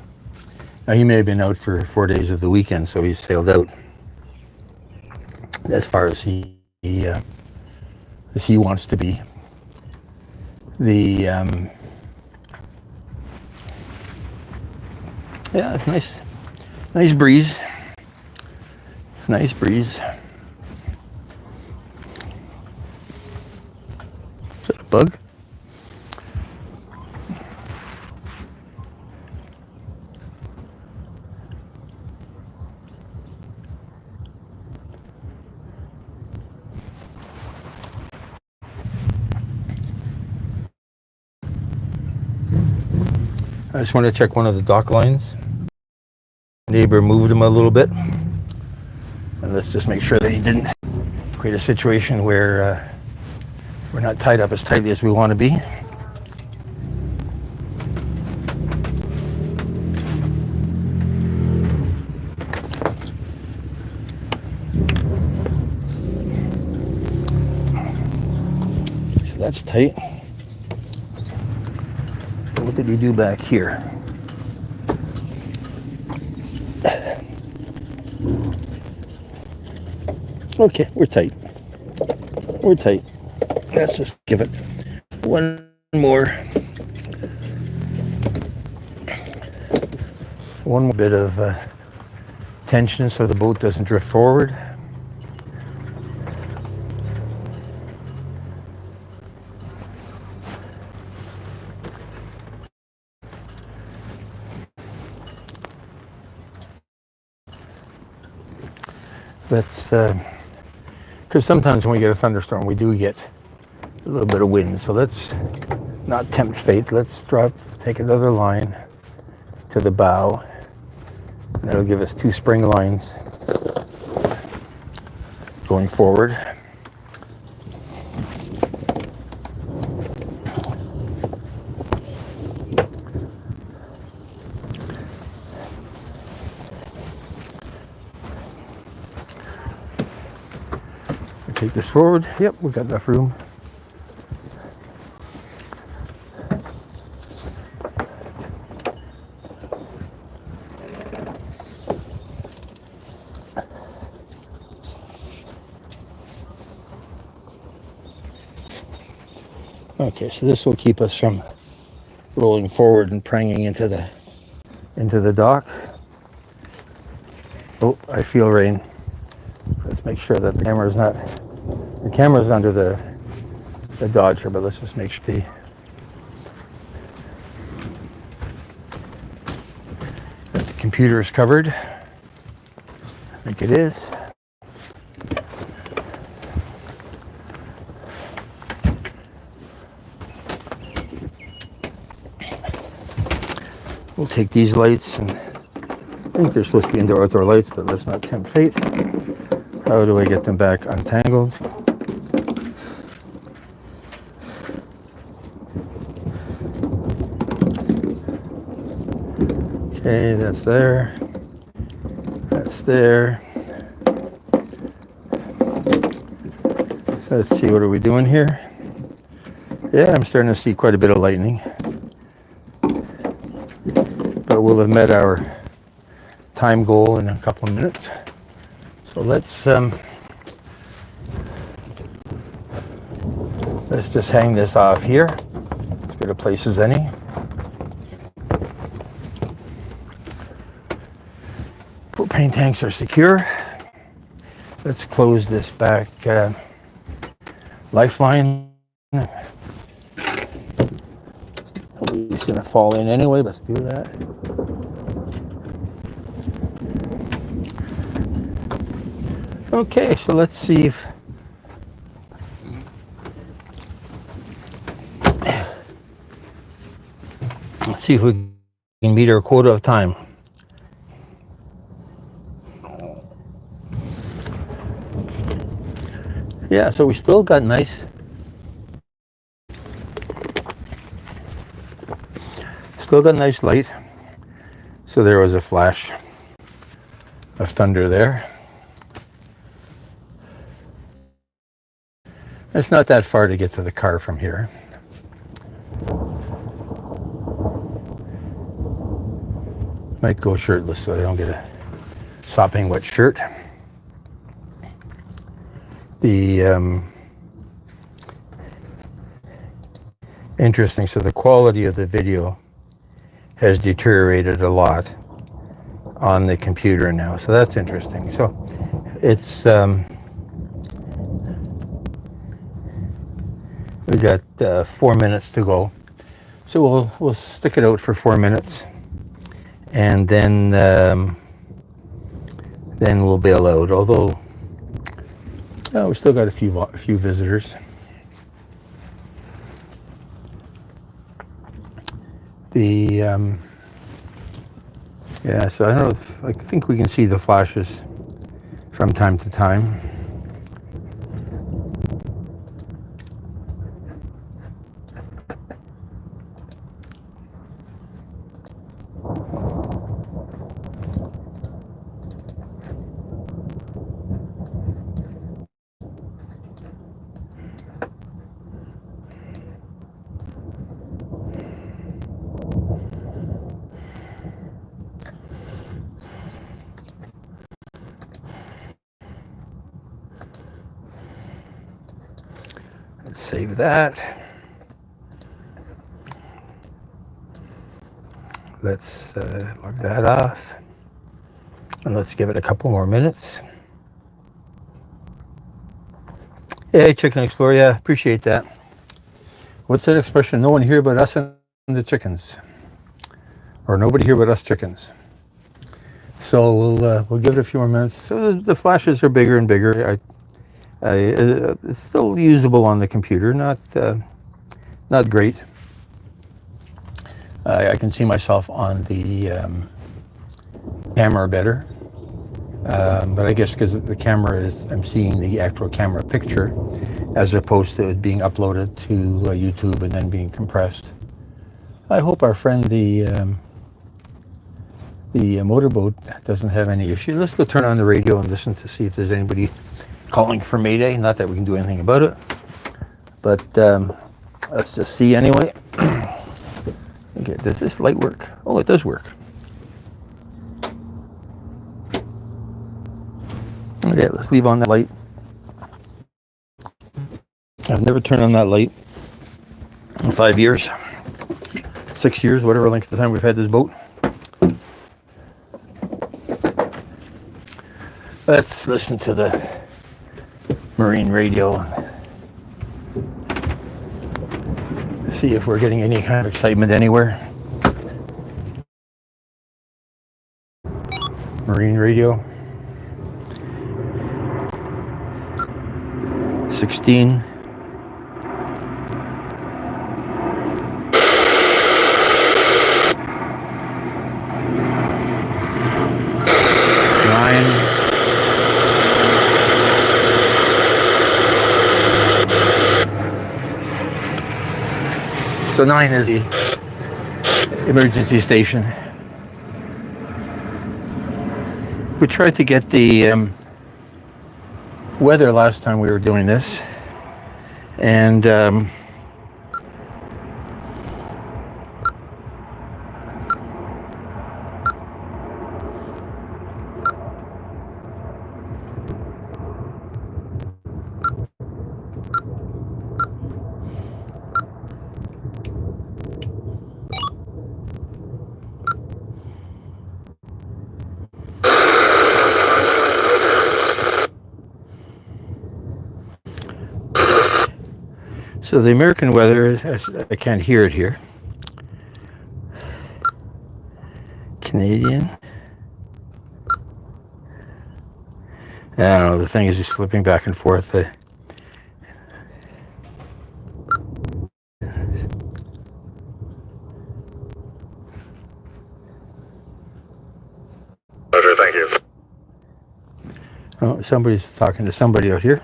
S1: Now he may have been out for 4 days of the weekend, so he sailed out as far as he wants to be. Yeah, it's nice breeze. Nice breeze. Is that a bug? I just want to check one of the dock lines. Neighbor moved him a little bit. And let's just make sure that he didn't create a situation where we're not tied up as tightly as we want to be. So that's tight. What did he do back here? Okay, we're tight. We're tight. Let's just give it one more bit of tension so the boat doesn't drift forward. Let's, because sometimes when we get a thunderstorm, we do get a little bit of wind. So let's not tempt fate. Let's take another line to the bow. That'll give us 2 spring lines going forward. Take this forward. Yep, we've got enough room. Okay, so this will keep us from rolling forward and pranging into the dock. Oh, I feel rain. Let's make sure that the camera's under the Dodger, but let's just make sure that the computer is covered. I think it is. We'll take these lights, and I think they're supposed to be indoor outdoor lights, but let's not tempt fate. How do I get them back untangled? Okay, that's there. That's there. So let's see, what are we doing here? Yeah, I'm starting to see quite a bit of lightning. But we'll have met our time goal in a couple of minutes. So let's just hang this off here. As good a place as any. Propane tanks are secure. Let's close this back lifeline. Nobody's going to fall in anyway. Let's do that. Okay, so let's see if we can meet our quota of time. Yeah, so we still got nice light. So there was a flash of thunder there. It's not that far to get to the car from here. Might go shirtless so I don't get a sopping wet shirt. Interesting, so the quality of the video has deteriorated a lot on the computer now, so that's interesting. So it's we got 4 minutes to go, so we'll stick it out for 4 minutes, and then we'll bail out. Although we still got a few visitors. Yeah, so I don't know. I think we can see the flashes from time to time. save that. Let's log that off. And let's give it a couple more minutes. Hey, Chicken Explorer. Yeah, appreciate that. What's that expression? No one here but us and the chickens. Or nobody here but us chickens. So we'll give it a few more minutes. So the flashes are bigger and bigger. It's still usable on the computer, not great. I can see myself on the camera better, but I guess because the camera I'm seeing the actual camera picture, as opposed to it being uploaded to YouTube and then being compressed. I hope our friend the motorboat doesn't have any issue. Let's go turn on the radio and listen to see if there's anybody calling for Mayday. Not that we can do anything about it, but let's just see anyway. Okay, does this light work? Oh, it does work. Okay, let's leave on that light. I've never turned on that light in 5 years, 6 years, whatever length of time we've had this boat. Let's listen to the marine radio and see if we're getting any kind of excitement anywhere. Marine radio. 16. So 9 is the emergency station. We tried to get the weather last time we were doing this, and so the American weather, I can't hear it here. Canadian. I don't know, the thing is just flipping back and forth.
S2: Roger, thank you.
S1: Oh, somebody's talking to somebody out here.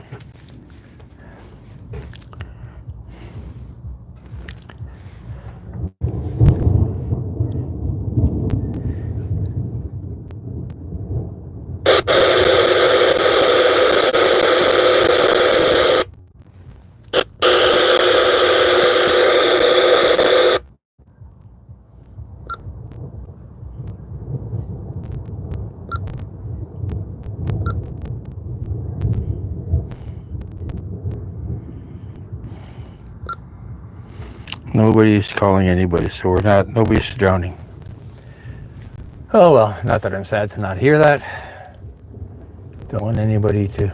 S1: Nobody's calling anybody, so nobody's drowning. Oh well, not that I'm sad to not hear that. Don't want anybody to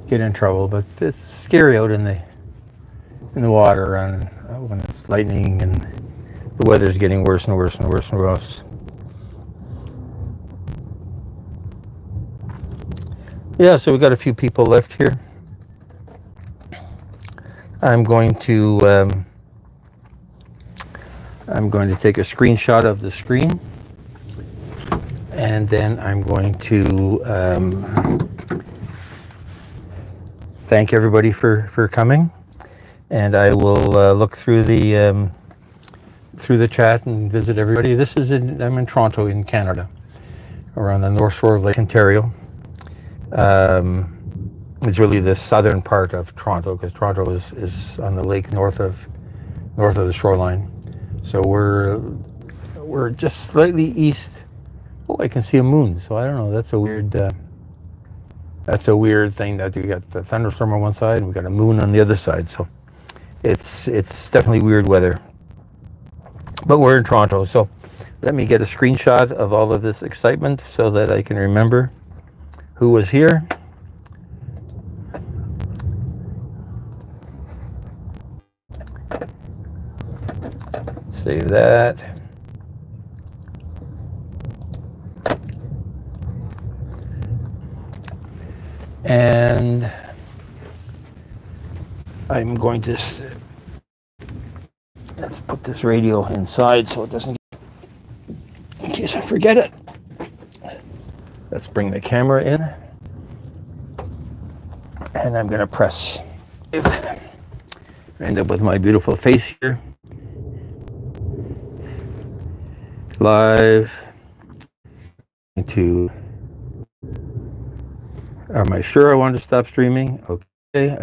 S1: get in trouble, but it's scary out in the water and when it's lightning and the weather's getting worse and worse and worse and worse. Yeah, so we've got a few people left here. I'm going to take a screenshot of the screen, and then I'm going to thank everybody for coming, and I will look through the chat and visit everybody. I'm in Toronto, in Canada, around the North Shore of Lake Ontario. It's really the southern part of Toronto, because Toronto is on the lake north of the shoreline. So we're just slightly east. Oh, I can see a moon. So I don't know. That's a weird That's a weird thing that you got the thunderstorm on one side and we got a moon on the other side. So it's definitely weird weather. But we're in Toronto, so let me get a screenshot of all of this excitement so that I can remember who was here. Save that. And I'm going to let's put this radio inside so it doesn't get, in case I forget it. Let's bring the camera in. And I'm going to press if I end up with my beautiful face here. Live to, am I sure I want to stop streaming? Okay,